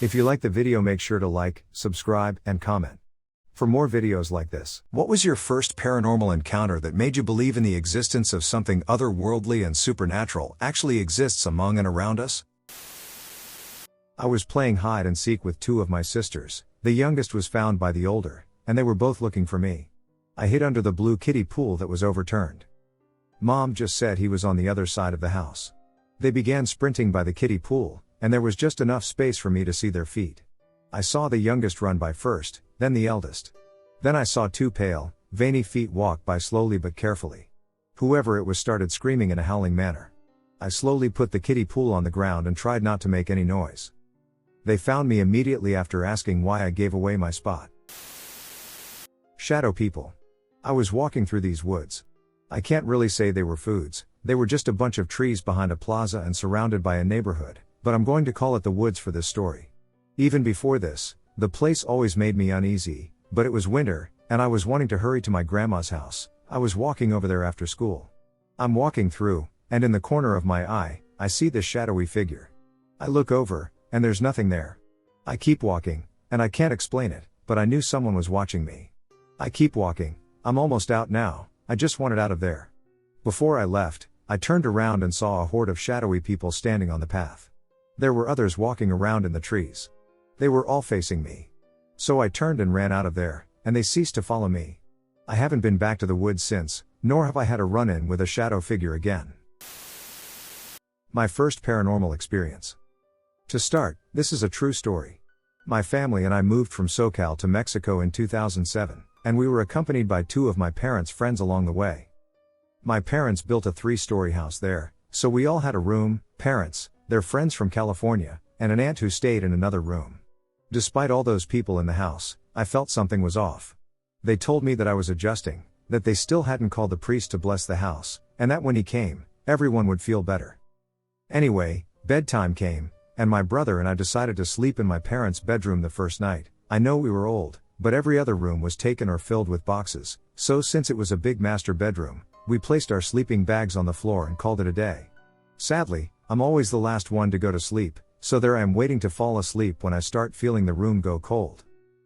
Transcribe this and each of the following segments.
If you like the video, make sure to like, subscribe, and comment for more videos like this. What was your first paranormal encounter that made you believe in the existence of something otherworldly and supernatural actually exists among and around us? I was playing hide and seek with two of my sisters. The youngest was found by the older, and they were both looking for me. I hid under the blue kiddie pool that was overturned. Mom just said he was on the other side of the house. They began sprinting by the kiddie pool, and there was just enough space for me to see their feet. I saw the youngest run by first, then the eldest. Then I saw two pale, veiny feet walk by slowly but carefully. Whoever it was started screaming in a howling manner. I slowly put the kiddie pool on the ground and tried not to make any noise. They found me immediately after asking why I gave away my spot. Shadow people. I was walking through these woods. I can't really say they were foods, they were just a bunch of trees behind a plaza and surrounded by a neighborhood, but I'm going to call it the woods for this story. Even before this, the place always made me uneasy, but it was winter, and I was wanting to hurry to my grandma's house. I was walking over there after school. I'm walking through, and in the corner of my eye, I see this shadowy figure. I look over, and there's nothing there. I keep walking, and I can't explain it, but I knew someone was watching me. I keep walking, I'm almost out now, I just wanted out of there. Before I left, I turned around and saw a horde of shadowy people standing on the path. There were others walking around in the trees. They were all facing me. So I turned and ran out of there, and they ceased to follow me. I haven't been back to the woods since, nor have I had a run-in with a shadow figure again. My first paranormal experience. To start, this is a true story. My family and I moved from SoCal to Mexico in 2007, and we were accompanied by two of my parents' friends along the way. My parents built a 3-story house there, so we all had a room, parents, their friends from California, and an aunt who stayed in another room. Despite all those people in the house, I felt something was off. They told me that I was adjusting, that they still hadn't called the priest to bless the house, and that when he came, everyone would feel better. Anyway, bedtime came, and my brother and I decided to sleep in my parents' bedroom the first night. I know we were old, but every other room was taken or filled with boxes, so since it was a big master bedroom, we placed our sleeping bags on the floor and called it a day. Sadly, I'm always the last one to go to sleep, so there I am waiting to fall asleep when I start feeling the room go cold.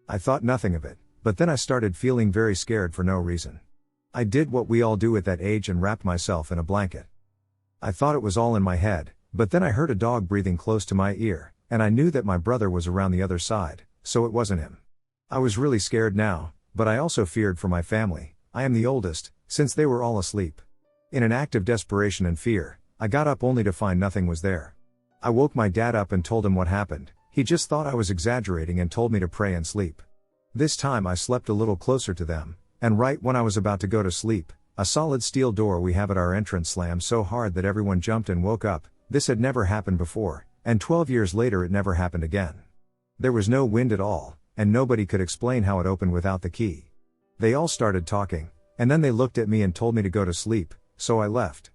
I thought nothing of it, but then I started feeling very scared for no reason. I did what we all do at that age and wrapped myself in a blanket. I thought it was all in my head, but then I heard a dog breathing close to my ear, and I knew that my brother was around the other side, so it wasn't him. I was really scared now, but I also feared for my family. I am the oldest, since they were all asleep. In an act of desperation and fear, I got up only to find nothing was there. I woke my dad up and told him what happened. He just thought I was exaggerating and told me to pray and sleep. This time I slept a little closer to them, and right when I was about to go to sleep, a solid steel door we have at our entrance slammed so hard that everyone jumped and woke up. This had never happened before, and 12 years later it never happened again. There was no wind at all, and nobody could explain how it opened without the key. They all started talking, and then they looked at me and told me to go to sleep, so I left.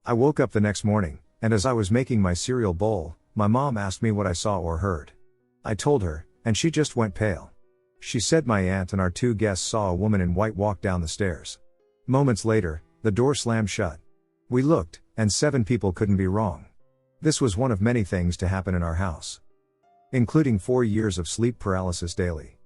I woke up the next morning, and as I was making my cereal bowl, my mom asked me what I saw or heard. I told her, and she just went pale. She said my aunt and our two guests saw a woman in white walk down the stairs. Moments later, the door slammed shut. We looked, and 7 people couldn't be wrong. This was one of many things to happen in our house, including 4 years of sleep paralysis daily.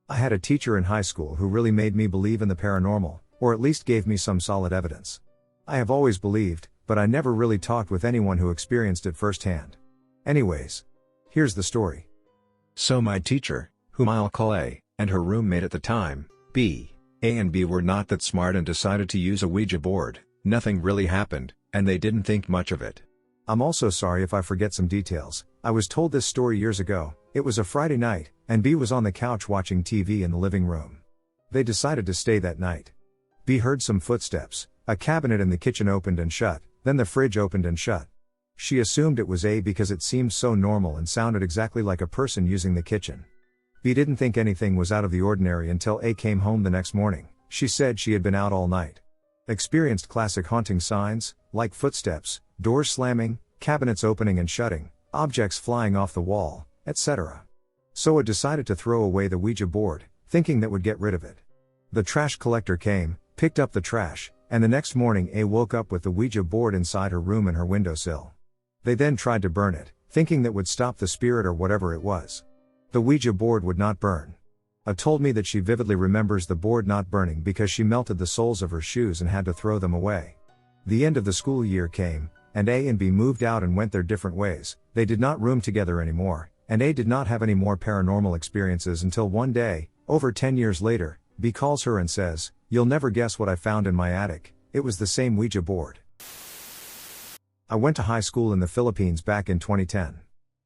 I had a teacher in high school who really made me believe in the paranormal, or at least gave me some solid evidence. I have always believed, but I never really talked with anyone who experienced it firsthand. Anyways, here's the story. So my teacher, whom I'll call A, and her roommate at the time, B. A and B were not that smart and decided to use a Ouija board. Nothing really happened, and they didn't think much of it. I'm also sorry if I forget some details. I was told this story years ago. It was a Friday night, and B was on the couch watching TV in the living room. They decided to stay that night. B heard some footsteps, a cabinet in the kitchen opened and shut, then the fridge opened and shut. She assumed it was A because it seemed so normal and sounded exactly like a person using the kitchen. B didn't think anything was out of the ordinary until A came home the next morning. She said she had been out all night. Experienced classic haunting signs, like footsteps, doors slamming, cabinets opening and shutting, objects flying off the wall, etc. So A decided to throw away the Ouija board, thinking that would get rid of it. The trash collector came, picked up the trash, and the next morning A woke up with the Ouija board inside her room and her windowsill. They then tried to burn it, thinking that would stop the spirit or whatever it was. The Ouija board would not burn. A told me that she vividly remembers the board not burning because she melted the soles of her shoes and had to throw them away. The end of the school year came, and A and B moved out and went their different ways. They did not room together anymore, and A did not have any more paranormal experiences until one day, over 10 years later, B calls her and says, "You'll never guess what I found in my attic." It was the same Ouija board. I went to high school in the Philippines back in 2010.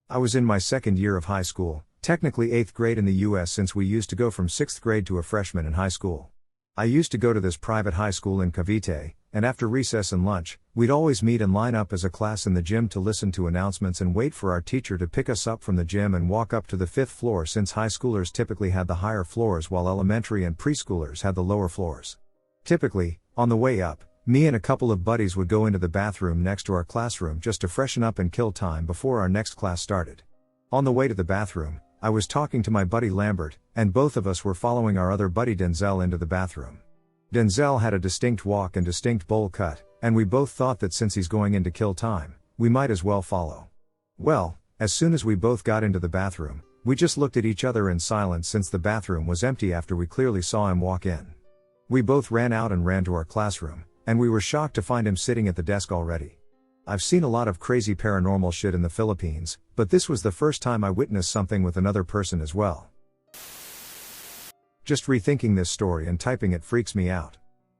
I was in my second year of high school, technically 8th grade in the US since we used to go from 6th grade to a freshman in high school. I used to go to this private high school in Cavite, and after recess and lunch, we'd always meet and line up as a class in the gym to listen to announcements and wait for our teacher to pick us up from the gym and walk up to the 5th floor since high schoolers typically had the higher floors while elementary and preschoolers had the lower floors. Typically, on the way up, me and a couple of buddies would go into the bathroom next to our classroom just to freshen up and kill time before our next class started. On the way to the bathroom, I was talking to my buddy Lambert, and both of us were following our other buddy Denzel into the bathroom. Denzel had a distinct walk and distinct bowl cut, and we both thought that since he's going in to kill time, we might as well follow. Well, as soon as we both got into the bathroom, we just looked at each other in silence since the bathroom was empty after we clearly saw him walk in. We both ran out and ran to our classroom, and we were shocked to find him sitting at the desk already. I've seen a lot of crazy paranormal shit in the Philippines, but this was the first time I witnessed something with another person as well. Just rethinking this story and typing it freaks me out.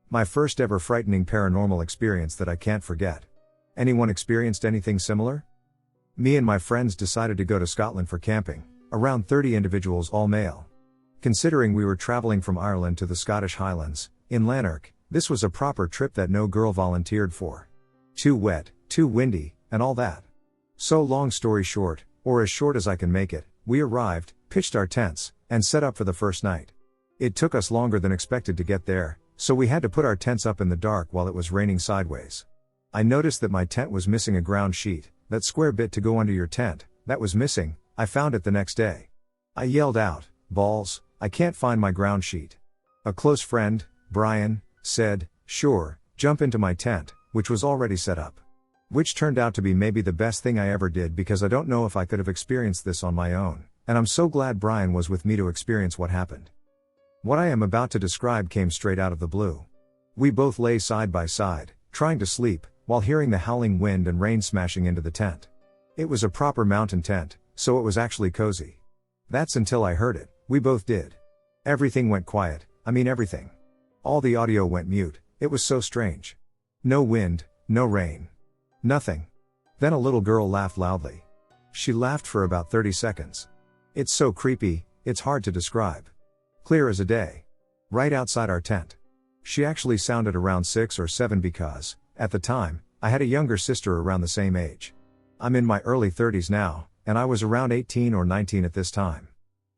My first ever frightening paranormal experience that I can't forget. Anyone experienced anything similar? Me and my friends decided to go to Scotland for camping, around 30 individuals all male. Considering we were traveling from Ireland to the Scottish Highlands, in Lanark, this was a proper trip that no girl volunteered for. Too wet, too windy, and all that. So long story short, or as short as I can make it, we arrived, pitched our tents, and set up for the first night. It took us longer than expected to get there, so we had to put our tents up in the dark while it was raining sideways. I noticed that my tent was missing a ground sheet, that square bit to go under your tent, that was missing. I found it the next day. I yelled out, "Balls, I can't find my ground sheet." A close friend, Brian, said, "Sure, jump into my tent," which was already set up. Which turned out to be maybe the best thing I ever did because I don't know if I could have experienced this on my own, and I'm so glad Brian was with me to experience what happened. What I am about to describe came straight out of the blue. We both lay side by side, trying to sleep, while hearing the howling wind and rain smashing into the tent. It was a proper mountain tent, so it was actually cozy. That's until I heard it. We both did. Everything went quiet, I mean everything. All the audio went mute. It was so strange. No wind, no rain. Nothing. Then a little girl laughed loudly. She laughed for about 30 seconds. It's so creepy, it's hard to describe. Clear as a day. Right outside our tent. She actually sounded around 6 or 7 because, at the time, I had a younger sister around the same age. I'm in my early 30s now, and I was around 18 or 19 at this time.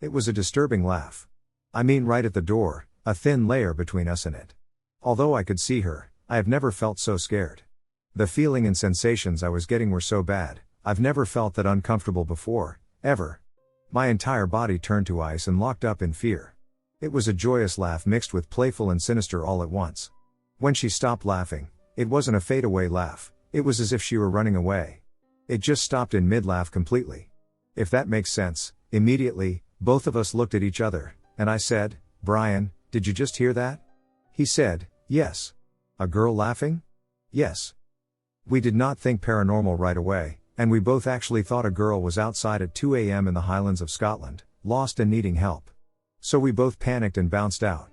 It was a disturbing laugh. I mean right at the door, a thin layer between us and it. Although I could see her, I have never felt so scared. The feeling and sensations I was getting were so bad, I've never felt that uncomfortable before, ever. My entire body turned to ice and locked up in fear. It was a joyous laugh mixed with playful and sinister all at once. When she stopped laughing, it wasn't a fadeaway laugh, it was as if she were running away. It just stopped in mid-laugh completely. If that makes sense. Immediately, both of us looked at each other, and I said, "Brian, did you just hear that?" He said, "Yes." "A girl laughing?" "Yes." We did not think paranormal right away, and we both actually thought a girl was outside at 2 a.m. in the Highlands of Scotland, lost and needing help. So we both panicked and bounced out.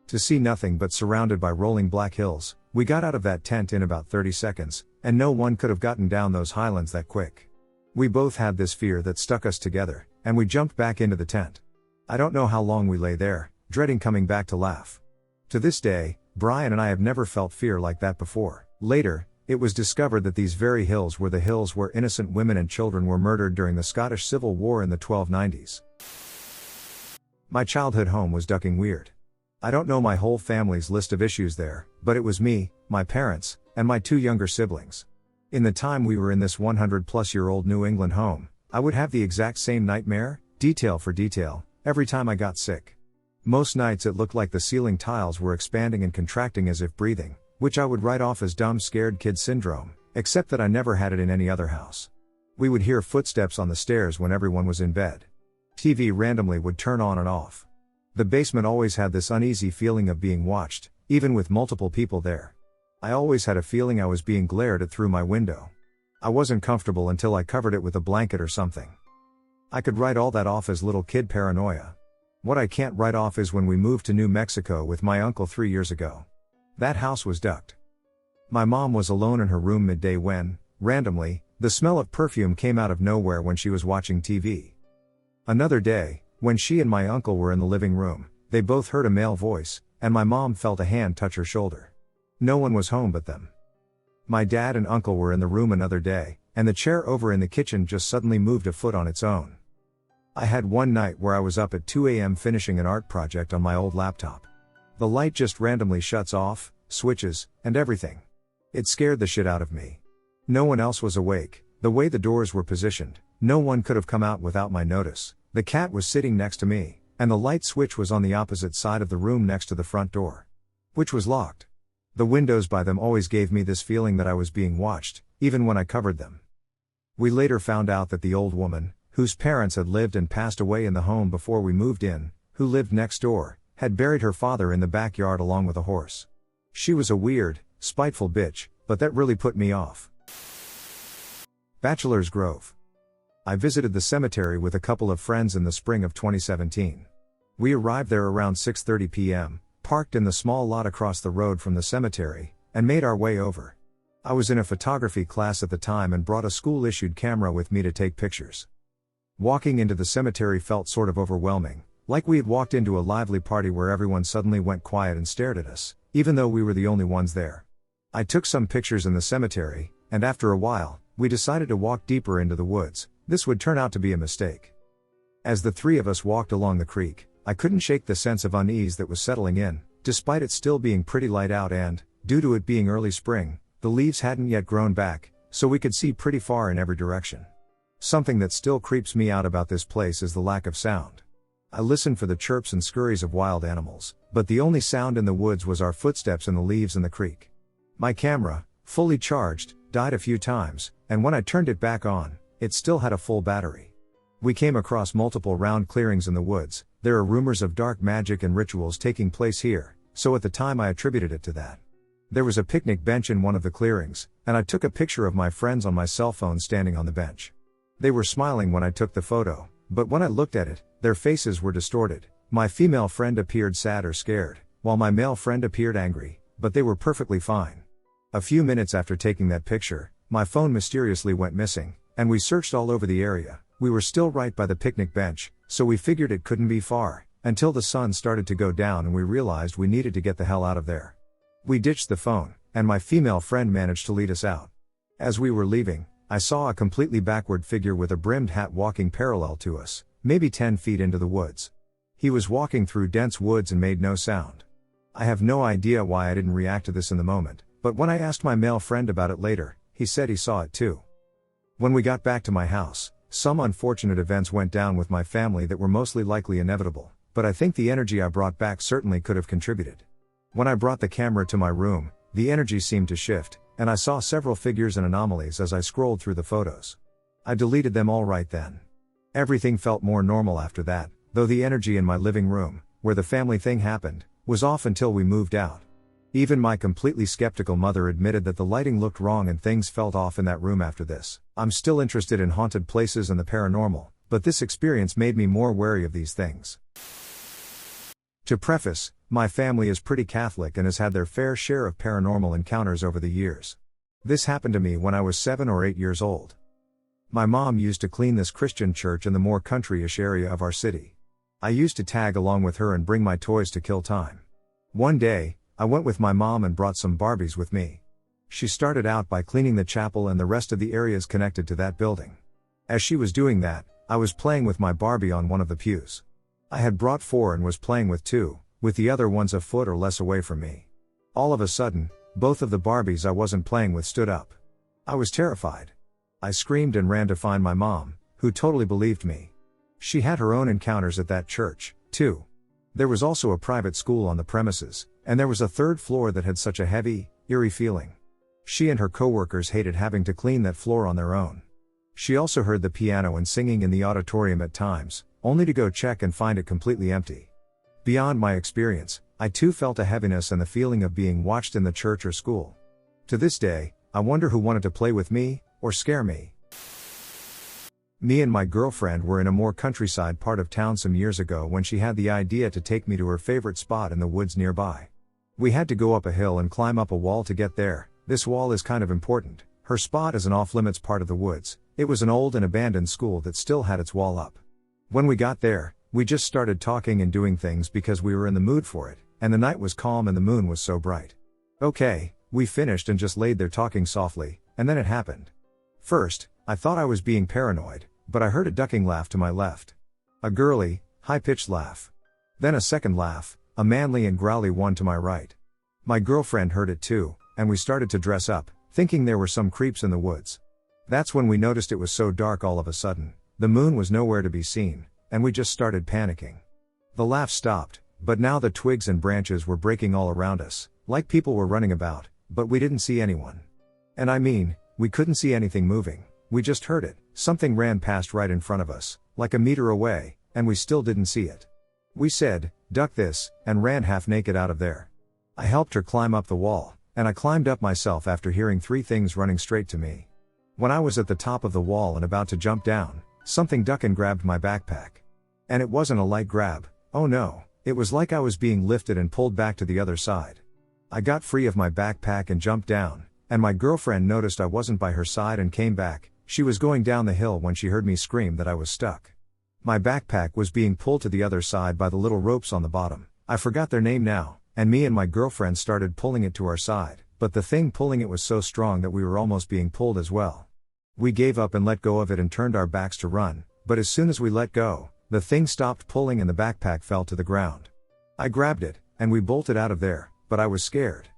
To see nothing but surrounded by rolling black hills, we got out of that tent in about 30 seconds, and no one could have gotten down those highlands that quick. We both had this fear that stuck us together, and we jumped back into the tent. I don't know how long we lay there, dreading coming back to laugh. To this day, Brian and I have never felt fear like that before. Later, it was discovered that these very hills were the hills where innocent women and children were murdered during the Scottish Civil War in the 1290s. My childhood home was ducking weird. I don't know my whole family's list of issues there, but it was me, my parents, and my 2 younger siblings. In the time we were in this 100-plus-year-old New England home, I would have the exact same nightmare, detail for detail, every time I got sick. Most nights it looked like the ceiling tiles were expanding and contracting as if breathing, which I would write off as dumb scared kid syndrome, except that I never had it in any other house. We would hear footsteps on the stairs when everyone was in bed. TV randomly would turn on and off. The basement always had this uneasy feeling of being watched, even with multiple people there. I always had a feeling I was being glared at through my window. I wasn't comfortable until I covered it with a blanket or something. I could write all that off as little kid paranoia. What I can't write off is when we moved to New Mexico with my uncle 3 years ago. That house was ducked. My mom was alone in her room midday when, randomly, the smell of perfume came out of nowhere when she was watching TV. Another day, when she and my uncle were in the living room, they both heard a male voice, and my mom felt a hand touch her shoulder. No one was home but them. My dad and uncle were in the room another day, and the chair over in the kitchen just suddenly moved a foot on its own. I had one night where I was up at 2 a.m. finishing an art project on my old laptop. The light just randomly shuts off, switches, and everything. It scared the shit out of me. No one else was awake. The way the doors were positioned, no one could have come out without my notice. The cat was sitting next to me, and the light switch was on the opposite side of the room next to the front door, which was locked. The windows by them always gave me this feeling that I was being watched, even when I covered them. We later found out that the old woman, whose parents had lived and passed away in the home before we moved in, who lived next door, had buried her father in the backyard along with a horse. She was a weird, spiteful bitch, but that really put me off. Bachelor's Grove. I visited the cemetery with a couple of friends in the spring of 2017. We arrived there around 6:30 p.m., parked in the small lot across the road from the cemetery, and made our way over. I was in a photography class at the time and brought a school-issued camera with me to take pictures. Walking into the cemetery felt sort of overwhelming, like we had walked into a lively party where everyone suddenly went quiet and stared at us, even though we were the only ones there. I took some pictures in the cemetery, and after a while, we decided to walk deeper into the woods. This would turn out to be a mistake. As the three of us walked along the creek, I couldn't shake the sense of unease that was settling in, despite it still being pretty light out and, due to it being early spring, the leaves hadn't yet grown back, so we could see pretty far in every direction. Something that still creeps me out about this place is the lack of sound. I listened for the chirps and scurries of wild animals, but the only sound in the woods was our footsteps in the leaves in the creek. My camera, fully charged, died a few times, and when I turned it back on, it still had a full battery. We came across multiple round clearings in the woods. There are rumors of dark magic and rituals taking place here, so at the time I attributed it to that. There was a picnic bench in one of the clearings, and I took a picture of my friends on my cell phone standing on the bench. They were smiling when I took the photo, but when I looked at it, their faces were distorted. My female friend appeared sad or scared, while my male friend appeared angry, but they were perfectly fine. A few minutes after taking that picture, my phone mysteriously went missing, and we searched all over the area. We were still right by the picnic bench, so we figured it couldn't be far, until the sun started to go down and we realized we needed to get the hell out of there. We ditched the phone, and my female friend managed to lead us out. As we were leaving, I saw a completely backward figure with a brimmed hat walking parallel to us, maybe 10 feet into the woods. He was walking through dense woods and made no sound. I have no idea why I didn't react to this in the moment, but when I asked my male friend about it later, he said he saw it too. When we got back to my house, some unfortunate events went down with my family that were mostly likely inevitable, but I think the energy I brought back certainly could have contributed. When I brought the camera to my room, the energy seemed to shift, and I saw several figures and anomalies as I scrolled through the photos. I deleted them all right then. Everything felt more normal after that, though the energy in my living room, where the family thing happened, was off until we moved out. Even my completely skeptical mother admitted that the lighting looked wrong and things felt off in that room after this. I'm still interested in haunted places and the paranormal, but this experience made me more wary of these things. To preface, my family is pretty Catholic and has had their fair share of paranormal encounters over the years. This happened to me when I was 7 or 8 years old. My mom used to clean this Christian church in the more country-ish area of our city. I used to tag along with her and bring my toys to kill time. One day, I went with my mom and brought some Barbies with me. She started out by cleaning the chapel and the rest of the areas connected to that building. As she was doing that, I was playing with my Barbie on one of the pews. I had brought 4 and was playing with 2, with the other ones a foot or less away from me. All of a sudden, both of the Barbies I wasn't playing with stood up. I was terrified. I screamed and ran to find my mom, who totally believed me. She had her own encounters at that church, too. There was also a private school on the premises, and there was a 3rd floor that had such a heavy, eerie feeling. She and her coworkers hated having to clean that floor on their own. She also heard the piano and singing in the auditorium at times, only to go check and find it completely empty. Beyond my experience, I too felt a heaviness and the feeling of being watched in the church or school. To this day, I wonder who wanted to play with me, or scare me. Me and my girlfriend were in a more countryside part of town some years ago when she had the idea to take me to her favorite spot in the woods nearby. We had to go up a hill and climb up a wall to get there. This wall is kind of important. Her spot is an off-limits part of the woods. It was an old and abandoned school that still had its wall up. When we got there, we just started talking and doing things because we were in the mood for it, and the night was calm and the moon was so bright. Okay, we finished and just laid there talking softly, and then it happened. First, I thought I was being paranoid, but I heard a ducking laugh to my left. A girly, high-pitched laugh. Then a second laugh, a manly and growly one to my right. My girlfriend heard it too, and we started to dress up, thinking there were some creeps in the woods. That's when we noticed it was so dark all of a sudden, the moon was nowhere to be seen, and we just started panicking. The laugh stopped, but now the twigs and branches were breaking all around us, like people were running about, but we didn't see anyone. And I mean, we couldn't see anything moving, we just heard it. Something ran past right in front of us, like a meter away, and we still didn't see it. We said, "Duck this," and ran half naked out of there. I helped her climb up the wall, and I climbed up myself after hearing three things running straight to me. When I was at the top of the wall and about to jump down, something ducked and grabbed my backpack. And it wasn't a light grab, oh no, it was like I was being lifted and pulled back to the other side. I got free of my backpack and jumped down, and my girlfriend noticed I wasn't by her side and came back. She was going down the hill when she heard me scream that I was stuck. My backpack was being pulled to the other side by the little ropes on the bottom. I forgot their name now, and me and my girlfriend started pulling it to our side, but the thing pulling it was so strong that we were almost being pulled as well. We gave up and let go of it and turned our backs to run, but as soon as we let go, the thing stopped pulling and the backpack fell to the ground. I grabbed it, and we bolted out of there, but I was scared.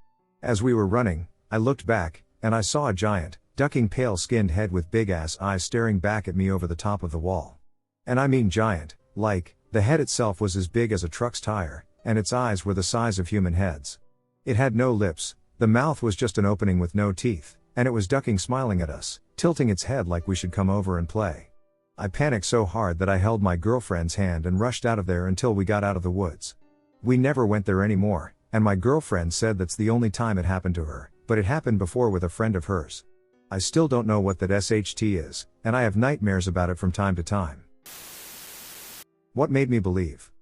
As we were running, I looked back, and I saw a giant, ducking pale-skinned head with big-ass eyes staring back at me over the top of the wall. And I mean giant, like, the head itself was as big as a truck's tire, and its eyes were the size of human heads. It had no lips, the mouth was just an opening with no teeth, and it was ducking smiling at us, tilting its head like we should come over and play. I panicked so hard that I held my girlfriend's hand and rushed out of there until we got out of the woods. We never went there anymore, and my girlfriend said that's the only time it happened to her, but it happened before with a friend of hers. I still don't know what that SHT is, and I have nightmares about it from time to time. What made me believe?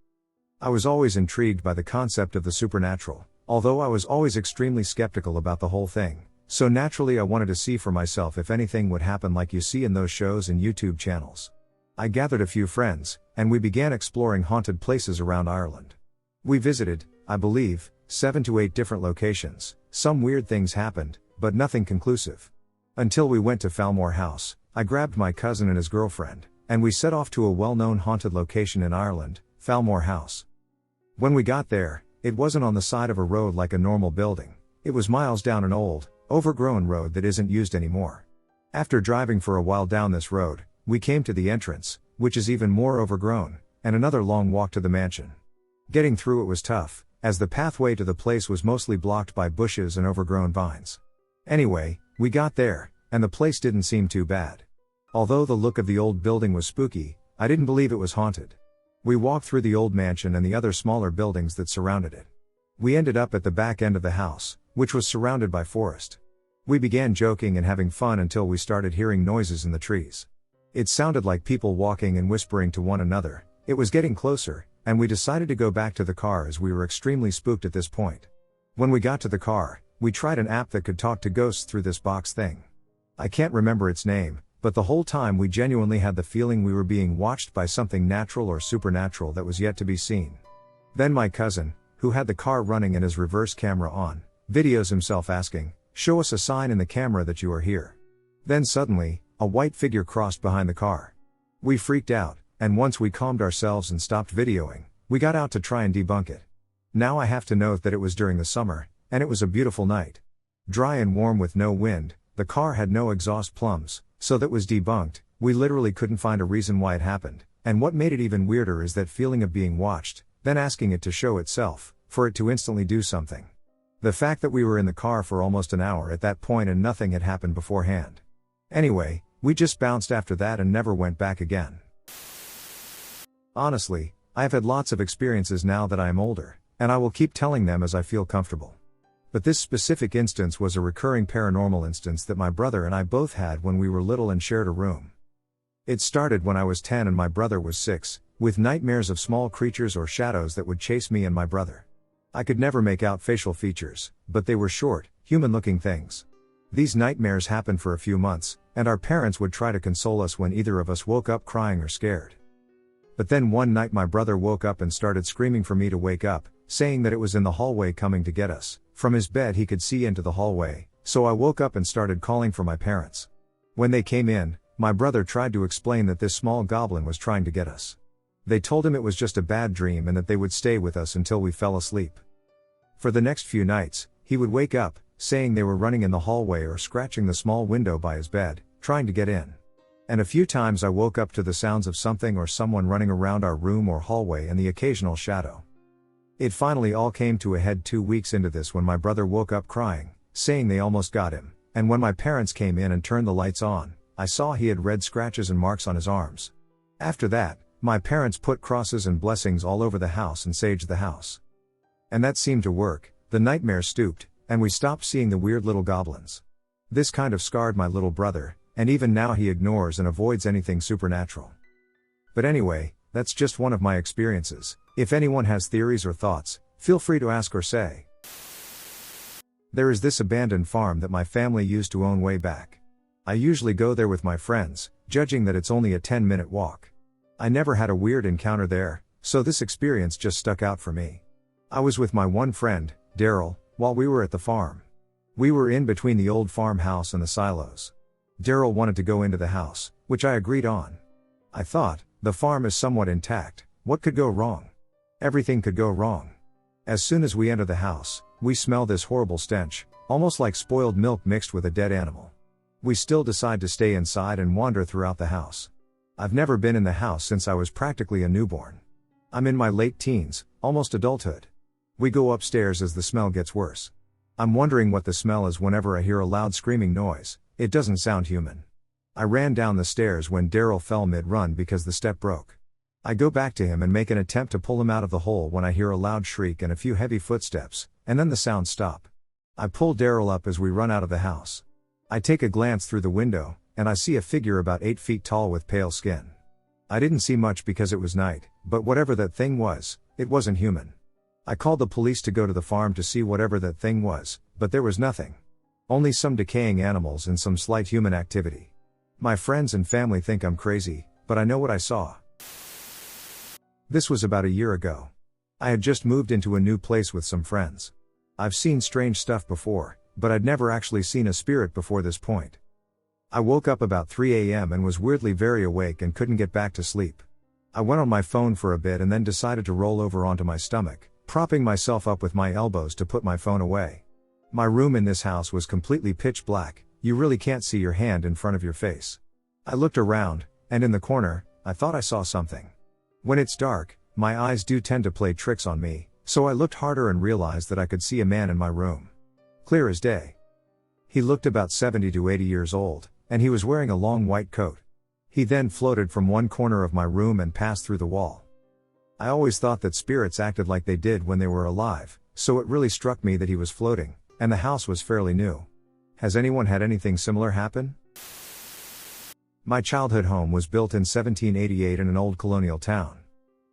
I was always intrigued by the concept of the supernatural, although I was always extremely skeptical about the whole thing, so naturally I wanted to see for myself if anything would happen like you see in those shows and YouTube channels. I gathered a few friends, and we began exploring haunted places around Ireland. We visited, I believe, 7 to 8 different locations. Some weird things happened, but nothing conclusive. Until we went to Falmore House, I grabbed my cousin and his girlfriend, and we set off to a well-known haunted location in Ireland, Falmore House. When we got there, it wasn't on the side of a road like a normal building. It was miles down an old, overgrown road that isn't used anymore. After driving for a while down this road, we came to the entrance, which is even more overgrown, and another long walk to the mansion. Getting through it was tough, as the pathway to the place was mostly blocked by bushes and overgrown vines. Anyway, we got there, and the place didn't seem too bad. Although the look of the old building was spooky, I didn't believe it was haunted. We walked through the old mansion and the other smaller buildings that surrounded it. We ended up at the back end of the house, which was surrounded by forest. We began joking and having fun until we started hearing noises in the trees. It sounded like people walking and whispering to one another. It was getting closer, and we decided to go back to the car as we were extremely spooked at this point. When we got to the car, we tried an app that could talk to ghosts through this box thing. I can't remember its name, but the whole time we genuinely had the feeling we were being watched by something natural or supernatural that was yet to be seen. Then my cousin, who had the car running and his reverse camera on, videos himself asking, "Show us a sign in the camera that you are here." Then suddenly, a white figure crossed behind the car. We freaked out, and once we calmed ourselves and stopped videoing, we got out to try and debunk it. Now I have to note that it was during the summer, and it was a beautiful night. Dry and warm with no wind, the car had no exhaust plumbs, so that was debunked. We literally couldn't find a reason why it happened, and what made it even weirder is that feeling of being watched, then asking it to show itself, for it to instantly do something. The fact that we were in the car for almost an hour at that point and nothing had happened beforehand. Anyway, We just bounced after that and never went back again. Honestly, I have had lots of experiences now that I am older, and I will keep telling them as I feel comfortable. But this specific instance was a recurring paranormal instance that my brother and I both had when we were little and shared a room. It started when I was 10 and my brother was 6, with nightmares of small creatures or shadows that would chase me and my brother. I could never make out facial features, but they were short, human-looking things. These nightmares happened for a few months, and our parents would try to console us when either of us woke up crying or scared. But then one night my brother woke up and started screaming for me to wake up, saying that it was in the hallway coming to get us. From his bed he could see into the hallway, so I woke up and started calling for my parents. When they came in, my brother tried to explain that this small goblin was trying to get us. They told him it was just a bad dream and that they would stay with us until we fell asleep. For the next few nights, he would wake up, saying they were running in the hallway or scratching the small window by his bed, trying to get in. And a few times I woke up to the sounds of something or someone running around our room or hallway and the occasional shadow. It finally all came to a head 2 weeks into this when my brother woke up crying, saying they almost got him, and when my parents came in and turned the lights on, I saw he had red scratches and marks on his arms. After that, my parents put crosses and blessings all over the house and saged the house. And that seemed to work, the nightmare stooped, and we stopped seeing the weird little goblins. This kind of scarred my little brother, and even now he ignores and avoids anything supernatural. But anyway, that's just one of my experiences. If anyone has theories or thoughts, feel free to ask or say. There is this abandoned farm that my family used to own way back. I usually go there with my friends, judging that it's only a 10-minute walk. I never had a weird encounter there, so this experience just stuck out for me. I was with my one friend, Daryl, while we were at the farm. We were in between the old farmhouse and the silos. Daryl wanted to go into the house, which I agreed on. I thought, the farm is somewhat intact, what could go wrong? Everything could go wrong. As soon as we enter the house, we smell this horrible stench, almost like spoiled milk mixed with a dead animal. We still decide to stay inside and wander throughout the house. I've never been in the house since I was practically a newborn. I'm in my late teens, almost adulthood. We go upstairs as the smell gets worse. I'm wondering what the smell is whenever I hear a loud screaming noise. It doesn't sound human. I ran down the stairs when Daryl fell mid-run because the step broke. I go back to him and make an attempt to pull him out of the hole when I hear a loud shriek and a few heavy footsteps, and then the sounds stop. I pull Daryl up as we run out of the house. I take a glance through the window, and I see a figure about 8 feet tall with pale skin. I didn't see much because it was night, but whatever that thing was, it wasn't human. I called the police to go to the farm to see whatever that thing was, but there was nothing. Only some decaying animals and some slight human activity. My friends and family think I'm crazy, but I know what I saw. This was about a year ago. I had just moved into a new place with some friends. I've seen strange stuff before, but I'd never actually seen a spirit before this point. I woke up about 3 a.m. and was weirdly very awake and couldn't get back to sleep. I went on my phone for a bit and then decided to roll over onto my stomach, propping myself up with my elbows to put my phone away. My room in this house was completely pitch black, you really can't see your hand in front of your face. I looked around, and in the corner, I thought I saw something. When it's dark, my eyes do tend to play tricks on me, so I looked harder and realized that I could see a man in my room. Clear as day. He looked about 70 to 80 years old, and he was wearing a long white coat. He then floated from one corner of my room and passed through the wall. I always thought that spirits acted like they did when they were alive, so it really struck me that he was floating, and the house was fairly new. Has anyone had anything similar happen? My childhood home was built in 1788 in an old colonial town.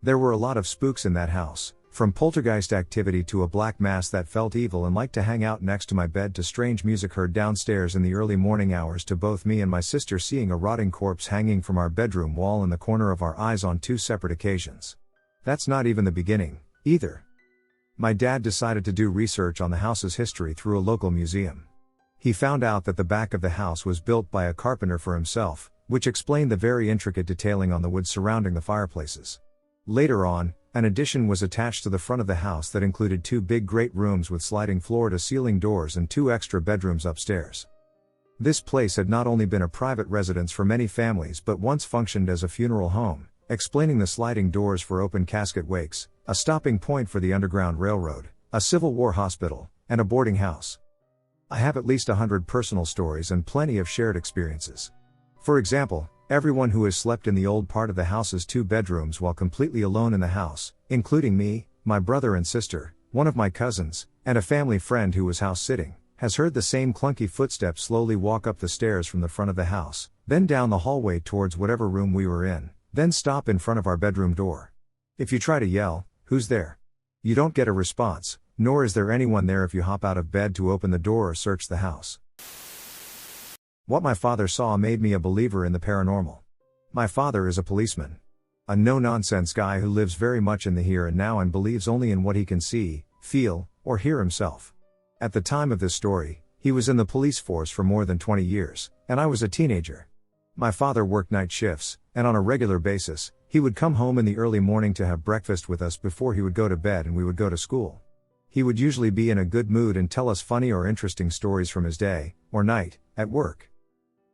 There were a lot of spooks in that house, from poltergeist activity to a black mass that felt evil and liked to hang out next to my bed to strange music heard downstairs in the early morning hours to both me and my sister seeing a rotting corpse hanging from our bedroom wall in the corner of our eyes on 2 separate occasions. That's not even the beginning, either. My dad decided to do research on the house's history through a local museum. He found out that the back of the house was built by a carpenter for himself, which explained the very intricate detailing on the wood surrounding the fireplaces. Later on, an addition was attached to the front of the house that included 2 big great rooms with sliding floor-to-ceiling doors and 2 extra bedrooms upstairs. This place had not only been a private residence for many families but once functioned as a funeral home, explaining the sliding doors for open casket wakes, a stopping point for the Underground Railroad, a Civil War hospital, and a boarding house. I have at least 100 personal stories and plenty of shared experiences. For example, everyone who has slept in the old part of the house's 2 bedrooms while completely alone in the house, including me, my brother and sister, one of my cousins, and a family friend who was house sitting, has heard the same clunky footsteps slowly walk up the stairs from the front of the house, then down the hallway towards whatever room we were in, then stop in front of our bedroom door. If you try to yell, "Who's there?" you don't get a response, nor is there anyone there if you hop out of bed to open the door or search the house. What my father saw made me a believer in the paranormal. My father is a policeman. A no-nonsense guy who lives very much in the here and now and believes only in what he can see, feel, or hear himself. At the time of this story, he was in the police force for more than 20 years, and I was a teenager. My father worked night shifts, and on a regular basis, he would come home in the early morning to have breakfast with us before he would go to bed and we would go to school. He would usually be in a good mood and tell us funny or interesting stories from his day, or night, at work.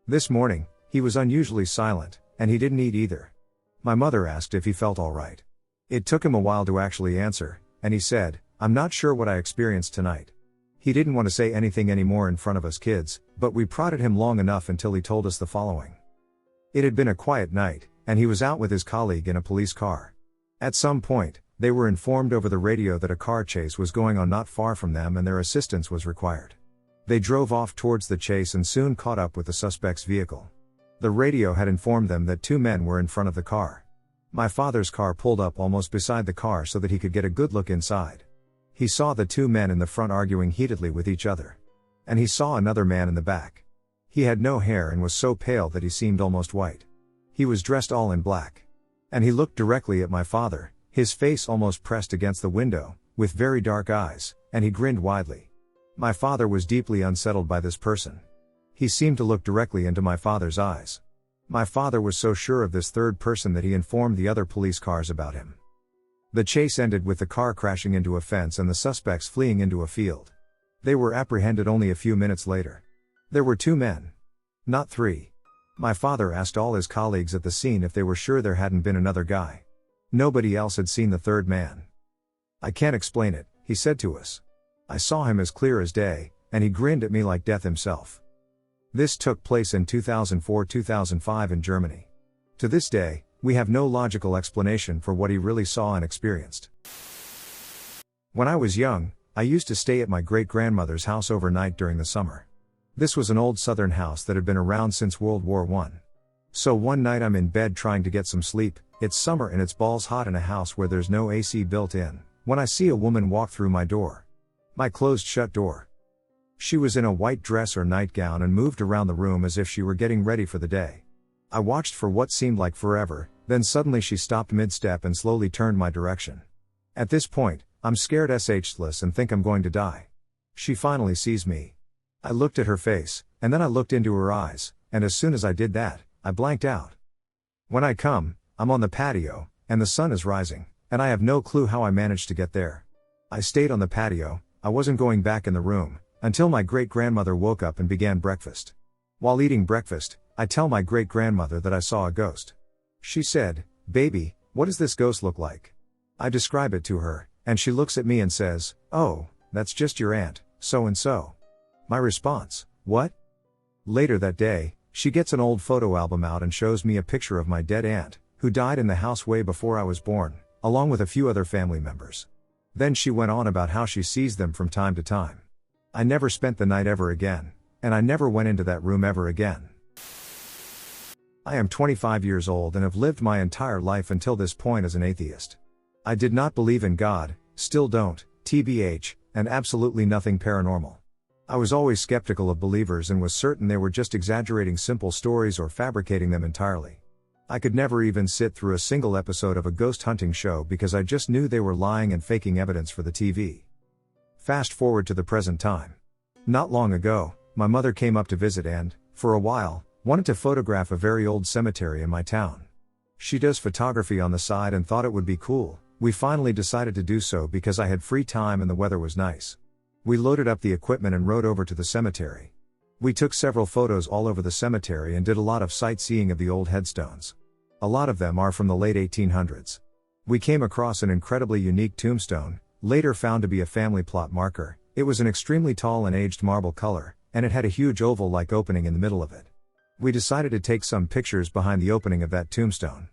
This morning, he was unusually silent, and he didn't eat either. My mother asked if he felt all right. It took him a while to actually answer, and he said, "I'm not sure what I experienced tonight." He didn't want to say anything anymore in front of us kids, but we prodded him long enough until he told us the following. It had been a quiet night, and he was out with his colleague in a police car. At some point, they were informed over the radio that a car chase was going on not far from them and their assistance was required. They drove off towards the chase and soon caught up with the suspect's vehicle. The radio had informed them that 2 men were in front of the car. My father's car pulled up almost beside the car so that he could get a good look inside. He saw the 2 men in the front arguing heatedly with each other. And he saw another man in the back. He had no hair and was so pale that he seemed almost white. He was dressed all in black. And he looked directly at my father, his face almost pressed against the window, with very dark eyes, and he grinned widely. My father was deeply unsettled by this person. He seemed to look directly into my father's eyes. My father was so sure of this third person that he informed the other police cars about him. The chase ended with the car crashing into a fence and the suspects fleeing into a field. They were apprehended only a few minutes later. There were 2 men. Not 3. My father asked all his colleagues at the scene if they were sure there hadn't been another guy. Nobody else had seen the third man. "I can't explain it," he said to us. "I saw him as clear as day, and he grinned at me like death himself." This took place in 2004-2005 in Germany. To this day, we have no logical explanation for what he really saw and experienced. When I was young, I used to stay at my great-grandmother's house overnight during the summer. This was an old southern house that had been around since World War I. So one night I'm in bed trying to get some sleep, it's summer and it's balls hot in a house where there's no AC built in, when I see a woman walk through my door. My closed-shut door. She was in a white dress or nightgown and moved around the room as if she were getting ready for the day. I watched for what seemed like forever, then suddenly she stopped mid-step and slowly turned my direction. At this point, I'm scared shitless and think I'm going to die. She finally sees me. I looked at her face, and then I looked into her eyes, and as soon as I did that, I blanked out. When I come, I'm on the patio, and the sun is rising, and I have no clue how I managed to get there. I stayed on the patio, I wasn't going back in the room, until my great-grandmother woke up and began breakfast. While eating breakfast, I tell my great-grandmother that I saw a ghost. She said, "Baby, what does this ghost look like?" I describe it to her, and she looks at me and says, "Oh, that's just your aunt, so-and-so." My response, "What?" Later that day, she gets an old photo album out and shows me a picture of my dead aunt, who died in the house way before I was born, along with a few other family members. Then she went on about how she sees them from time to time. I never spent the night ever again, and I never went into that room ever again. I am 25 years old and have lived my entire life until this point as an atheist. I did not believe in God, still don't, TBH, and absolutely nothing paranormal. I was always skeptical of believers and was certain they were just exaggerating simple stories or fabricating them entirely. I could never even sit through a single episode of a ghost hunting show because I just knew they were lying and faking evidence for the TV. Fast forward to the present time. Not long ago, my mother came up to visit and, for a while, wanted to photograph a very old cemetery in my town. She does photography on the side and thought it would be cool. We finally decided to do so because I had free time and the weather was nice. We loaded up the equipment and rode over to the cemetery. We took several photos all over the cemetery and did a lot of sightseeing of the old headstones. A lot of them are from the late 1800s. We came across an incredibly unique tombstone, later found to be a family plot marker. It was an extremely tall and aged marble color, and it had a huge oval-like opening in the middle of it. We decided to take some pictures behind the opening of that tombstone.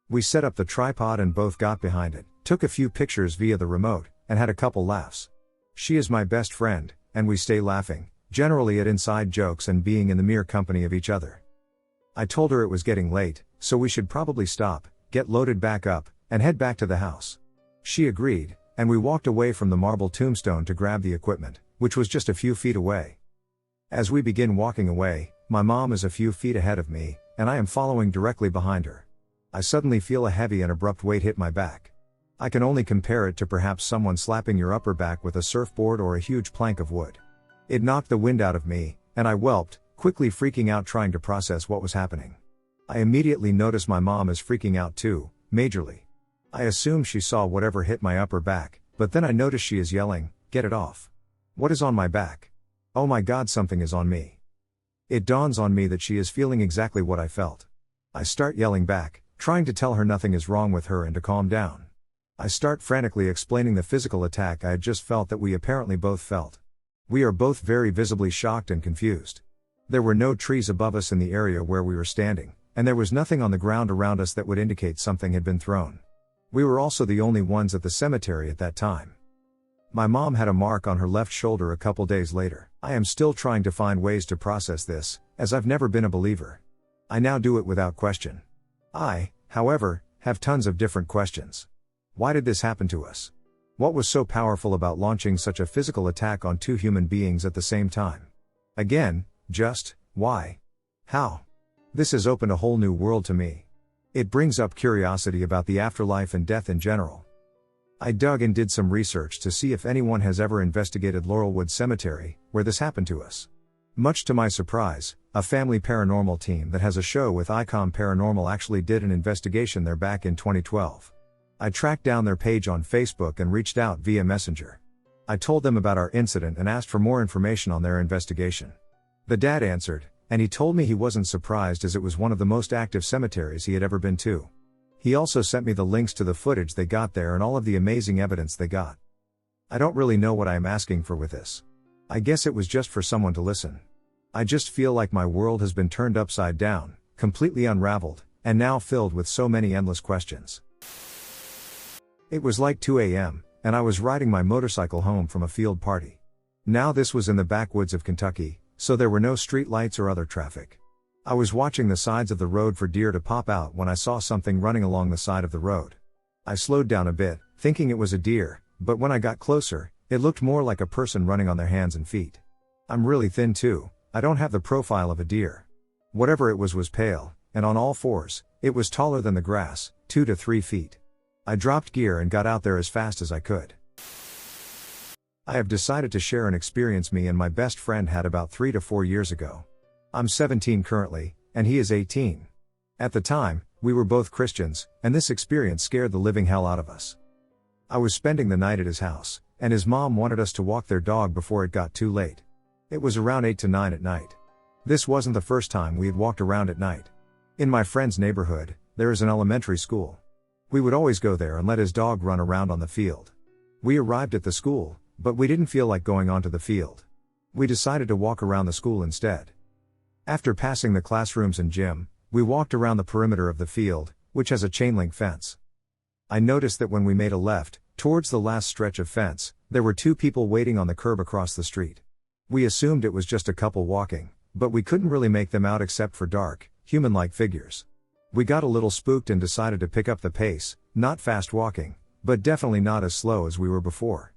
We set up the tripod and both got behind it, took a few pictures via the remote, and had a couple laughs. She is my best friend, and we stay laughing, generally at inside jokes and being in the mere company of each other. I told her it was getting late, so we should probably stop, get loaded back up, and head back to the house. She agreed, and we walked away from the marble tombstone to grab the equipment, which was just a few feet away. As we begin walking away, my mom is a few feet ahead of me, and I am following directly behind her. I suddenly feel a heavy and abrupt weight hit my back. I can only compare it to perhaps someone slapping your upper back with a surfboard or a huge plank of wood. It knocked the wind out of me, and I whelped, quickly freaking out trying to process what was happening. I immediately notice my mom is freaking out too, majorly. I assume she saw whatever hit my upper back, but then I notice she is yelling, "Get it off. What is on my back? Oh my God, something is on me." It dawns on me that she is feeling exactly what I felt. I start yelling back, trying to tell her nothing is wrong with her and to calm down. I start frantically explaining the physical attack I had just felt that we apparently both felt. We are both very visibly shocked and confused. There were no trees above us in the area where we were standing, and there was nothing on the ground around us that would indicate something had been thrown. We were also the only ones at the cemetery at that time. My mom had a mark on her left shoulder a couple days later. I am still trying to find ways to process this, as I've never been a believer. I now do it without question. I, however, have tons of different questions. Why did this happen to us? What was so powerful about launching such a physical attack on two human beings at the same time? Again, just, why? How? This has opened a whole new world to me. It brings up curiosity about the afterlife and death in general. I dug and did some research to see if anyone has ever investigated Laurelwood Cemetery, where this happened to us. Much to my surprise, a family paranormal team that has a show with Icom Paranormal actually did an investigation there back in 2012. I tracked down their page on Facebook and reached out via Messenger. I told them about our incident and asked for more information on their investigation. The dad answered, and he told me he wasn't surprised as it was one of the most active cemeteries he had ever been to. He also sent me the links to the footage they got there and all of the amazing evidence they got. I don't really know what I am asking for with this. I guess it was just for someone to listen. I just feel like my world has been turned upside down, completely unraveled, and now filled with so many endless questions. It was like 2 a.m., and I was riding my motorcycle home from a field party. Now this was in the backwoods of Kentucky, so there were no street lights or other traffic. I was watching the sides of the road for deer to pop out when I saw something running along the side of the road. I slowed down a bit, thinking it was a deer, but when I got closer, it looked more like a person running on their hands and feet. I'm really thin too, I don't have the profile of a deer. Whatever it was pale, and on all fours. It was taller than the grass, 2 to 3 feet. I dropped gear and got out there as fast as I could. I have decided to share an experience me and my best friend had about 3 to 4 years ago. I'm 17 currently, and he is 18. At the time, we were both Christians, and this experience scared the living hell out of us. I was spending the night at his house, and his mom wanted us to walk their dog before it got too late. It was around 8 to 9 at night. This wasn't the first time we had walked around at night. In my friend's neighborhood, there is an elementary school. We would always go there and let his dog run around on the field. We arrived at the school, but we didn't feel like going onto the field. We decided to walk around the school instead. After passing the classrooms and gym, we walked around the perimeter of the field, which has a chain link fence. I noticed that when we made a left, towards the last stretch of fence, there were 2 people waiting on the curb across the street. We assumed it was just a couple walking, but we couldn't really make them out except for dark, human-like figures. We got a little spooked and decided to pick up the pace, not fast walking, but definitely not as slow as we were before.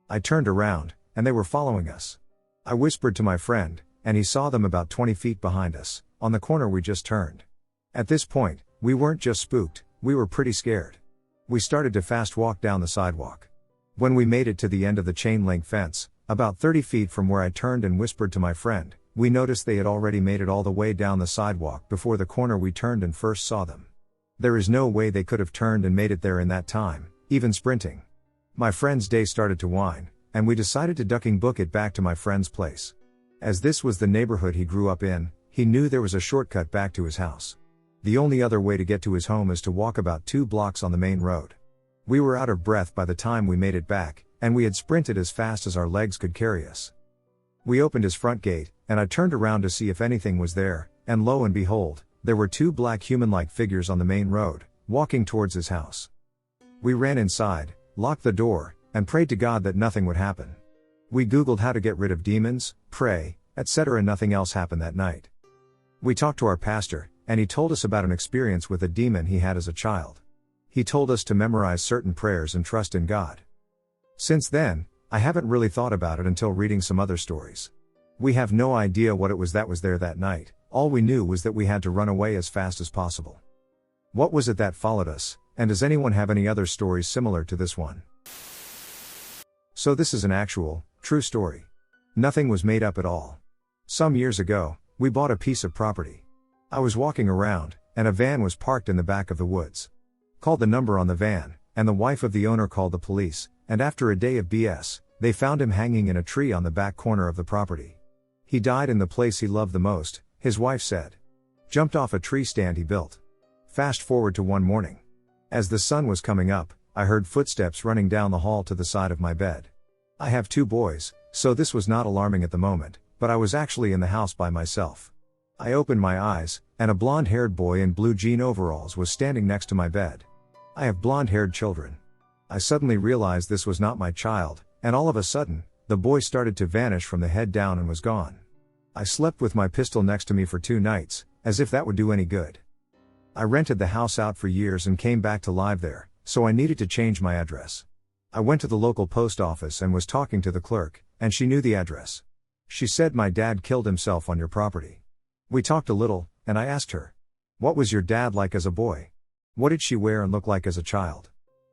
I turned around, and they were following us. I whispered to my friend, and he saw them about 20 feet behind us, on the corner we just turned. At this point, we weren't just spooked, we were pretty scared. We started to fast walk down the sidewalk. When we made it to the end of the chain link fence, about 30 feet from where I turned and whispered to my friend, we noticed they had already made it all the way down the sidewalk before the corner we turned and first saw them. There is no way they could have turned and made it there in that time, even sprinting. My friend's day started to whine, and we decided to ducking book it back to my friend's place. As this was the neighborhood he grew up in, he knew there was a shortcut back to his house. The only other way to get to his home is to walk about 2 blocks on the main road. We were out of breath by the time we made it back, and we had sprinted as fast as our legs could carry us. We opened his front gate, and I turned around to see if anything was there, and lo and behold, there were two black human-like figures on the main road, walking towards his house. We ran inside, locked the door, and prayed to God that nothing would happen. We Googled how to get rid of demons, pray, etc. Nothing else happened that night. We talked to our pastor, and he told us about an experience with a demon he had as a child. He told us to memorize certain prayers and trust in God. Since then, I haven't really thought about it until reading some other stories. We have no idea what it was that was there that night. All we knew was that we had to run away as fast as possible. What was it that followed us, and does anyone have any other stories similar to this one? So this is an actual, true story. Nothing was made up at all. Some years ago, we bought a piece of property. I was walking around, and a van was parked in the back of the woods. Called the number on the van, and the wife of the owner called the police, and after a day of BS, they found him hanging in a tree on the back corner of the property. He died in the place he loved the most, his wife said. Jumped off a tree stand he built. Fast forward to one morning. As the sun was coming up, I heard footsteps running down the hall to the side of my bed. I have two boys, so this was not alarming at the moment, but I was actually in the house by myself. I opened my eyes, and a blonde-haired boy in blue jean overalls was standing next to my bed. I have blonde-haired children. I suddenly realized this was not my child, and all of a sudden, the boy started to vanish from the head down and was gone. I slept with my pistol next to me for 2 nights, as if that would do any good. I rented the house out for years and came back to live there, so I needed to change my address. I went to the local post office and was talking to the clerk, and she knew the address. She said my dad killed himself on your property. We talked a little, and I asked her, what was your dad like as a boy? What did she wear and look like as a child?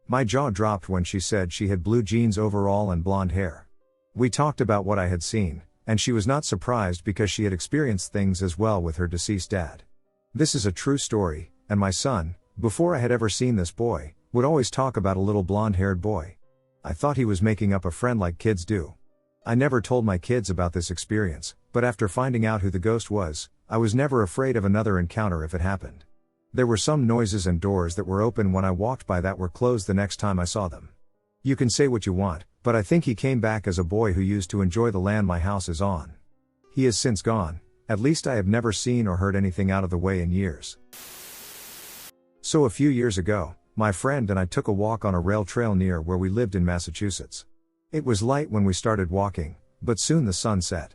My jaw dropped when she said she had blue jeans overall and blonde hair. We talked about what I had seen, and she was not surprised because she had experienced things as well with her deceased dad. This is a true story, and my son, before I had ever seen this boy, would always talk about a little blonde-haired boy. I thought he was making up a friend like kids do. I never told my kids about this experience, but after finding out who the ghost was, I was never afraid of another encounter if it happened. There were some noises and doors that were open when I walked by that were closed the next time I saw them. You can say what you want, but I think he came back as a boy who used to enjoy the land my house is on. He is since gone, at least I have never seen or heard anything out of the way in years. So a few years ago, my friend and I took a walk on a rail trail near where we lived in Massachusetts. It was light when we started walking, but soon the sun set.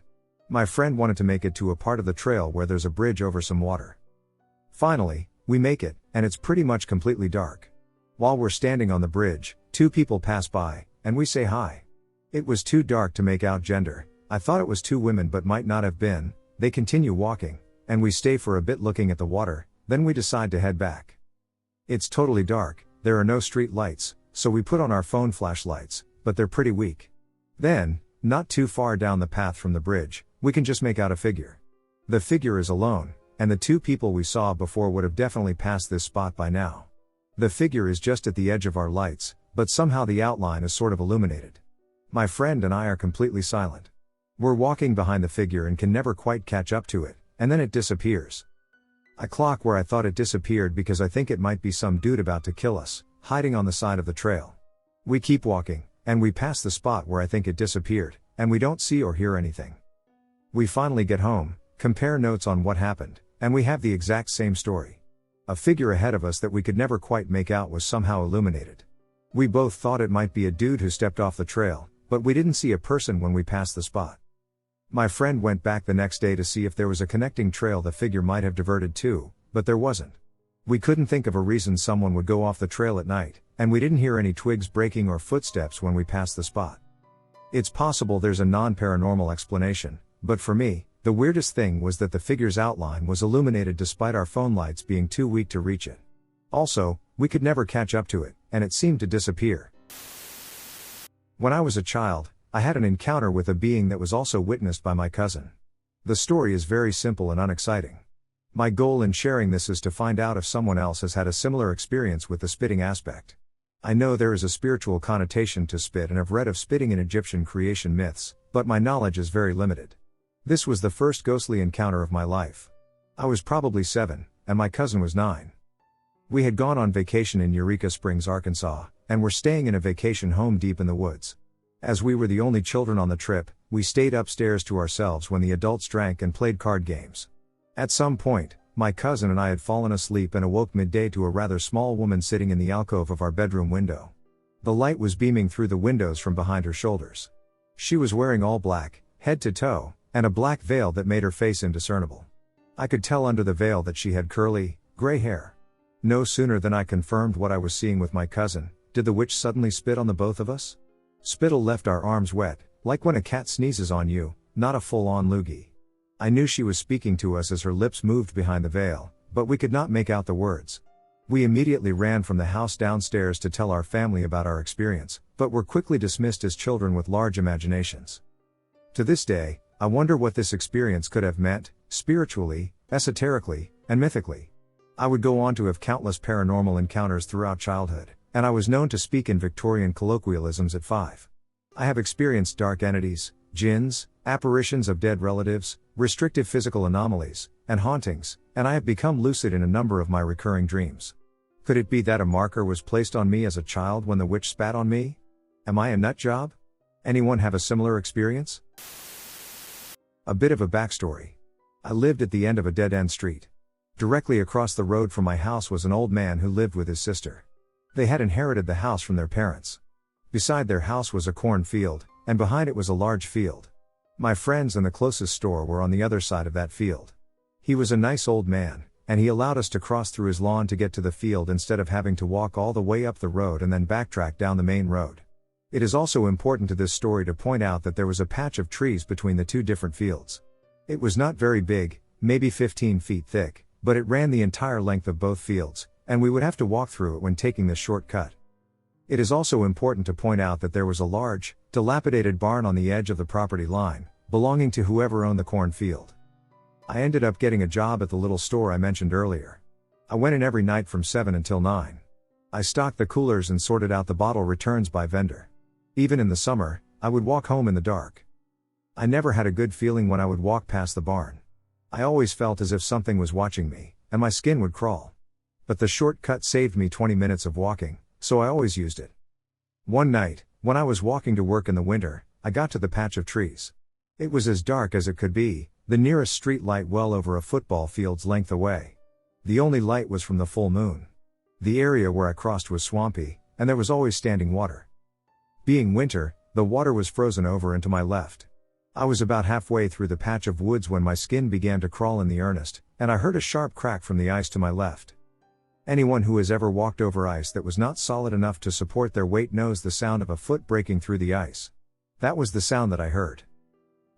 My friend wanted to make it to a part of the trail where there's a bridge over some water. Finally, we make it, and it's pretty much completely dark. While we're standing on the bridge, 2 people pass by, and we say hi. It was too dark to make out gender. I thought it was 2 women but might not have been. They continue walking, and we stay for a bit looking at the water, then we decide to head back. It's totally dark, there are no street lights, so we put on our phone flashlights, but they're pretty weak. Then, not too far down the path from the bridge, we can just make out a figure. The figure is alone, and the 2 people we saw before would have definitely passed this spot by now. The figure is just at the edge of our lights, but somehow the outline is sort of illuminated. My friend and I are completely silent. We're walking behind the figure and can never quite catch up to it, and then it disappears. I clock where I thought it disappeared because I think it might be some dude about to kill us, hiding on the side of the trail. We keep walking, and we pass the spot where I think it disappeared, and we don't see or hear anything. We finally get home, compare notes on what happened, and we have the exact same story. A figure ahead of us that we could never quite make out was somehow illuminated. We both thought it might be a dude who stepped off the trail, but we didn't see a person when we passed the spot. My friend went back the next day to see if there was a connecting trail the figure might have diverted to, but there wasn't. We couldn't think of a reason someone would go off the trail at night, and we didn't hear any twigs breaking or footsteps when we passed the spot. It's possible there's a non-paranormal explanation, but for me, the weirdest thing was that the figure's outline was illuminated despite our phone lights being too weak to reach it. Also, we could never catch up to it, and it seemed to disappear. When I was a child, I had an encounter with a being that was also witnessed by my cousin. The story is very simple and unexciting. My goal in sharing this is to find out if someone else has had a similar experience with the spitting aspect. I know there is a spiritual connotation to spit and have read of spitting in Egyptian creation myths, but my knowledge is very limited. This was the first ghostly encounter of my life. I was probably 7, and my cousin was 9. We had gone on vacation in Eureka Springs, Arkansas, and were staying in a vacation home deep in the woods. As we were the only children on the trip, we stayed upstairs to ourselves when the adults drank and played card games. At some point, my cousin and I had fallen asleep and awoke midday to a rather small woman sitting in the alcove of our bedroom window. The light was beaming through the windows from behind her shoulders. She was wearing all black, head to toe, and a black veil that made her face indiscernible. I could tell under the veil that she had curly, gray hair. No sooner than I confirmed what I was seeing with my cousin, did the witch suddenly spit on the both of us? Spittle left our arms wet, like when a cat sneezes on you, not a full-on loogie. I knew she was speaking to us as her lips moved behind the veil, but we could not make out the words. We immediately ran from the house downstairs to tell our family about our experience, but were quickly dismissed as children with large imaginations. To this day, I wonder what this experience could have meant, spiritually, esoterically, and mythically. I would go on to have countless paranormal encounters throughout childhood, and I was known to speak in Victorian colloquialisms at 5. I have experienced dark entities, jinns, apparitions of dead relatives, restrictive physical anomalies, and hauntings, and I have become lucid in a number of my recurring dreams. Could it be that a marker was placed on me as a child when the witch spat on me? Am I a nut job? Anyone have a similar experience? A bit of a backstory. I lived at the end of a dead-end street. Directly across the road from my house was an old man who lived with his sister. They had inherited the house from their parents. Beside their house was a cornfield, and behind it was a large field. My friends and the closest store were on the other side of that field. He was a nice old man, and he allowed us to cross through his lawn to get to the field instead of having to walk all the way up the road and then backtrack down the main road. It is also important to this story to point out that there was a patch of trees between the two different fields. It was not very big, maybe 15 feet thick, but it ran the entire length of both fields, and we would have to walk through it when taking this shortcut. It is also important to point out that there was a large, dilapidated barn on the edge of the property line, belonging to whoever owned the cornfield. I ended up getting a job at the little store I mentioned earlier. I went in every night from 7 until 9. I stocked the coolers and sorted out the bottle returns by vendor. Even in the summer, I would walk home in the dark. I never had a good feeling when I would walk past the barn. I always felt as if something was watching me, and my skin would crawl. But the shortcut saved me 20 minutes of walking, so I always used it. One night, when I was walking to work in the winter, I got to the patch of trees. It was as dark as it could be, the nearest street light well over a football field's length away. The only light was from the full moon. The area where I crossed was swampy, and there was always standing water. Being winter, the water was frozen over and to my left. I was about halfway through the patch of woods when my skin began to crawl in the earnest, and I heard a sharp crack from the ice to my left. Anyone who has ever walked over ice that was not solid enough to support their weight knows the sound of a foot breaking through the ice. That was the sound that I heard.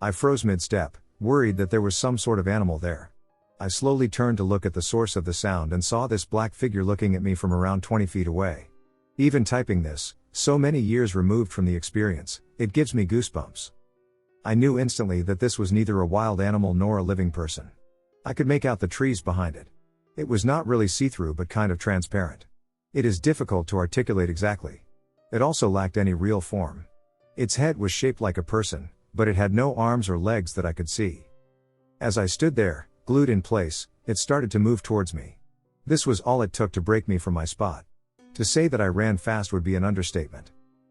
I froze mid-step, worried that there was some sort of animal there. I slowly turned to look at the source of the sound and saw this black figure looking at me from around 20 feet away. Even typing this, so many years removed from the experience, it gives me goosebumps. I knew instantly that this was neither a wild animal nor a living person. I could make out the trees behind it. It was not really see-through but kind of transparent. It is difficult to articulate exactly. It also lacked any real form. Its head was shaped like a person, but it had no arms or legs that I could see. As I stood there, glued in place, it started to move towards me. This was all it took to break me from my spot. To say that I ran fast would be an understatement.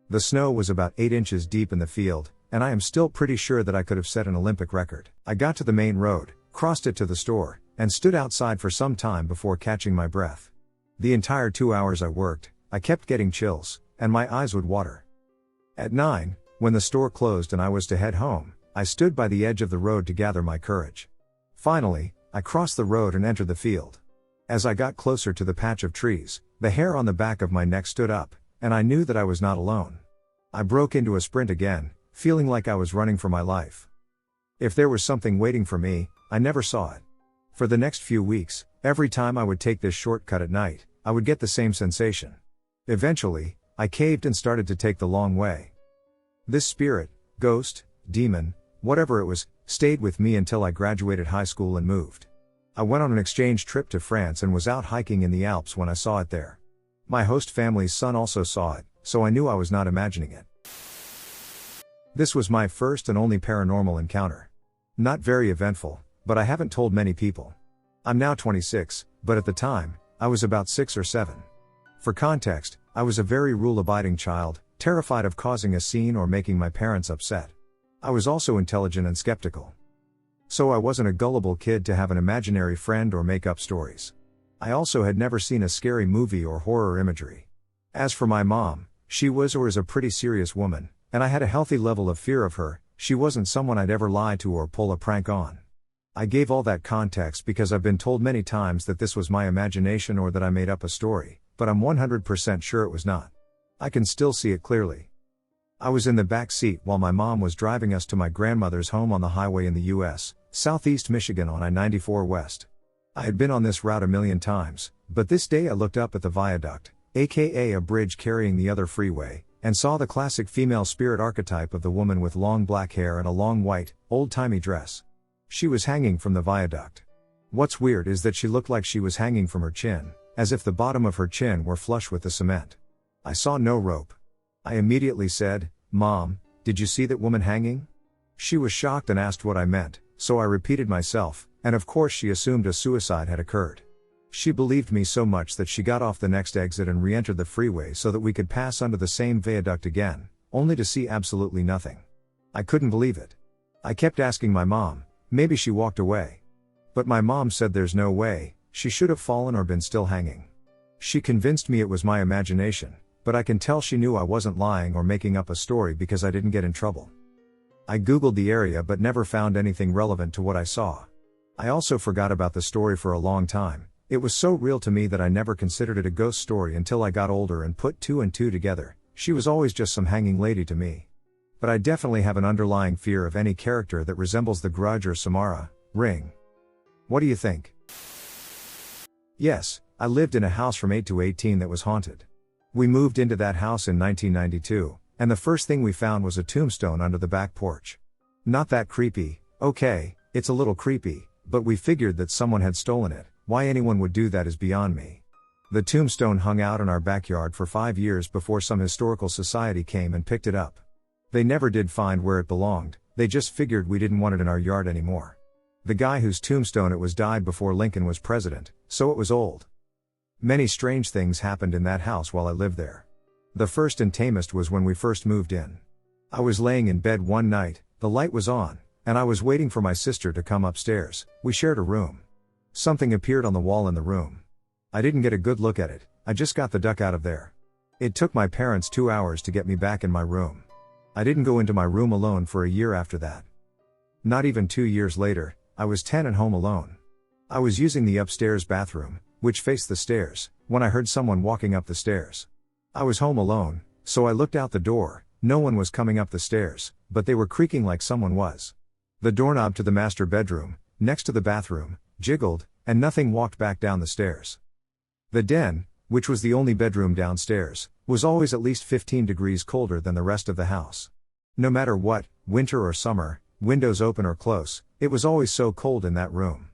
The snow was about 8 inches deep in the field, and I am still pretty sure that I could have set an Olympic record. I got to the main road, crossed it to the store, and stood outside for some time before catching my breath. The entire 2 hours I worked, I kept getting chills, and my eyes would water. At 9, when the store closed and I was to head home, I stood by the edge of the road to gather my courage. Finally, I crossed the road and entered the field. As I got closer to the patch of trees, the hair on the back of my neck stood up, and I knew that I was not alone. I broke into a sprint again, feeling like I was running for my life. If there was something waiting for me, I never saw it. For the next few weeks, every time I would take this shortcut at night, I would get the same sensation. Eventually, I caved and started to take the long way. This spirit, ghost, demon, whatever it was, stayed with me until I graduated high school and moved. I went on an exchange trip to France and was out hiking in the Alps when I saw it there. My host family's son also saw it, so I knew I was not imagining it. This was my first and only paranormal encounter. Not very eventful, but I haven't told many people. I'm now 26, but at the time, I was about 6 or 7. For context, I was a very rule-abiding child, terrified of causing a scene or making my parents upset. I was also intelligent and skeptical. So I wasn't a gullible kid to have an imaginary friend or make up stories. I also had never seen a scary movie or horror imagery. As for my mom, she was or is a pretty serious woman, and I had a healthy level of fear of her. She wasn't someone I'd ever lie to or pull a prank on. I gave all that context because I've been told many times that this was my imagination or that I made up a story, but I'm 100% sure it was not. I can still see it clearly. I was in the back seat while my mom was driving us to my grandmother's home on the highway in the U.S., Southeast Michigan on I-94 West. I had been on this route a million times, but this day I looked up at the viaduct, aka a bridge carrying the other freeway, and saw the classic female spirit archetype of the woman with long black hair and a long white, old-timey dress. She was hanging from the viaduct. What's weird is that she looked like she was hanging from her chin, as if the bottom of her chin were flush with the cement. I saw no rope. I immediately said, "Mom, did you see that woman hanging?" She was shocked and asked what I meant, so I repeated myself, and of course she assumed a suicide had occurred. She believed me so much that she got off the next exit and re-entered the freeway so that we could pass under the same viaduct again, only to see absolutely nothing. I couldn't believe it. I kept asking my mom, maybe she walked away. But my mom said there's no way, she should have fallen or been still hanging. She convinced me it was my imagination, but I can tell she knew I wasn't lying or making up a story because I didn't get in trouble. I googled the area but never found anything relevant to what I saw. I also forgot about the story for a long time. It was so real to me that I never considered it a ghost story until I got older and put two and two together. She was always just some hanging lady to me. But I definitely have an underlying fear of any character that resembles the Grudge or Samara, Ring. What do you think? Yes, I lived in a house from 8 to 18 that was haunted. We moved into that house in 1992, and the first thing we found was a tombstone under the back porch. Not that creepy, okay, it's a little creepy, but we figured that someone had stolen it. Why anyone would do that is beyond me. The tombstone hung out in our backyard for 5 years before some historical society came and picked it up. They never did find where it belonged, they just figured we didn't want it in our yard anymore. The guy whose tombstone it was died before Lincoln was president, so it was old. Many strange things happened in that house while I lived there. The first and tamest was when we first moved in. I was laying in bed one night, the light was on, and I was waiting for my sister to come upstairs. We shared a room. Something appeared on the wall in the room. I didn't get a good look at it, I just got the duck out of there. It took my parents 2 hours to get me back in my room. I didn't go into my room alone for a year after that. Not even 2 years later, I was 10 and home alone. I was using the upstairs bathroom, which faced the stairs, when I heard someone walking up the stairs. I was home alone, so I looked out the door. No one was coming up the stairs, but they were creaking like someone was. The doorknob to the master bedroom, next to the bathroom, jiggled, and nothing walked back down the stairs. The den, which was the only bedroom downstairs, was always at least 15 degrees colder than the rest of the house. No matter what, winter or summer, windows open or close, it was always so cold in that room.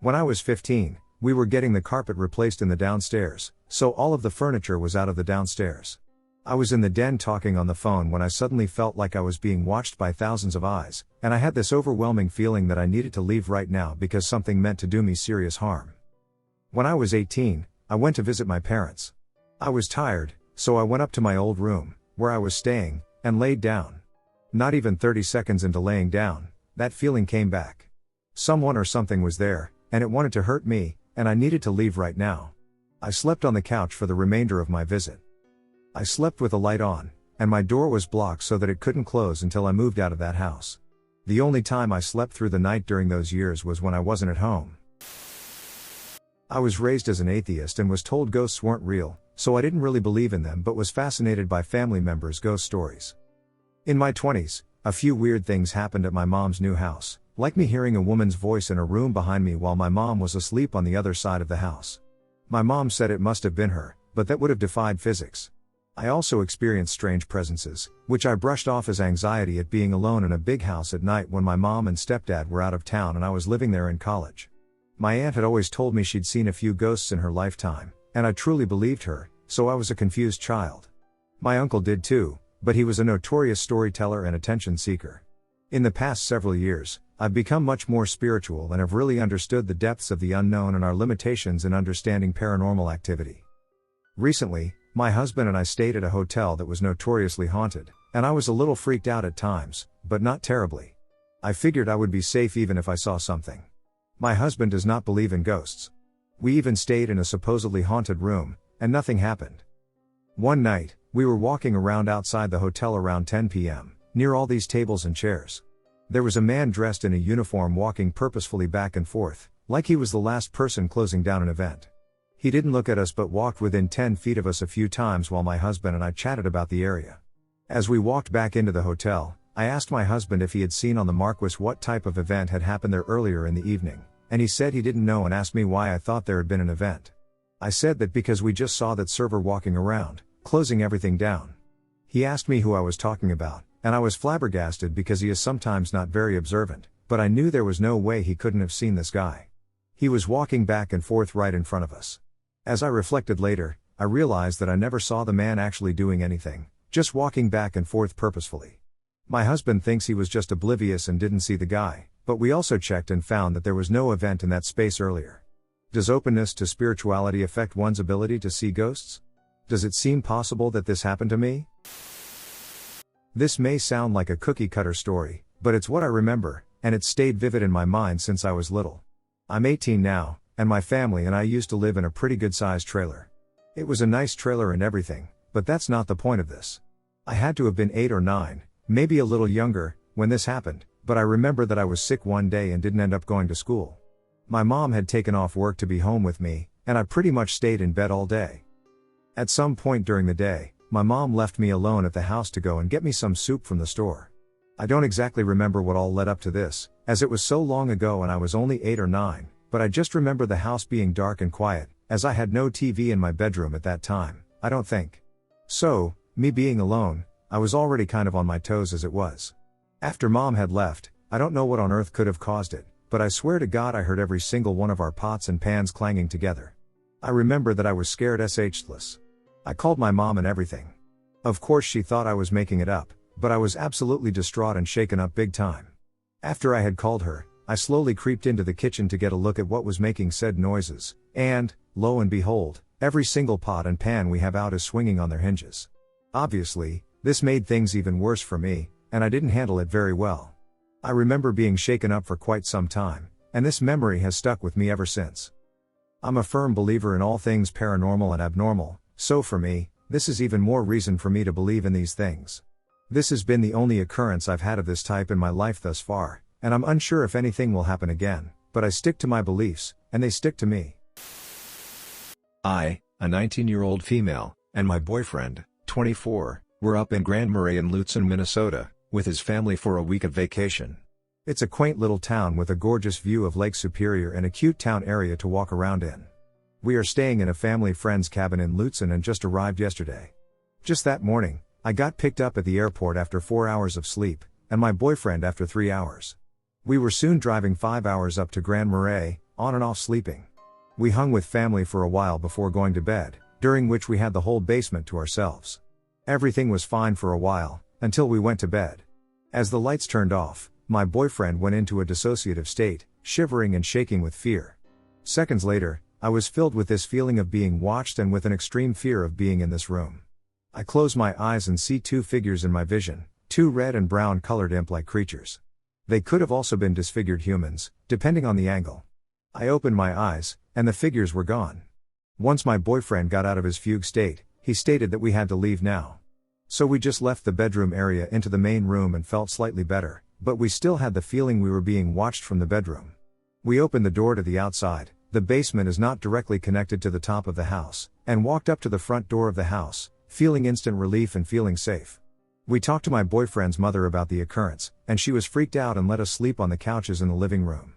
When I was 15, we were getting the carpet replaced in the downstairs, so all of the furniture was out of the downstairs. I was in the den talking on the phone when I suddenly felt like I was being watched by thousands of eyes, and I had this overwhelming feeling that I needed to leave right now because something meant to do me serious harm. When I was 18, I went to visit my parents. I was tired, so I went up to my old room, where I was staying, and laid down. Not even 30 seconds into laying down, that feeling came back. Someone or something was there, and it wanted to hurt me, and I needed to leave right now. I slept on the couch for the remainder of my visit. I slept with the light on, and my door was blocked so that it couldn't close until I moved out of that house. The only time I slept through the night during those years was when I wasn't at home. I was raised as an atheist and was told ghosts weren't real, so I didn't really believe in them but was fascinated by family members' ghost stories. In my 20s, a few weird things happened at my mom's new house, like me hearing a woman's voice in a room behind me while my mom was asleep on the other side of the house. My mom said it must have been her, but that would have defied physics. I also experienced strange presences, which I brushed off as anxiety at being alone in a big house at night when my mom and stepdad were out of town and I was living there in college. My aunt had always told me she'd seen a few ghosts in her lifetime, and I truly believed her, so I was a confused child. My uncle did too, but he was a notorious storyteller and attention seeker. In the past several years, I've become much more spiritual and have really understood the depths of the unknown and our limitations in understanding paranormal activity. Recently, my husband and I stayed at a hotel that was notoriously haunted, and I was a little freaked out at times, but not terribly. I figured I would be safe even if I saw something. My husband does not believe in ghosts. We even stayed in a supposedly haunted room, and nothing happened. One night, we were walking around outside the hotel around 10 p.m., near all these tables and chairs. There was a man dressed in a uniform walking purposefully back and forth, like he was the last person closing down an event. He didn't look at us but walked within 10 feet of us a few times while my husband and I chatted about the area. As we walked back into the hotel, I asked my husband if he had seen on the Marquis what type of event had happened there earlier in the evening, and he said he didn't know and asked me why I thought there had been an event. I said that because we just saw that server walking around, closing everything down. He asked me who I was talking about, and I was flabbergasted because he is sometimes not very observant, but I knew there was no way he couldn't have seen this guy. He was walking back and forth right in front of us. As I reflected later, I realized that I never saw the man actually doing anything, just walking back and forth purposefully. My husband thinks he was just oblivious and didn't see the guy, but we also checked and found that there was no event in that space earlier. Does openness to spirituality affect one's ability to see ghosts? Does it seem possible that this happened to me? This may sound like a cookie-cutter story, but it's what I remember, and it's stayed vivid in my mind since I was little. I'm 18 now, and my family and I used to live in a pretty good-sized trailer. It was a nice trailer and everything, but that's not the point of this. I had to have been 8 or 9, maybe a little younger, when this happened, but I remember that I was sick one day and didn't end up going to school. My mom had taken off work to be home with me, and I pretty much stayed in bed all day. At some point during the day, my mom left me alone at the house to go and get me some soup from the store. I don't exactly remember what all led up to this, as it was so long ago and I was only 8 or 9, but I just remember the house being dark and quiet, as I had no TV in my bedroom at that time, I don't think. So, me being alone, I was already kind of on my toes as it was. After Mom had left, I don't know what on earth could have caused it, but I swear to God I heard every single one of our pots and pans clanging together. I remember that I was scared shitless. I called my mom and everything. Of course she thought I was making it up, but I was absolutely distraught and shaken up big time. After I had called her, I slowly creeped into the kitchen to get a look at what was making said noises, and, lo and behold, every single pot and pan we have out is swinging on their hinges. Obviously, this made things even worse for me, and I didn't handle it very well. I remember being shaken up for quite some time, and this memory has stuck with me ever since. I'm a firm believer in all things paranormal and abnormal, so for me, this is even more reason for me to believe in these things. This has been the only occurrence I've had of this type in my life thus far, and I'm unsure if anything will happen again, but I stick to my beliefs, and they stick to me. I, a 19-year-old female, and my boyfriend, 24, were up in Grand Marais in Lutsen, Minnesota, with his family for a week of vacation. It's a quaint little town with a gorgeous view of Lake Superior and a cute town area to walk around in. We are staying in a family friend's cabin in Lutsen and just arrived yesterday. Just that morning, I got picked up at the airport after 4 hours of sleep, and my boyfriend after 3 hours. We were soon driving 5 hours up to Grand Marais, on and off sleeping. We hung with family for a while before going to bed, during which we had the whole basement to ourselves. Everything was fine for a while, until we went to bed. As the lights turned off, my boyfriend went into a dissociative state, shivering and shaking with fear. Seconds later, I was filled with this feeling of being watched and with an extreme fear of being in this room. I close my eyes and see 2 figures in my vision, 2 red and brown colored imp-like creatures. They could have also been disfigured humans, depending on the angle. I opened my eyes, and the figures were gone. Once my boyfriend got out of his fugue state, he stated that we had to leave now. So we just left the bedroom area into the main room and felt slightly better, but we still had the feeling we were being watched from the bedroom. We opened the door to the outside, the basement is not directly connected to the top of the house, and walked up to the front door of the house, feeling instant relief and feeling safe. We talked to my boyfriend's mother about the occurrence, and she was freaked out and let us sleep on the couches in the living room.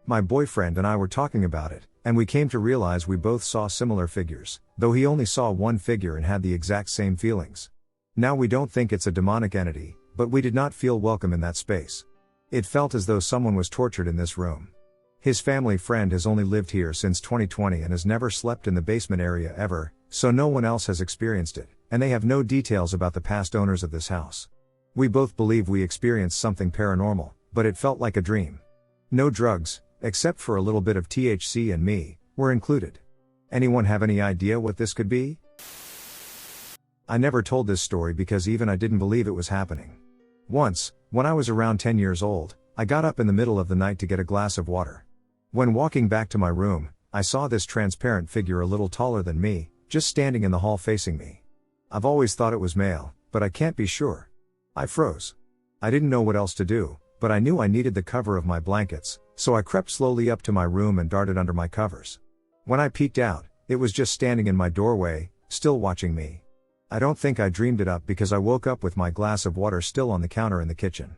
My boyfriend and I were talking about it, and we came to realize we both saw similar figures, though he only saw one figure and had the exact same feelings. Now we don't think it's a demonic entity, but we did not feel welcome in that space. It felt as though someone was tortured in this room. His family friend has only lived here since 2020 and has never slept in the basement area ever, so no one else has experienced it, and they have no details about the past owners of this house. We both believe we experienced something paranormal, but it felt like a dream. No drugs, except for a little bit of THC and me, were included. Anyone have any idea what this could be? I never told this story because even I didn't believe it was happening. Once, when I was around 10 years old, I got up in the middle of the night to get a glass of water. When walking back to my room, I saw this transparent figure a little taller than me, just standing in the hall facing me. I've always thought it was male, but I can't be sure. I froze. I didn't know what else to do, but I knew I needed the cover of my blankets, so I crept slowly up to my room and darted under my covers. When I peeked out, it was just standing in my doorway, still watching me. I don't think I dreamed it up because I woke up with my glass of water still on the counter in the kitchen.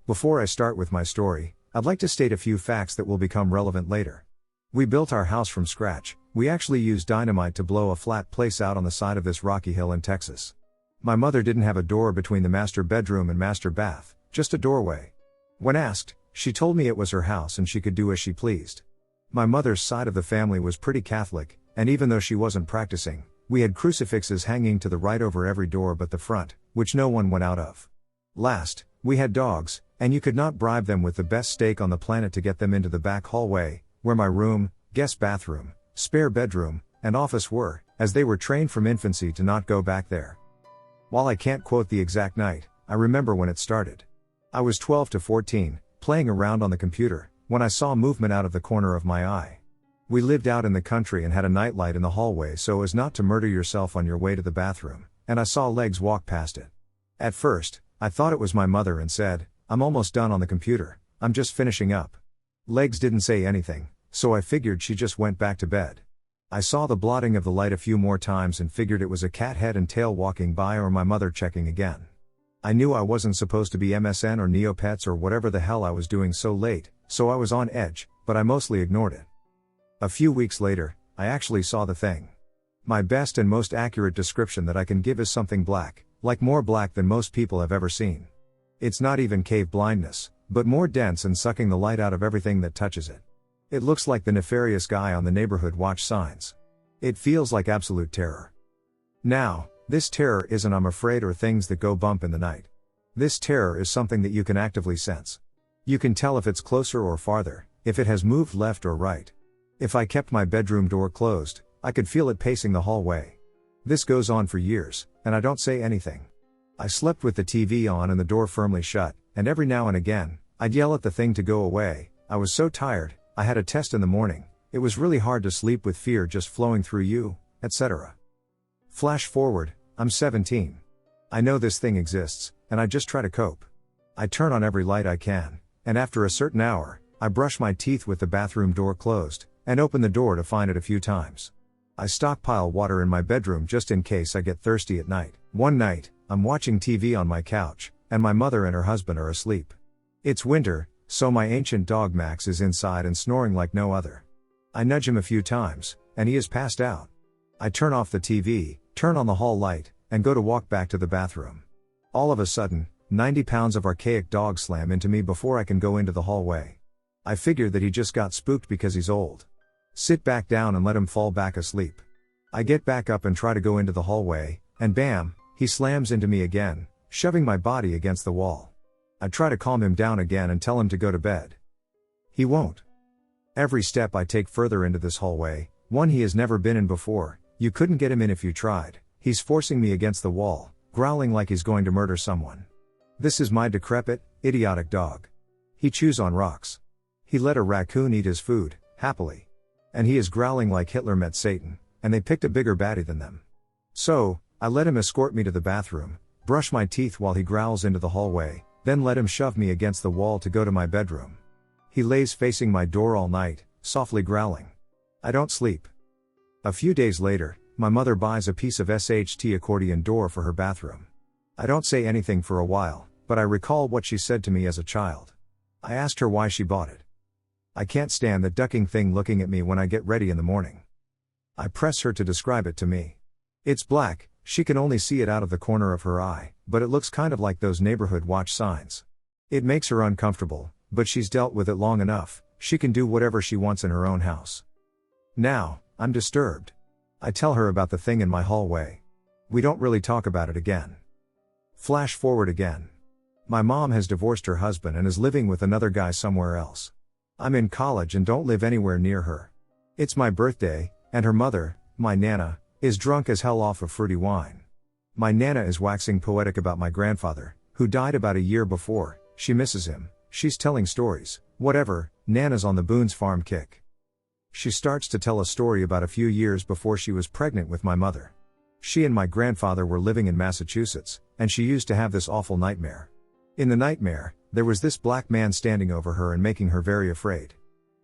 Before I start with my story, I'd like to state a few facts that will become relevant later. We built our house from scratch. We actually used dynamite to blow a flat place out on the side of this rocky hill in Texas. My mother didn't have a door between the master bedroom and master bath, just a doorway. When asked, she told me it was her house and she could do as she pleased. My mother's side of the family was pretty Catholic, and even though she wasn't practicing, we had crucifixes hanging to the right over every door but the front, which no one went out of. Last, we had dogs, and you could not bribe them with the best steak on the planet to get them into the back hallway, where my room, guest bathroom, spare bedroom, and office were, as they were trained from infancy to not go back there. While I can't quote the exact night, I remember when it started. I was 12 to 14, playing around on the computer, when I saw movement out of the corner of my eye. We lived out in the country and had a nightlight in the hallway so as not to murder yourself on your way to the bathroom, and I saw legs walk past it. At first, I thought it was my mother and said, "I'm almost done on the computer, I'm just finishing up." Legs didn't say anything, so I figured she just went back to bed. I saw the blotting of the light a few more times and figured it was a cat head and tail walking by or my mother checking again. I knew I wasn't supposed to be MSN or Neopets or whatever the hell I was doing so late, so I was on edge, but I mostly ignored it. A few weeks later, I actually saw the thing. My best and most accurate description that I can give is something black, like more black than most people have ever seen. It's not even cave blindness, but more dense and sucking the light out of everything that touches it. It looks like the nefarious guy on the neighborhood watch signs. It feels like absolute terror. Now, this terror isn't "I'm afraid" or things that go bump in the night. This terror is something that you can actively sense. You can tell if it's closer or farther, if it has moved left or right. If I kept my bedroom door closed, I could feel it pacing the hallway. This goes on for years, and I don't say anything. I slept with the TV on and the door firmly shut, and every now and again, I'd yell at the thing to go away. I was so tired, I had a test in the morning, it was really hard to sleep with fear just flowing through you, etc. Flash forward, I'm 17. I know this thing exists, and I just try to cope. I turn on every light I can, and after a certain hour, I brush my teeth with the bathroom door closed, and open the door to find it a few times. I stockpile water in my bedroom just in case I get thirsty at night. One night, I'm watching TV on my couch, and my mother and her husband are asleep. It's winter, so my ancient dog Max is inside and snoring like no other. I nudge him a few times, and he is passed out. I turn off the TV, turn on the hall light, and go to walk back to the bathroom. All of a sudden, 90 pounds of archaic dog slam into me before I can go into the hallway. I figure that he just got spooked because he's old. Sit back down and let him fall back asleep. I get back up and try to go into the hallway, and bam, he slams into me again, shoving my body against the wall. I try to calm him down again and tell him to go to bed. He won't. Every step I take further into this hallway, one he has never been in before, you couldn't get him in if you tried, he's forcing me against the wall, growling like he's going to murder someone. This is my decrepit, idiotic dog. He chews on rocks. He let a raccoon eat his food, happily. And he is growling like Hitler met Satan, and they picked a bigger baddie than them. So, I let him escort me to the bathroom, brush my teeth while he growls into the hallway, then let him shove me against the wall to go to my bedroom. He lays facing my door all night, softly growling. I don't sleep. A few days later, my mother buys a piece of SHT accordion door for her bathroom. I don't say anything for a while, but I recall what she said to me as a child. I asked her why she bought it. I can't stand the ducking thing looking at me when I get ready in the morning. I press her to describe it to me. It's black, she can only see it out of the corner of her eye, but it looks kind of like those neighborhood watch signs. It makes her uncomfortable, but she's dealt with it long enough, she can do whatever she wants in her own house. Now, I'm disturbed. I tell her about the thing in my hallway. We don't really talk about it again. Flash forward again. My mom has divorced her husband and is living with another guy somewhere else. I'm in college and don't live anywhere near her. It's my birthday, and her mother, my Nana, is drunk as hell off of fruity wine. My Nana is waxing poetic about my grandfather, who died about a year before. She misses him, she's telling stories, whatever, Nana's on the Boone's farm kick. She starts to tell a story about a few years before she was pregnant with my mother. She and my grandfather were living in Massachusetts, and she used to have this awful nightmare. In the nightmare, there was this black man standing over her and making her very afraid.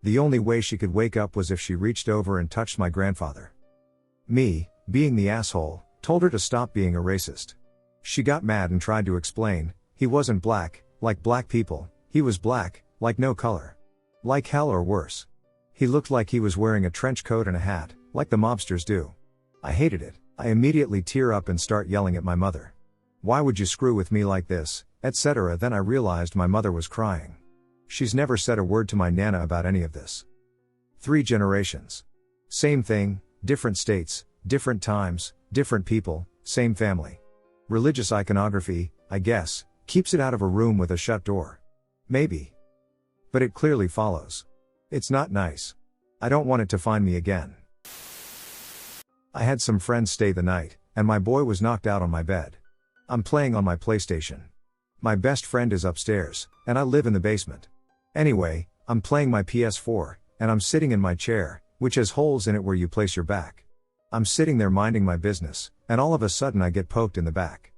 The only way she could wake up was if she reached over and touched my grandfather. Me, being the asshole, told her to stop being a racist. She got mad and tried to explain, he wasn't black, like black people, he was black, like no color. Like hell or worse. He looked like he was wearing a trench coat and a hat, like the mobsters do. I hated it. I immediately tear up and start yelling at my mother. Why would you screw with me like this, etc. Then I realized my mother was crying. She's never said a word to my Nana about any of this. 3 generations. Same thing, different states, different times, different people, same family. Religious iconography, I guess, keeps it out of a room with a shut door. Maybe. But it clearly follows. It's not nice. I don't want it to find me again. I had some friends stay the night, and my boy was knocked out on my bed. I'm playing on my PlayStation. My best friend is upstairs, and I live in the basement. Anyway, I'm playing my PS4, and I'm sitting in my chair, which has holes in it where you place your back. I'm sitting there minding my business, and all of a sudden I get poked in the back.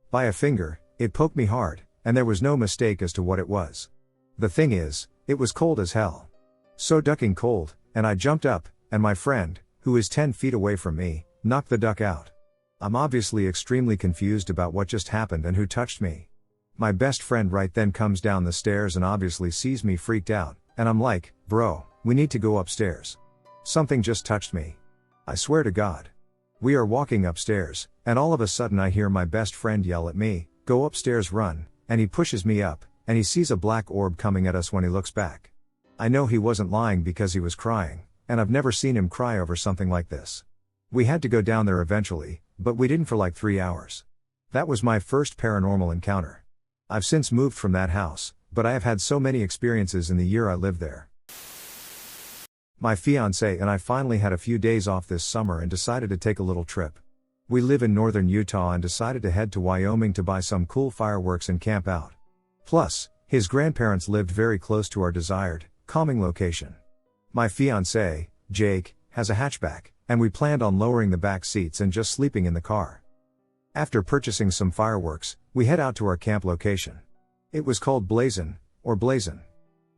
By a finger, it poked me hard, and there was no mistake as to what it was. The thing is, it was cold as hell. So ducking cold, and I jumped up, and my friend, who is 10 feet away from me, knocked the duck out. I'm obviously extremely confused about what just happened and who touched me. My best friend right then comes down the stairs and obviously sees me freaked out, and I'm like, bro, we need to go upstairs. Something just touched me. I swear to God. We are walking upstairs, and all of a sudden I hear my best friend yell at me, go upstairs, run, and he pushes me up, and he sees a black orb coming at us when he looks back. I know he wasn't lying because he was crying, and I've never seen him cry over something like this. We had to go down there eventually, but we didn't for like 3 hours. That was my first paranormal encounter. I've since moved from that house, but I have had so many experiences in the year I lived there. My fiancé and I finally had a few days off this summer and decided to take a little trip. We live in northern Utah and decided to head to Wyoming to buy some cool fireworks and camp out. Plus, his grandparents lived very close to our desired, calming location. My fiancé, Jake, has a hatchback, and we planned on lowering the back seats and just sleeping in the car. After purchasing some fireworks, we head out to our camp location. It was called Blazin', or Blazin'.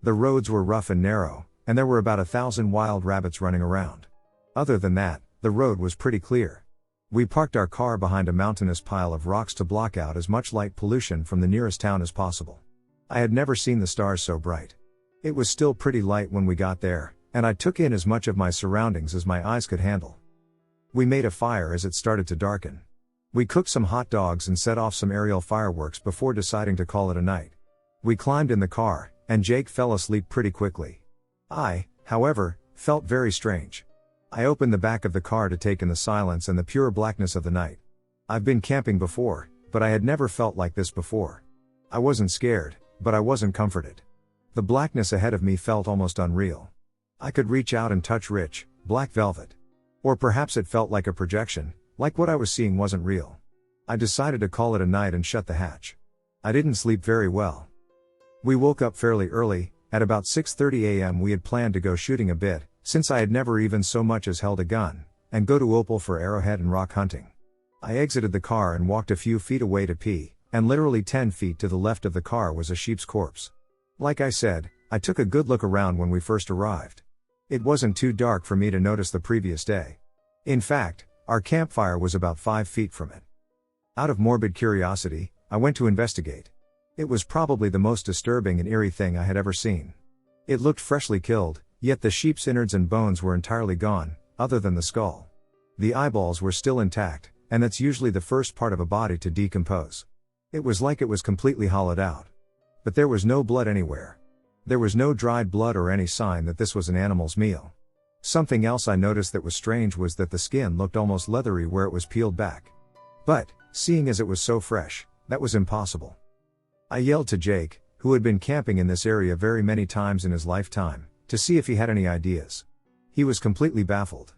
The roads were rough and narrow, and there were about 1,000 wild rabbits running around. Other than that, the road was pretty clear. We parked our car behind a mountainous pile of rocks to block out as much light pollution from the nearest town as possible. I had never seen the stars so bright. It was still pretty light when we got there, and I took in as much of my surroundings as my eyes could handle. We made a fire as it started to darken. We cooked some hot dogs and set off some aerial fireworks before deciding to call it a night. We climbed in the car, and Jake fell asleep pretty quickly. I, however, felt very strange. I opened the back of the car to take in the silence and the pure blackness of the night. I've been camping before, but I had never felt like this before. I wasn't scared, but I wasn't comforted. The blackness ahead of me felt almost unreal. I could reach out and touch rich, black velvet. Or perhaps it felt like a projection, like what I was seeing wasn't real. I decided to call it a night and shut the hatch. I didn't sleep very well. We woke up fairly early. At about 6:30 a.m. we had planned to go shooting a bit, since I had never even so much as held a gun, and go to Opal for arrowhead and rock hunting. I exited the car and walked a few feet away to pee, and literally 10 feet to the left of the car was a sheep's corpse. Like I said, I took a good look around when we first arrived. It wasn't too dark for me to notice the previous day. In fact, our campfire was about 5 feet from it. Out of morbid curiosity, I went to investigate. It was probably the most disturbing and eerie thing I had ever seen. It looked freshly killed, yet the sheep's innards and bones were entirely gone, other than the skull. The eyeballs were still intact, and that's usually the first part of a body to decompose. It was like it was completely hollowed out. But there was no blood anywhere. There was no dried blood or any sign that this was an animal's meal. Something else I noticed that was strange was that the skin looked almost leathery where it was peeled back. But, seeing as it was so fresh, that was impossible. I yelled to Jake, who had been camping in this area very many times in his lifetime, to see if he had any ideas. He was completely baffled.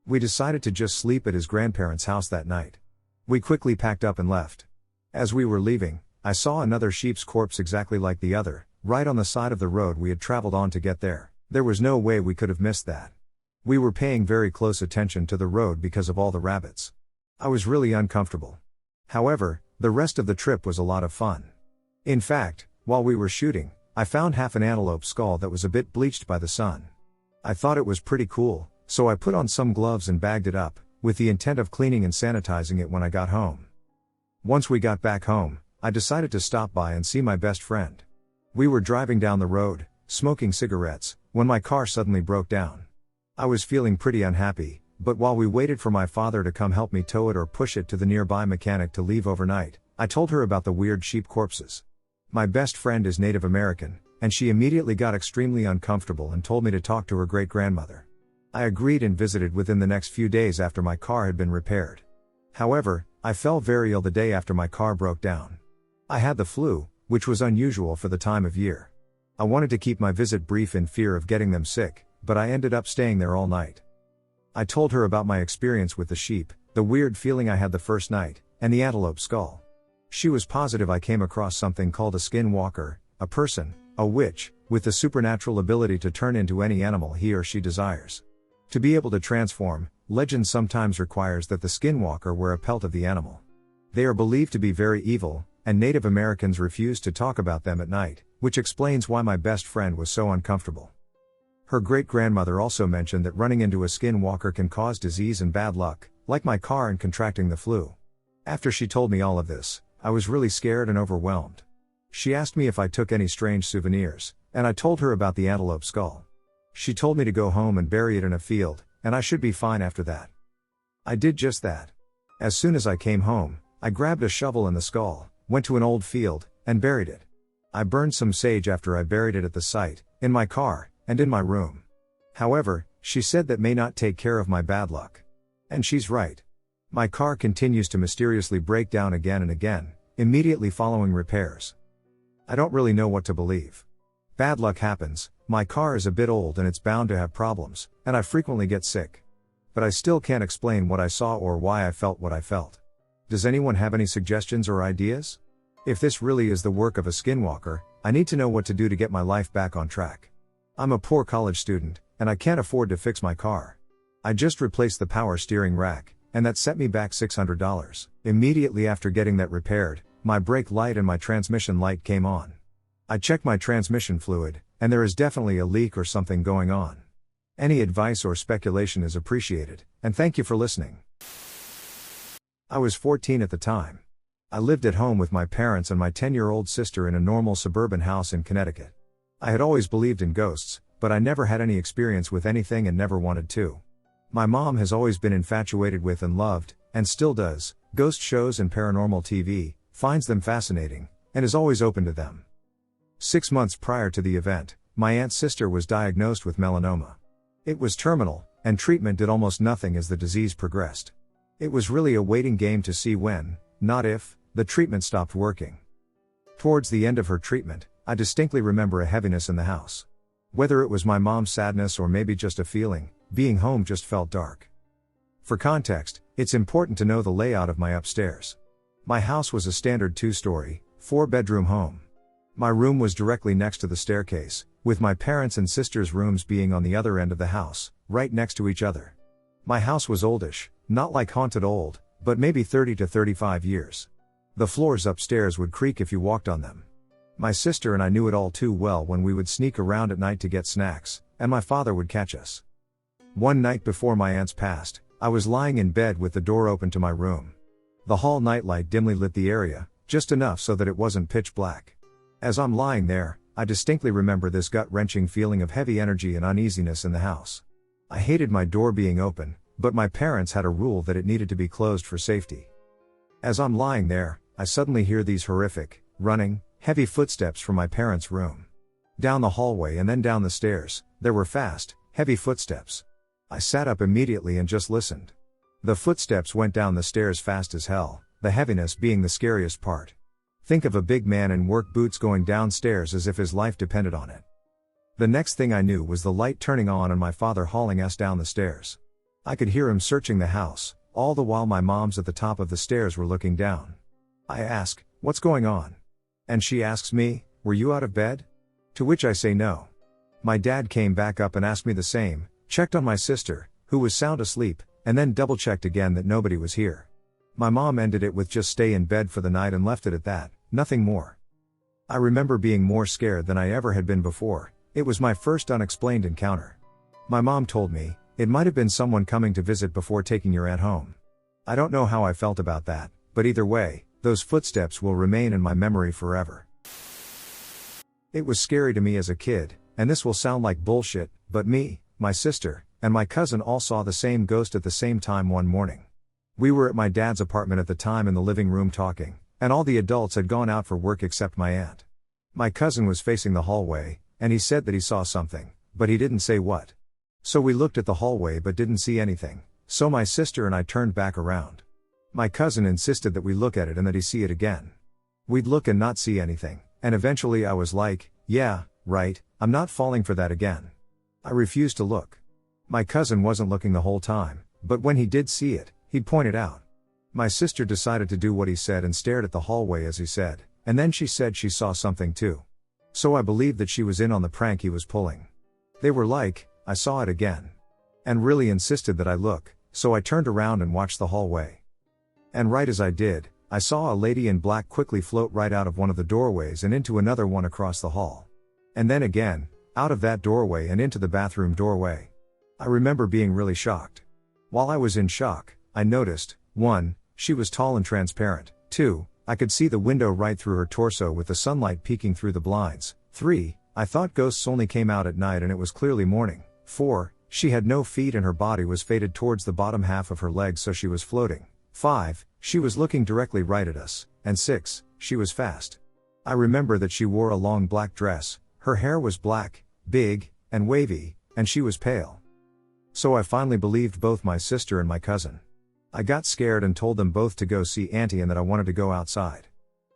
We decided to just sleep at his grandparents' house that night. We quickly packed up and left. As we were leaving, I saw another sheep's corpse exactly like the other, right on the side of the road we had traveled on to get there. There was no way we could have missed that. We were paying very close attention to the road because of all the rabbits. I was really uncomfortable. However, the rest of the trip was a lot of fun. In fact, while we were shooting, I found half an antelope skull that was a bit bleached by the sun. I thought it was pretty cool, so I put on some gloves and bagged it up, with the intent of cleaning and sanitizing it when I got home. Once we got back home, I decided to stop by and see my best friend. We were driving down the road, smoking cigarettes, when my car suddenly broke down. I was feeling pretty unhappy, but while we waited for my father to come help me tow it or push it to the nearby mechanic to leave overnight, I told her about the weird sheep corpses. My best friend is Native American, and she immediately got extremely uncomfortable and told me to talk to her great-grandmother. I agreed and visited within the next few days after my car had been repaired. However, I fell very ill the day after my car broke down. I had the flu, which was unusual for the time of year. I wanted to keep my visit brief in fear of getting them sick, but I ended up staying there all night. I told her about my experience with the sheep, the weird feeling I had the first night, and the antelope skull. She was positive I came across something called a skinwalker, a person, a witch, with the supernatural ability to turn into any animal he or she desires. To be able to transform, legend sometimes requires that the skinwalker wear a pelt of the animal. They are believed to be very evil, and Native Americans refuse to talk about them at night, which explains why my best friend was so uncomfortable. Her great-grandmother also mentioned that running into a skinwalker can cause disease and bad luck, like my car and contracting the flu. After she told me all of this, I was really scared and overwhelmed. She asked me if I took any strange souvenirs, and I told her about the antelope skull. She told me to go home and bury it in a field, and I should be fine after that. I did just that. As soon as I came home, I grabbed a shovel and the skull, went to an old field, and buried it. I burned some sage after I buried it at the site, in my car, and in my room. However, she said that may not take care of my bad luck. And she's right. My car continues to mysteriously break down again and again, immediately following repairs. I don't really know what to believe. Bad luck happens, my car is a bit old and it's bound to have problems, and I frequently get sick. But I still can't explain what I saw or why I felt what I felt. Does anyone have any suggestions or ideas? If this really is the work of a skinwalker, I need to know what to do to get my life back on track. I'm a poor college student, and I can't afford to fix my car. I just replaced the power steering rack, and that set me back $600. Immediately after getting that repaired, my brake light and my transmission light came on. I checked my transmission fluid, and there is definitely a leak or something going on. Any advice or speculation is appreciated, and thank you for listening. I was 14 at the time. I lived at home with my parents and my 10-year-old sister in a normal suburban house in Connecticut. I had always believed in ghosts, but I never had any experience with anything and never wanted to. My mom has always been infatuated with and loved, and still does, ghost shows and paranormal TV, finds them fascinating, and is always open to them. 6 months prior to the event, my aunt's sister was diagnosed with melanoma. It was terminal, and treatment did almost nothing as the disease progressed. It was really a waiting game to see when, not if, the treatment stopped working. Towards the end of her treatment, I distinctly remember a heaviness in the house. Whether it was my mom's sadness or maybe just a feeling, being home just felt dark. For context, it's important to know the layout of my upstairs. My house was a standard 2-story, 4-bedroom home. My room was directly next to the staircase, with my parents' and sister's rooms being on the other end of the house, right next to each other. My house was oldish, not like haunted old, but maybe 30 to 35 years. The floors upstairs would creak if you walked on them. My sister and I knew it all too well when we would sneak around at night to get snacks, and my father would catch us. One night before my aunts passed, I was lying in bed with the door open to my room. The hall nightlight dimly lit the area, just enough so that it wasn't pitch black. As I'm lying there, I distinctly remember this gut-wrenching feeling of heavy energy and uneasiness in the house. I hated my door being open, but my parents had a rule that it needed to be closed for safety. As I'm lying there, I suddenly hear these horrific, running, heavy footsteps from my parents' room. Down the hallway and then down the stairs, there were fast, heavy footsteps. I sat up immediately and just listened. The footsteps went down the stairs fast as hell, the heaviness being the scariest part. Think of a big man in work boots going downstairs as if his life depended on it. The next thing I knew was the light turning on and my father hauling us down the stairs. I could hear him searching the house, all the while my moms at the top of the stairs were looking down. I asked, "What's going on?" And she asks me, "Were you out of bed?" To which I say no. My dad came back up and asked me the same, checked on my sister, who was sound asleep, and then double-checked again that nobody was here. My mom ended it with just stay in bed for the night and left it at that, nothing more. I remember being more scared than I ever had been before. It was my first unexplained encounter. My mom told me, it might have been someone coming to visit before taking your aunt home. I don't know how I felt about that, but either way, those footsteps will remain in my memory forever. It was scary to me as a kid, and this will sound like bullshit, but me, my sister, and my cousin all saw the same ghost at the same time one morning. We were at my dad's apartment at the time in the living room talking, and all the adults had gone out for work except my aunt. My cousin was facing the hallway, and he said that he saw something, but he didn't say what. So we looked at the hallway but didn't see anything, so my sister and I turned back around. My cousin insisted that we look at it and that he see it again. We'd look and not see anything, and eventually I was like, yeah, right, I'm not falling for that again. I refused to look. My cousin wasn't looking the whole time, but when he did see it, he'd point it out. My sister decided to do what he said and stared at the hallway as he said, and then she said she saw something too. So I believed that she was in on the prank he was pulling. They were like, I saw it again. And really insisted that I look, so I turned around and watched the hallway. And right as I did, I saw a lady in black quickly float right out of one of the doorways and into another one across the hall. And then again, out of that doorway and into the bathroom doorway. I remember being really shocked. While I was in shock, I noticed, 1, she was tall and transparent, 2, I could see the window right through her torso with the sunlight peeking through the blinds, 3, I thought ghosts only came out at night and it was clearly morning, 4, she had no feet and her body was fated towards the bottom half of her legs so she was floating, 5, she was looking directly right at us, and 6, she was fast. I remember that she wore a long black dress, her hair was black, big, and wavy, and she was pale. So I finally believed both my sister and my cousin. I got scared and told them both to go see Auntie and that I wanted to go outside.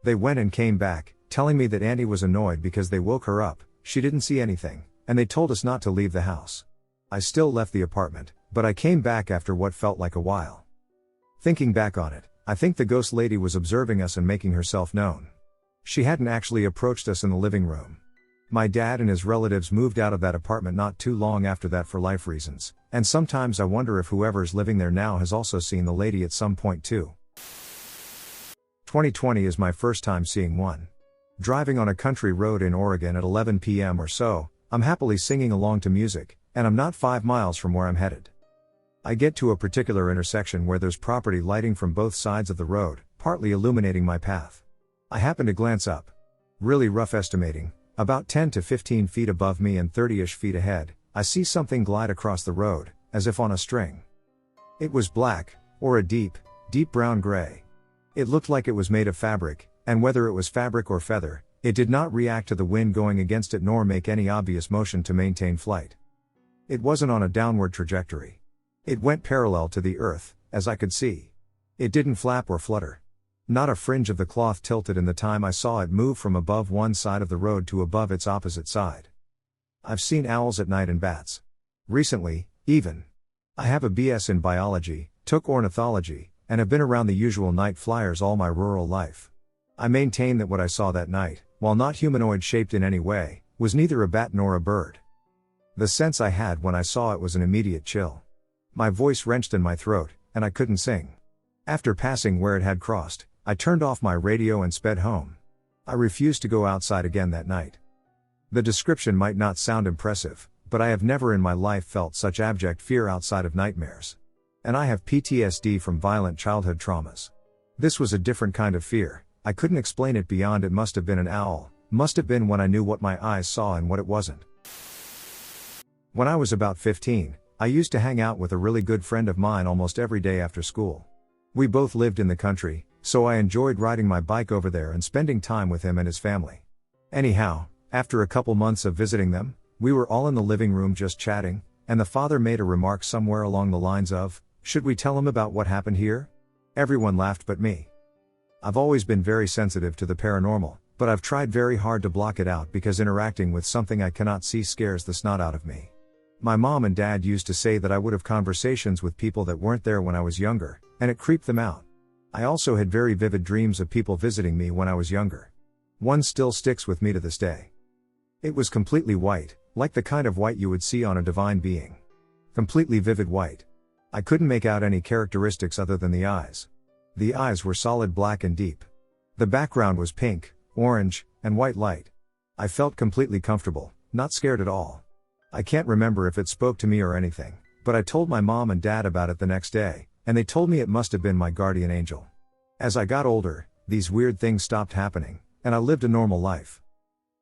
They went and came back, telling me that Auntie was annoyed because they woke her up, she didn't see anything, and they told us not to leave the house. I still left the apartment, but I came back after what felt like a while. Thinking back on it, I think the ghost lady was observing us and making herself known. She hadn't actually approached us in the living room. My dad and his relatives moved out of that apartment not too long after that for life reasons, and sometimes I wonder if whoever's living there now has also seen the lady at some point too. 2020 is my first time seeing one. Driving on a country road in Oregon at 11 p.m. or so, I'm happily singing along to music, and I'm not 5 miles from where I'm headed. I get to a particular intersection where there's property lighting from both sides of the road, partly illuminating my path. I happen to glance up. Really rough estimating, about 10 to 15 feet above me and 30-ish feet ahead, I see something glide across the road, as if on a string. It was black, or a deep, deep brown gray. It looked like it was made of fabric, and whether it was fabric or feather, it did not react to the wind going against it nor make any obvious motion to maintain flight. It wasn't on a downward trajectory. It went parallel to the earth, as I could see. It didn't flap or flutter. Not a fringe of the cloth tilted in the time I saw it move from above one side of the road to above its opposite side. I've seen owls at night and bats. Recently, even. I have a BS in biology, took ornithology, and have been around the usual night flyers all my rural life. I maintain that what I saw that night, while not humanoid shaped in any way, was neither a bat nor a bird. The sense I had when I saw it was an immediate chill. My voice wrenched in my throat, and I couldn't sing. After passing where it had crossed, I turned off my radio and sped home. I refused to go outside again that night. The description might not sound impressive, but I have never in my life felt such abject fear outside of nightmares. And I have PTSD from violent childhood traumas. This was a different kind of fear. I couldn't explain it beyond it must have been an owl, must have been when I knew what my eyes saw and what it wasn't. When I was about 15, I used to hang out with a really good friend of mine almost every day after school. We both lived in the country, so I enjoyed riding my bike over there and spending time with him and his family. Anyhow, after a couple months of visiting them, we were all in the living room just chatting, and the father made a remark somewhere along the lines of, "Should we tell him about what happened here?" Everyone laughed but me. I've always been very sensitive to the paranormal, but I've tried very hard to block it out because interacting with something I cannot see scares the snot out of me. My mom and dad used to say that I would have conversations with people that weren't there when I was younger, and it creeped them out. I also had very vivid dreams of people visiting me when I was younger. One still sticks with me to this day. It was completely white, like the kind of white you would see on a divine being. Completely vivid white. I couldn't make out any characteristics other than the eyes. The eyes were solid black and deep. The background was pink, orange, and white light. I felt completely comfortable, not scared at all. I can't remember if it spoke to me or anything, but I told my mom and dad about it the next day, and they told me it must have been my guardian angel. As I got older, these weird things stopped happening, and I lived a normal life.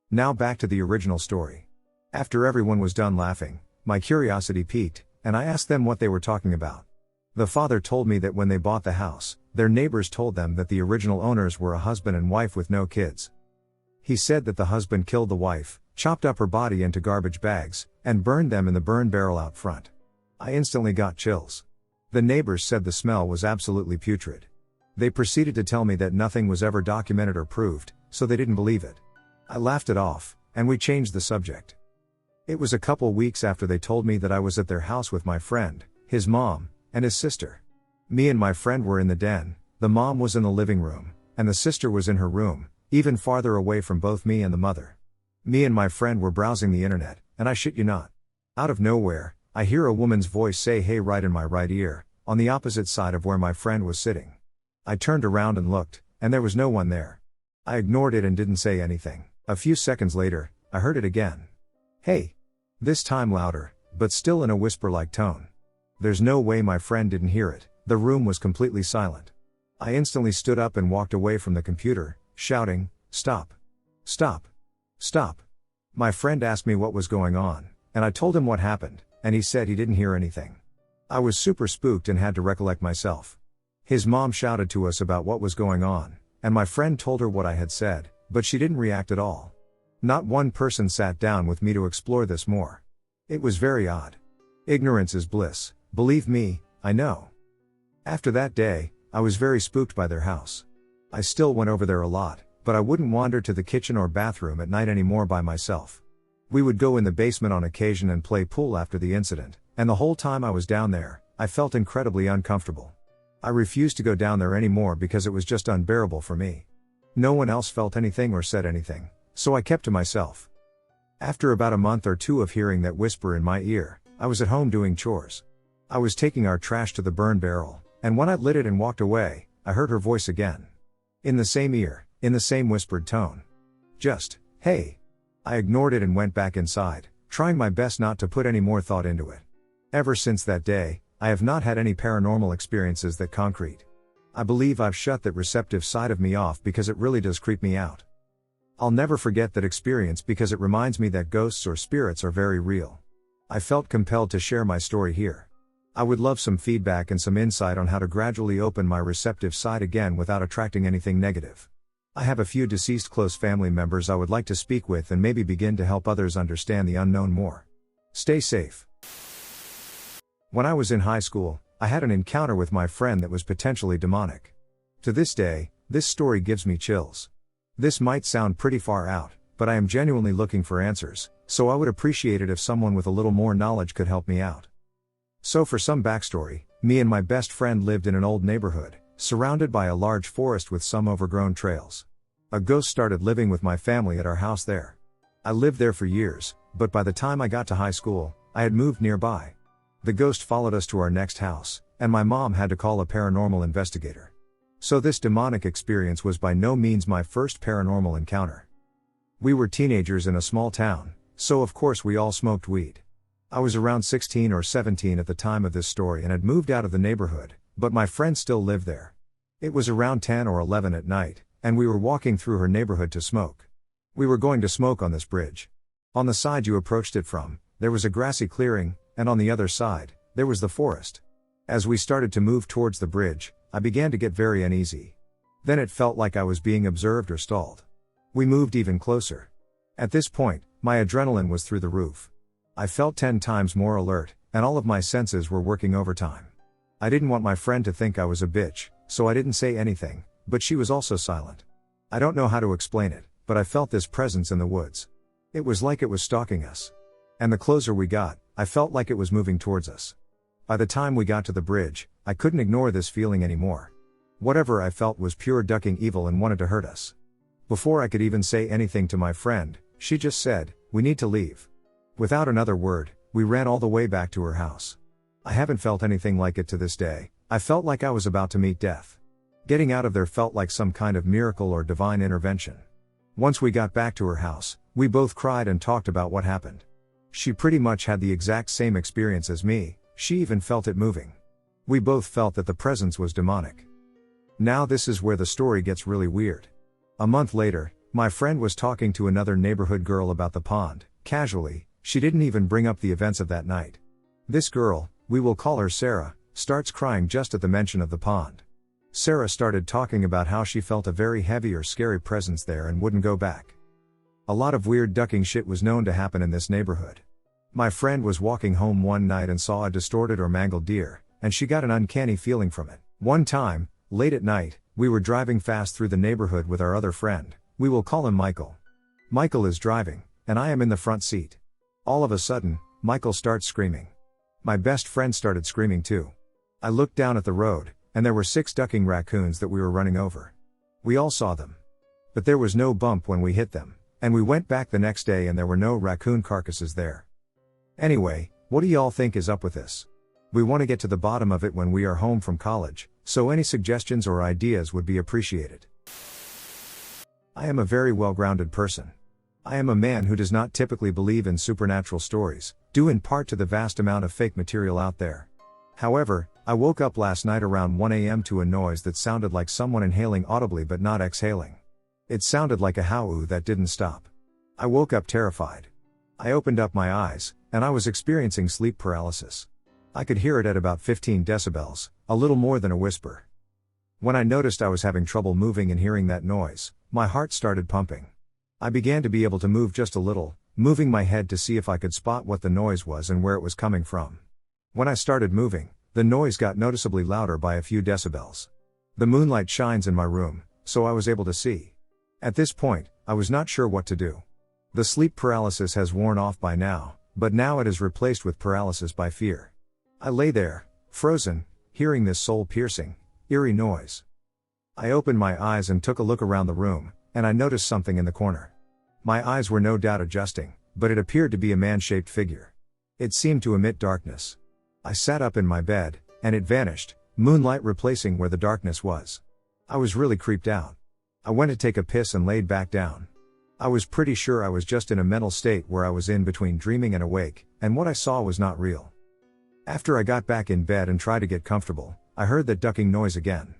Now back to the original story. After everyone was done laughing, my curiosity piqued, and I asked them what they were talking about. The father told me that when they bought the house, their neighbors told them that the original owners were a husband and wife with no kids. He said that the husband killed the wife, chopped up her body into garbage bags, and burned them in the burn barrel out front. I instantly got chills. The neighbors said the smell was absolutely putrid. They proceeded to tell me that nothing was ever documented or proved, so they didn't believe it. I laughed it off, and we changed the subject. It was a couple weeks after they told me that I was at their house with my friend, his mom, and his sister. Me and my friend were in the den, the mom was in the living room, and the sister was in her room, even farther away from both me and the mother. Me and my friend were browsing the internet, and I shit you not. Out of nowhere, I hear a woman's voice say hey right in my right ear, on the opposite side of where my friend was sitting. I turned around and looked, and there was no one there. I ignored it and didn't say anything. A few seconds later, I heard it again. Hey! This time louder, but still in a whisper-like tone. There's no way my friend didn't hear it, the room was completely silent. I instantly stood up and walked away from the computer, shouting, "Stop! Stop! Stop!" My friend asked me what was going on, and I told him what happened, and he said he didn't hear anything. I was super spooked and had to recollect myself. His mom shouted to us about what was going on, and my friend told her what I had said, but she didn't react at all. Not one person sat down with me to explore this more. It was very odd. Ignorance is bliss, believe me, I know. After that day, I was very spooked by their house. I still went over there a lot, but I wouldn't wander to the kitchen or bathroom at night anymore by myself. We would go in the basement on occasion and play pool after the incident, and the whole time I was down there, I felt incredibly uncomfortable. I refused to go down there anymore because it was just unbearable for me. No one else felt anything or said anything, so I kept to myself. After about a month or two of hearing that whisper in my ear, I was at home doing chores. I was taking our trash to the burn barrel, and when I lit it and walked away, I heard her voice again. In the same ear, in the same whispered tone. Just, hey. I ignored it and went back inside, trying my best not to put any more thought into it. Ever since that day, I have not had any paranormal experiences that concrete. I believe I've shut that receptive side of me off because it really does creep me out. I'll never forget that experience because it reminds me that ghosts or spirits are very real. I felt compelled to share my story here. I would love some feedback and some insight on how to gradually open my receptive side again without attracting anything negative. I have a few deceased close family members I would like to speak with and maybe begin to help others understand the unknown more. Stay safe. When I was in high school, I had an encounter with my friend that was potentially demonic. To this day, this story gives me chills. This might sound pretty far out, but I am genuinely looking for answers, so I would appreciate it if someone with a little more knowledge could help me out. So for some backstory, me and my best friend lived in an old neighborhood, surrounded by a large forest with some overgrown trails. A ghost started living with my family at our house there. I lived there for years, but by the time I got to high school, I had moved nearby. The ghost followed us to our next house, and my mom had to call a paranormal investigator. So this demonic experience was by no means my first paranormal encounter. We were teenagers in a small town, so of course we all smoked weed. I was around 16 or 17 at the time of this story and had moved out of the neighborhood, but my friend still lived there. It was around 10 or 11 at night, and we were walking through her neighborhood to smoke. We were going to smoke on this bridge. On the side you approached it from, there was a grassy clearing, and on the other side, there was the forest. As we started to move towards the bridge, I began to get very uneasy. Then it felt like I was being observed or stalled. We moved even closer. At this point, my adrenaline was through the roof. I felt 10 times more alert, and all of my senses were working overtime. I didn't want my friend to think I was a bitch, so I didn't say anything, but she was also silent. I don't know how to explain it, but I felt this presence in the woods. It was like it was stalking us. And the closer we got, I felt like it was moving towards us. By the time we got to the bridge, I couldn't ignore this feeling anymore. Whatever I felt was pure ducking evil and wanted to hurt us. Before I could even say anything to my friend, she just said, "We need to leave." Without another word, we ran all the way back to her house. I haven't felt anything like it to this day. I felt like I was about to meet death. Getting out of there felt like some kind of miracle or divine intervention. Once we got back to her house, we both cried and talked about what happened. She pretty much had the exact same experience as me, she even felt it moving. We both felt that the presence was demonic. Now this is where the story gets really weird. A month later, my friend was talking to another neighborhood girl about the pond, casually. She didn't even bring up the events of that night. This girl, we will call her Sarah, starts crying just at the mention of the pond. Sarah started talking about how she felt a very heavy or scary presence there and wouldn't go back. A lot of weird ducking shit was known to happen in this neighborhood. My friend was walking home one night and saw a distorted or mangled deer, and she got an uncanny feeling from it. One time, late at night, we were driving fast through the neighborhood with our other friend, we will call him Michael. Michael is driving, and I am in the front seat. All of a sudden, Michael starts screaming. My best friend started screaming too. I looked down at the road, and there were 6 ducking raccoons that we were running over. We all saw them. But there was no bump when we hit them, and we went back the next day and there were no raccoon carcasses there. Anyway, what do y'all think is up with this? We want to get to the bottom of it when we are home from college, so any suggestions or ideas would be appreciated. I am a very well-grounded person. I am a man who does not typically believe in supernatural stories, due in part to the vast amount of fake material out there. However, I woke up last night around 1 a.m. to a noise that sounded like someone inhaling audibly but not exhaling. It sounded like a howl that didn't stop. I woke up terrified. I opened up my eyes, and I was experiencing sleep paralysis. I could hear it at about 15 decibels, a little more than a whisper. When I noticed I was having trouble moving and hearing that noise, my heart started pumping. I began to be able to move just a little, moving my head to see if I could spot what the noise was and where it was coming from. When I started moving, the noise got noticeably louder by a few decibels. The moonlight shines in my room, so I was able to see. At this point, I was not sure what to do. The sleep paralysis has worn off by now, but now it is replaced with paralysis by fear. I lay there, frozen, hearing this soul-piercing, eerie noise. I opened my eyes and took a look around the room, and I noticed something in the corner. My eyes were no doubt adjusting, but it appeared to be a man-shaped figure. It seemed to emit darkness. I sat up in my bed, and it vanished, moonlight replacing where the darkness was. I was really creeped out. I went to take a piss and laid back down. I was pretty sure I was just in a mental state where I was in between dreaming and awake, and what I saw was not real. After I got back in bed and tried to get comfortable, I heard that ducking noise again.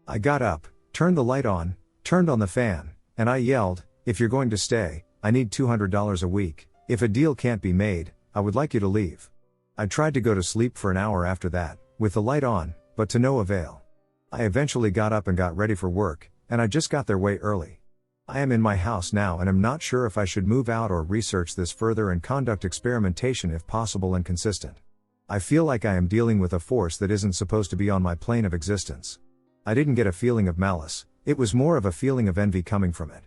I got up, turned the light on, turned on the fan, and I yelled, "If you're going to stay, I need $200 a week. If a deal can't be made, I would like you to leave." I tried to go to sleep for an hour after that, with the light on, but to no avail. I eventually got up and got ready for work, and I just got there way early. I am in my house now and am not sure if I should move out or research this further and conduct experimentation if possible and consistent. I feel like I am dealing with a force that isn't supposed to be on my plane of existence. I didn't get a feeling of malice, it was more of a feeling of envy coming from it.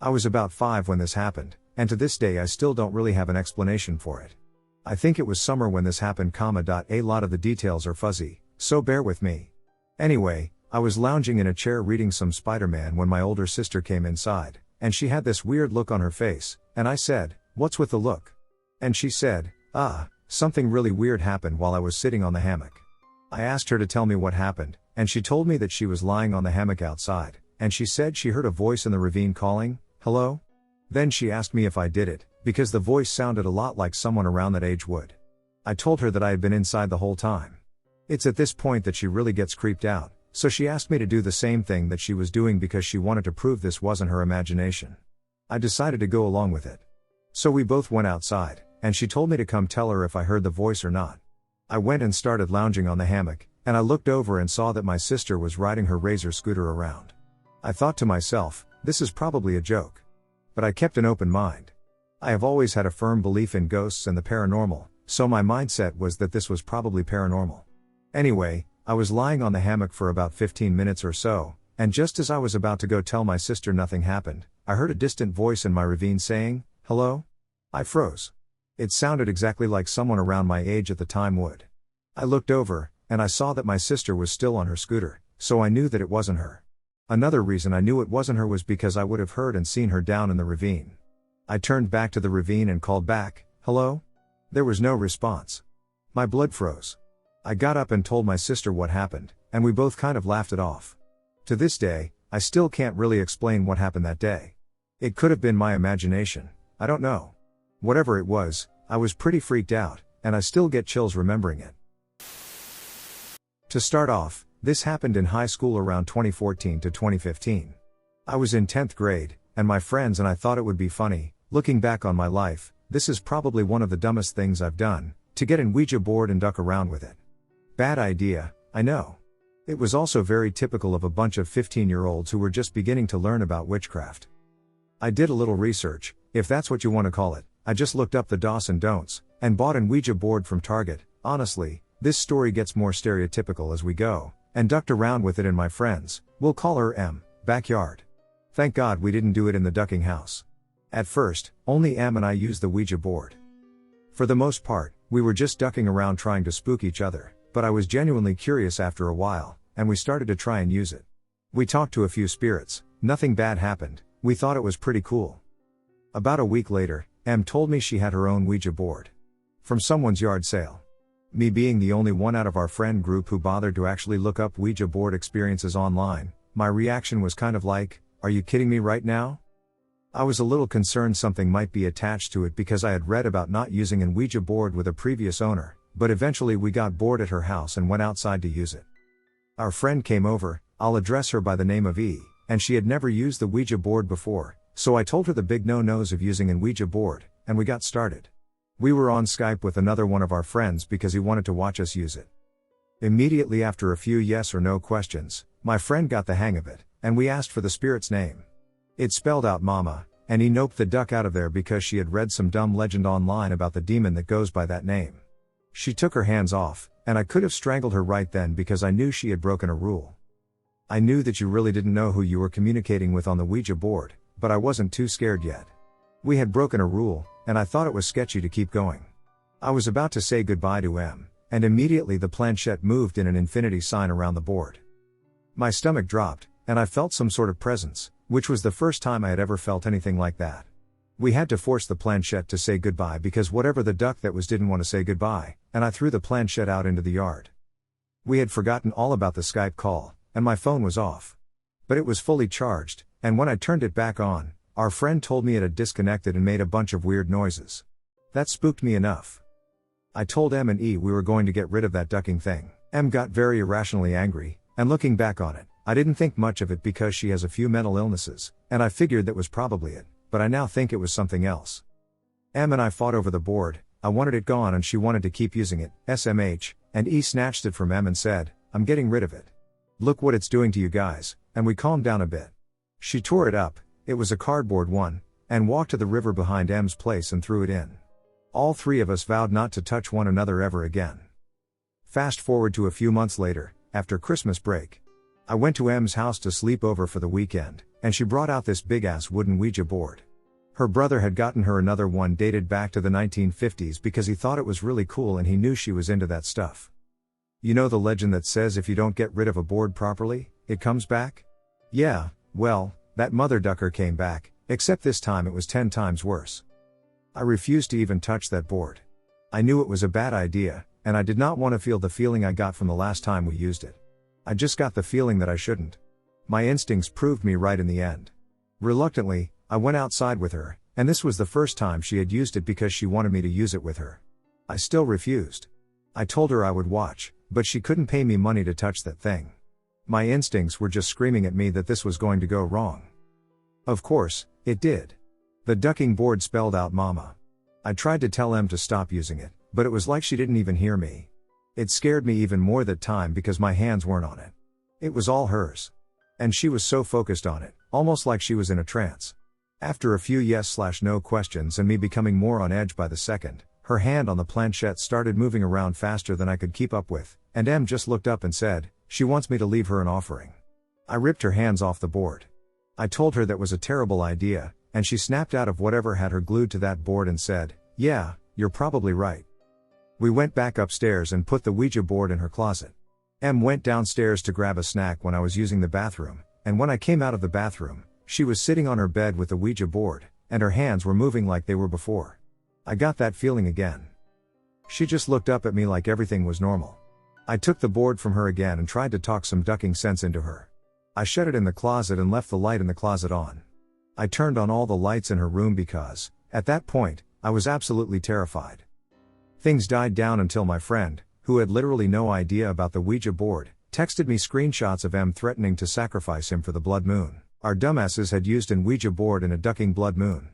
I was about 5 when this happened, and to this day I still don't really have an explanation for it. I think it was summer when this happened, a lot of the details are fuzzy, so bear with me. Anyway, I was lounging in a chair reading some Spider-Man when my older sister came inside, and she had this weird look on her face, and I said, "What's with the look?" And she said, something really weird happened while I was sitting on the hammock." I asked her to tell me what happened, and she told me that she was lying on the hammock outside, and she said she heard a voice in the ravine calling, "Hello?" Then she asked me if I did it, because the voice sounded a lot like someone around that age would. I told her that I had been inside the whole time. It's at this point that she really gets creeped out, so she asked me to do the same thing that she was doing because she wanted to prove this wasn't her imagination. I decided to go along with it. So we both went outside, and she told me to come tell her if I heard the voice or not. I went and started lounging on the hammock, and I looked over and saw that my sister was riding her Razor scooter around. I thought to myself, this is probably a joke. But I kept an open mind. I have always had a firm belief in ghosts and the paranormal, so my mindset was that this was probably paranormal. Anyway, I was lying on the hammock for about 15 minutes or so, and just as I was about to go tell my sister nothing happened, I heard a distant voice in my ravine saying, "Hello?" I froze. It sounded exactly like someone around my age at the time would. I looked over, and I saw that my sister was still on her scooter, so I knew that it wasn't her. Another reason I knew it wasn't her was because I would have heard and seen her down in the ravine. I turned back to the ravine and called back, "Hello?" There was no response. My blood froze. I got up and told my sister what happened, and we both kind of laughed it off. To this day, I still can't really explain what happened that day. It could have been my imagination, I don't know. Whatever it was, I was pretty freaked out, and I still get chills remembering it. To start off, this happened in high school around 2014 to 2015. I was in 10th grade, and my friends and I thought it would be funny. Looking back on my life, this is probably one of the dumbest things I've done, to get an Ouija board and duck around with it. Bad idea, I know. It was also very typical of a bunch of 15-year-olds who were just beginning to learn about witchcraft. I did a little research, if that's what you want to call it. I just looked up the do's and don'ts, and bought an Ouija board from Target. Honestly, this story gets more stereotypical as we go, and ducked around with it in my friends, we'll call her M, backyard. Thank God we didn't do it in the ducking house. At first, only M and I used the Ouija board. For the most part, we were just ducking around trying to spook each other, but I was genuinely curious after a while, and we started to try and use it. We talked to a few spirits, nothing bad happened, we thought it was pretty cool. About a week later, M told me she had her own Ouija board. From someone's yard sale. Me being the only one out of our friend group who bothered to actually look up Ouija board experiences online, my reaction was kind of like, "Are you kidding me right now?" I was a little concerned something might be attached to it because I had read about not using an Ouija board with a previous owner, but eventually we got bored at her house and went outside to use it. Our friend came over, I'll address her by the name of E, and she had never used the Ouija board before, so I told her the big no-nos of using an Ouija board, and we got started. We were on Skype with another one of our friends because he wanted to watch us use it. Immediately after a few yes or no questions, my friend got the hang of it, and we asked for the spirit's name. It spelled out Mama, and he noped the duck out of there because she had read some dumb legend online about the demon that goes by that name. She took her hands off, and I could have strangled her right then because I knew she had broken a rule. I knew that you really didn't know who you were communicating with on the Ouija board, but I wasn't too scared yet. We had broken a rule, and I thought it was sketchy to keep going. I was about to say goodbye to M, and immediately the planchette moved in an infinity sign around the board. My stomach dropped, and I felt some sort of presence, which was the first time I had ever felt anything like that. We had to force the planchette to say goodbye because whatever the duck that was didn't want to say goodbye, and I threw the planchette out into the yard. We had forgotten all about the Skype call, and my phone was off. But it was fully charged, and when I turned it back on, our friend told me it had disconnected and made a bunch of weird noises. That spooked me enough. I told M and E we were going to get rid of that ducking thing. M got very irrationally angry, and looking back on it, I didn't think much of it because she has a few mental illnesses, and I figured that was probably it, but I now think it was something else. M and I fought over the board, I wanted it gone and she wanted to keep using it, SMH, and E snatched it from M and said, "I'm getting rid of it. Look what it's doing to you guys," and we calmed down a bit. She tore it up, it was a cardboard one, and walked to the river behind M's place and threw it in. All three of us vowed not to touch one another ever again. Fast forward to a few months later, after Christmas break. I went to M's house to sleep over for the weekend, and she brought out this big-ass wooden Ouija board. Her brother had gotten her another one dated back to the 1950s because he thought it was really cool and he knew she was into that stuff. You know the legend that says if you don't get rid of a board properly, it comes back? Yeah, well, that mother ducker came back, except this time it was 10 times worse. I refused to even touch that board. I knew it was a bad idea, and I did not want to feel the feeling I got from the last time we used it. I just got the feeling that I shouldn't. My instincts proved me right in the end. Reluctantly, I went outside with her, and this was the first time she had used it because she wanted me to use it with her. I still refused. I told her I would watch, but she couldn't pay me money to touch that thing. My instincts were just screaming at me that this was going to go wrong. Of course, it did. The ducking board spelled out Mama. I tried to tell Em to stop using it, but it was like she didn't even hear me. It scared me even more that time because my hands weren't on it. It was all hers. And she was so focused on it, almost like she was in a trance. After a few yes/no questions and me becoming more on edge by the second, her hand on the planchette started moving around faster than I could keep up with, and Em just looked up and said, "She wants me to leave her an offering." I ripped her hands off the board. I told her that was a terrible idea, and she snapped out of whatever had her glued to that board and said, "Yeah, you're probably right." We went back upstairs and put the Ouija board in her closet. Em went downstairs to grab a snack when I was using the bathroom, and when I came out of the bathroom, she was sitting on her bed with the Ouija board, and her hands were moving like they were before. I got that feeling again. She just looked up at me like everything was normal. I took the board from her again and tried to talk some ducking sense into her. I shut it in the closet and left the light in the closet on. I turned on all the lights in her room because, at that point, I was absolutely terrified. Things died down until my friend, who had literally no idea about the Ouija board, texted me screenshots of M threatening to sacrifice him for the blood moon our dumbasses had used in Ouija board in a ducking blood moon.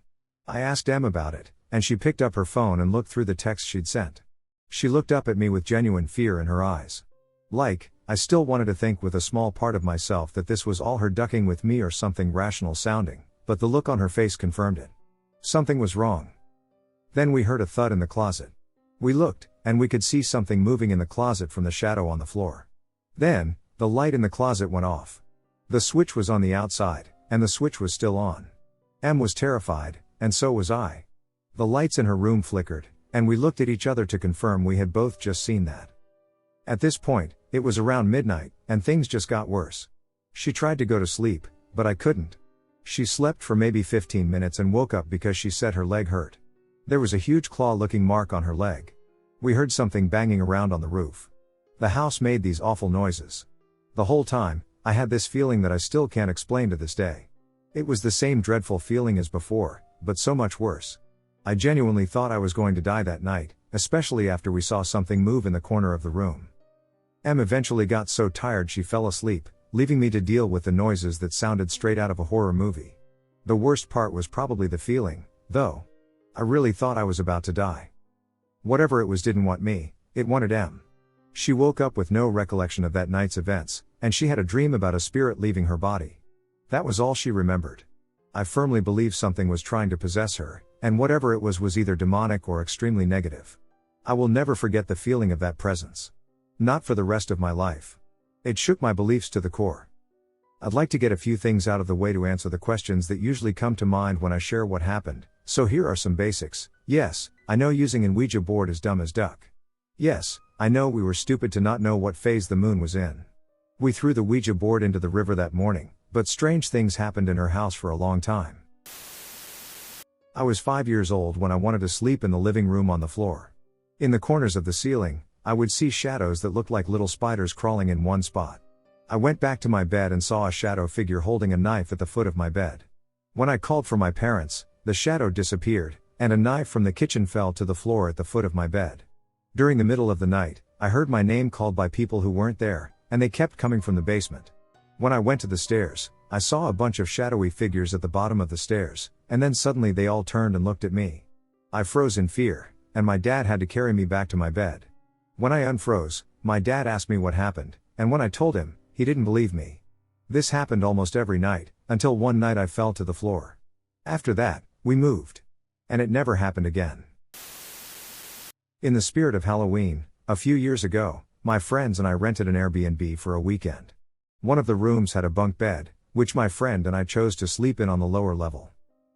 I asked M about it, and she picked up her phone and looked through the text she'd sent. She looked up at me with genuine fear in her eyes. I still wanted to think with a small part of myself that this was all her ducking with me or something rational sounding, but the look on her face confirmed it. Something was wrong. Then we heard a thud in the closet. We looked, and we could see something moving in the closet from the shadow on the floor. Then, the light in the closet went off. The switch was on the outside, and the switch was still on. M was terrified, and so was I. The lights in her room flickered, and we looked at each other to confirm we had both just seen that. At this point, it was around midnight, and things just got worse. She tried to go to sleep, but I couldn't. She slept for maybe 15 minutes and woke up because she said her leg hurt. There was a huge claw-looking mark on her leg. We heard something banging around on the roof. The house made these awful noises. The whole time, I had this feeling that I still can't explain to this day. It was the same dreadful feeling as before, but so much worse. I genuinely thought I was going to die that night, especially after we saw something move in the corner of the room. M eventually got so tired she fell asleep, leaving me to deal with the noises that sounded straight out of a horror movie. The worst part was probably the feeling, though. I really thought I was about to die. Whatever it was didn't want me, it wanted M. She woke up with no recollection of that night's events, and she had a dream about a spirit leaving her body. That was all she remembered. I firmly believe something was trying to possess her, and whatever it was either demonic or extremely negative. I will never forget the feeling of that presence. Not for the rest of my life. It shook my beliefs to the core. I'd like to get a few things out of the way to answer the questions that usually come to mind when I share what happened, so here are some basics. Yes, I know using an Ouija board is dumb as duck. Yes, I know we were stupid to not know what phase the moon was in. We threw the Ouija board into the river that morning, but strange things happened in her house for a long time. I was 5 years old when I wanted to sleep in the living room on the floor. In the corners of the ceiling, I would see shadows that looked like little spiders crawling in one spot. I went back to my bed and saw a shadow figure holding a knife at the foot of my bed. When I called for my parents, the shadow disappeared, and a knife from the kitchen fell to the floor at the foot of my bed. During the middle of the night, I heard my name called by people who weren't there, and they kept coming from the basement. When I went to the stairs, I saw a bunch of shadowy figures at the bottom of the stairs, and then suddenly they all turned and looked at me. I froze in fear, and my dad had to carry me back to my bed. When I unfroze, my dad asked me what happened, and when I told him, he didn't believe me. This happened almost every night, until one night I fell to the floor. After that, we moved. And it never happened again. In the spirit of Halloween, a few years ago, my friends and I rented an Airbnb for a weekend. One of the rooms had a bunk bed, which my friend and I chose to sleep in on the lower level.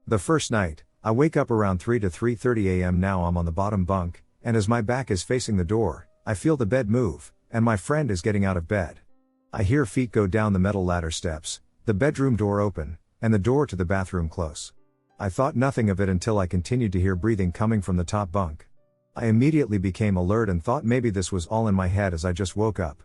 The first night, I wake up around 3 to 3:30 a.m. Now I'm on the bottom bunk, and as my back is facing the door, I feel the bed move, and my friend is getting out of bed. I hear feet go down the metal ladder steps, the bedroom door open, and the door to the bathroom close. I thought nothing of it until I continued to hear breathing coming from the top bunk. I immediately became alert and thought maybe this was all in my head as I just woke up.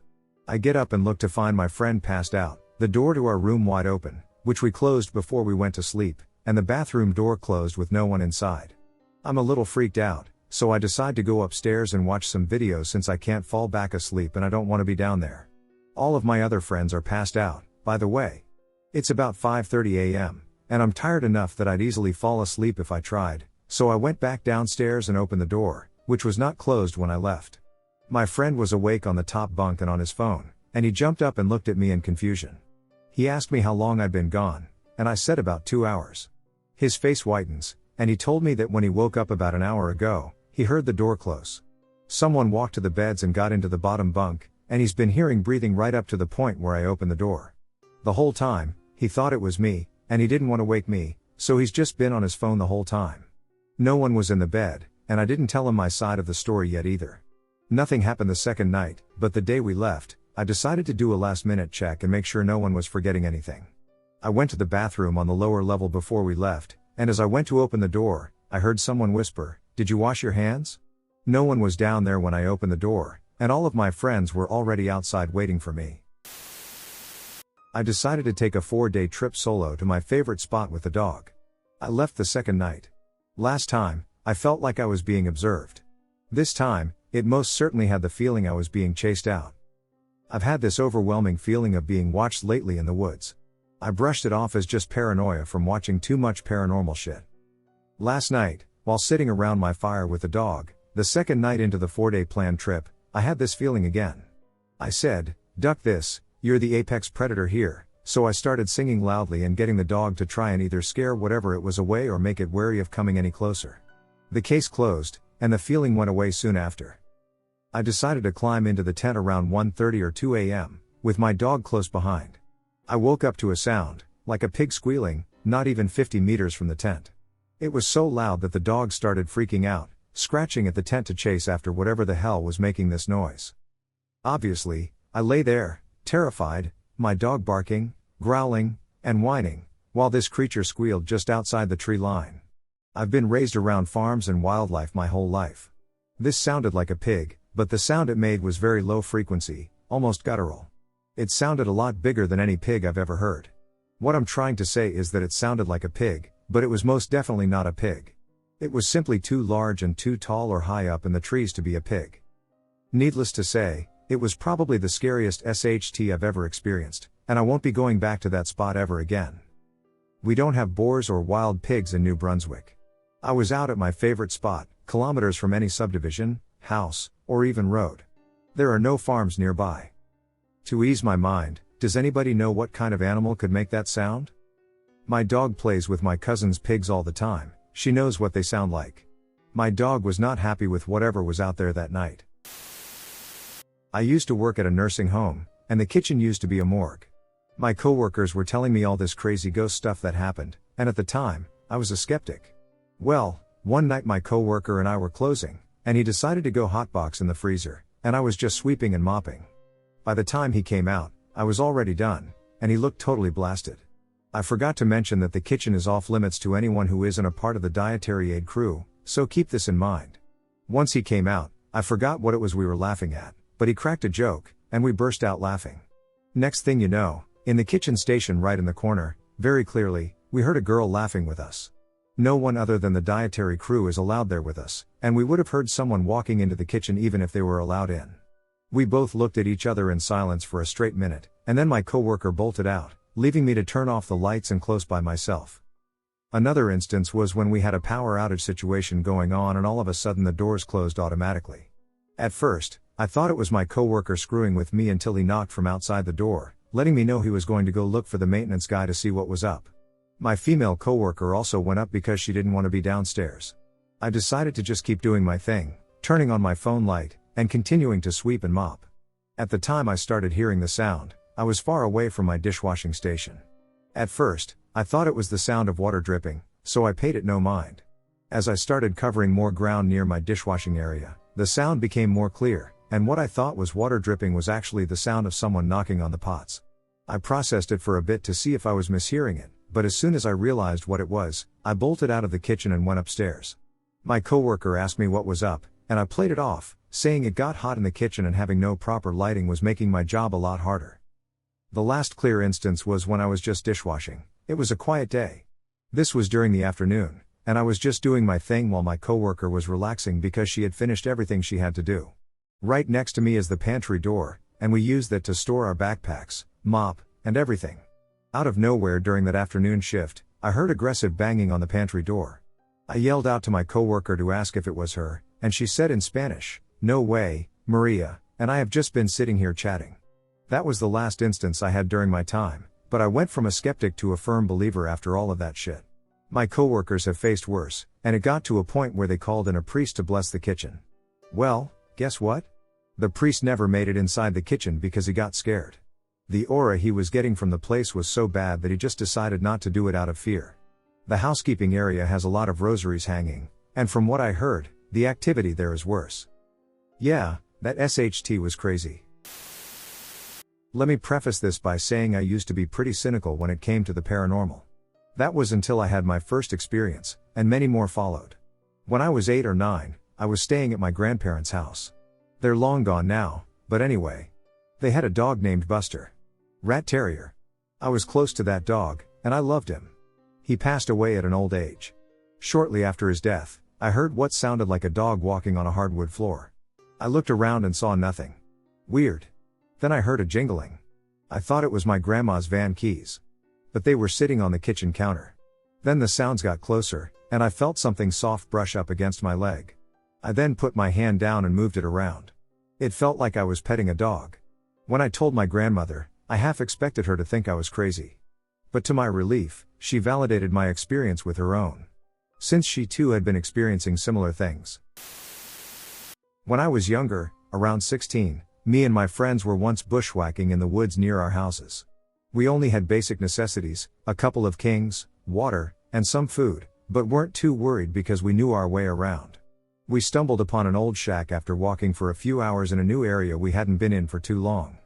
I get up and look to find my friend passed out, the door to our room wide open, which we closed before we went to sleep, and the bathroom door closed with no one inside. I'm a little freaked out, so I decide to go upstairs and watch some videos since I can't fall back asleep and I don't want to be down there. All of my other friends are passed out, by the way. It's about 5:30 a.m., and I'm tired enough that I'd easily fall asleep if I tried, so I went back downstairs and opened the door, which was not closed when I left. My friend was awake on the top bunk and on his phone, and he jumped up and looked at me in confusion. He asked me how long I'd been gone, and I said about 2 hours. His face whitens, and he told me that when he woke up about an hour ago, he heard the door close. Someone walked to the beds and got into the bottom bunk, and he's been hearing breathing right up to the point where I opened the door. The whole time, he thought it was me, and he didn't want to wake me, so he's just been on his phone the whole time. No one was in the bed, and I didn't tell him my side of the story yet either. Nothing happened the second night, but the day we left, I decided to do a last-minute check and make sure no one was forgetting anything. I went to the bathroom on the lower level before we left, and as I went to open the door, I heard someone whisper, "Did you wash your hands?" No one was down there when I opened the door, and all of my friends were already outside waiting for me. I decided to take a 4-day trip solo to my favorite spot with the dog. I left the second night. Last time, I felt like I was being observed. This time, it most certainly had the feeling I was being chased out. I've had this overwhelming feeling of being watched lately in the woods. I brushed it off as just paranoia from watching too much paranormal shit. Last night, while sitting around my fire with the dog, the second night into the 4-day planned trip, I had this feeling again. I said, "Duck this, you're the apex predator here," so I started singing loudly and getting the dog to try and either scare whatever it was away or make it wary of coming any closer. The case closed, and the feeling went away soon after. I decided to climb into the tent around 1:30 or 2 a.m., with my dog close behind. I woke up to a sound, like a pig squealing, not even 50 meters from the tent. It was so loud that the dog started freaking out, scratching at the tent to chase after whatever the hell was making this noise. Obviously, I lay there, terrified, my dog barking, growling, and whining, while this creature squealed just outside the tree line. I've been raised around farms and wildlife my whole life. This sounded like a pig, but the sound it made was very low frequency, almost guttural. It sounded a lot bigger than any pig I've ever heard. What I'm trying to say is that it sounded like a pig, but it was most definitely not a pig. It was simply too large and too tall or high up in the trees to be a pig. Needless to say, it was probably the scariest SHT I've ever experienced, and I won't be going back to that spot ever again. We don't have boars or wild pigs in New Brunswick. I was out at my favorite spot, kilometers from any subdivision, house, or even road. There are no farms nearby. To ease my mind, does anybody know what kind of animal could make that sound? My dog plays with my cousin's pigs all the time, she knows what they sound like. My dog was not happy with whatever was out there that night. I used to work at a nursing home, and the kitchen used to be a morgue. My coworkers were telling me all this crazy ghost stuff that happened, and at the time, I was a skeptic. Well, one night my coworker and I were closing, and he decided to go hotbox in the freezer, and I was just sweeping and mopping. By the time he came out, I was already done, and he looked totally blasted. I forgot to mention that the kitchen is off limits to anyone who isn't a part of the dietary aid crew, so keep this in mind. Once he came out, I forgot what it was we were laughing at, but he cracked a joke, and we burst out laughing. Next thing you know, in the kitchen station right in the corner, very clearly, we heard a girl laughing with us. No one other than the dietary crew is allowed there with us, and we would have heard someone walking into the kitchen even if they were allowed in. We both looked at each other in silence for a straight minute, and then my coworker bolted out, leaving me to turn off the lights and close by myself. Another instance was when we had a power outage situation going on and all of a sudden the doors closed automatically. At first, I thought it was my coworker screwing with me until he knocked from outside the door, letting me know he was going to go look for the maintenance guy to see what was up. My female coworker also went up because she didn't want to be downstairs. I decided to just keep doing my thing, turning on my phone light, and continuing to sweep and mop. At the time I started hearing the sound, I was far away from my dishwashing station. At first, I thought it was the sound of water dripping, so I paid it no mind. As I started covering more ground near my dishwashing area, the sound became more clear, and what I thought was water dripping was actually the sound of someone knocking on the pots. I processed it for a bit to see if I was mishearing it, but as soon as I realized what it was, I bolted out of the kitchen and went upstairs. My coworker asked me what was up, and I played it off, saying it got hot in the kitchen and having no proper lighting was making my job a lot harder. The last clear instance was when I was just dishwashing. It was a quiet day. This was during the afternoon, and I was just doing my thing while my coworker was relaxing because she had finished everything she had to do. Right next to me is the pantry door, and we use that to store our backpacks, mop, and everything. Out of nowhere during that afternoon shift, I heard aggressive banging on the pantry door. I yelled out to my coworker to ask if it was her, and she said in Spanish, "No way, Maria," and I have just been sitting here chatting. That was the last instance I had during my time, but I went from a skeptic to a firm believer after all of that shit. My coworkers have faced worse, and it got to a point where they called in a priest to bless the kitchen. Well, guess what? The priest never made it inside the kitchen because he got scared. The aura he was getting from the place was so bad that he just decided not to do it out of fear. The housekeeping area has a lot of rosaries hanging, and from what I heard, the activity there is worse. Yeah, that SHT was crazy. Let me preface this by saying I used to be pretty cynical when it came to the paranormal. That was until I had my first experience, and many more followed. When I was 8 or 9, I was staying at my grandparents' house. They're long gone now, but anyway. They had a dog named Buster. Rat Terrier. I was close to that dog, and I loved him. He passed away at an old age. Shortly after his death, I heard what sounded like a dog walking on a hardwood floor. I looked around and saw nothing. Weird. Then I heard a jingling. I thought it was my grandma's van keys. But they were sitting on the kitchen counter. Then the sounds got closer, and I felt something soft brush up against my leg. I then put my hand down and moved it around. It felt like I was petting a dog. When I told my grandmother, I half expected her to think I was crazy. But to my relief, she validated my experience with her own. Since she too had been experiencing similar things. When I was younger, around 16, me and my friends were once bushwhacking in the woods near our houses. We only had basic necessities, a couple of kings, water, and some food, but weren't too worried because we knew our way around. We stumbled upon an old shack after walking for a few hours in a new area we hadn't been in for too long.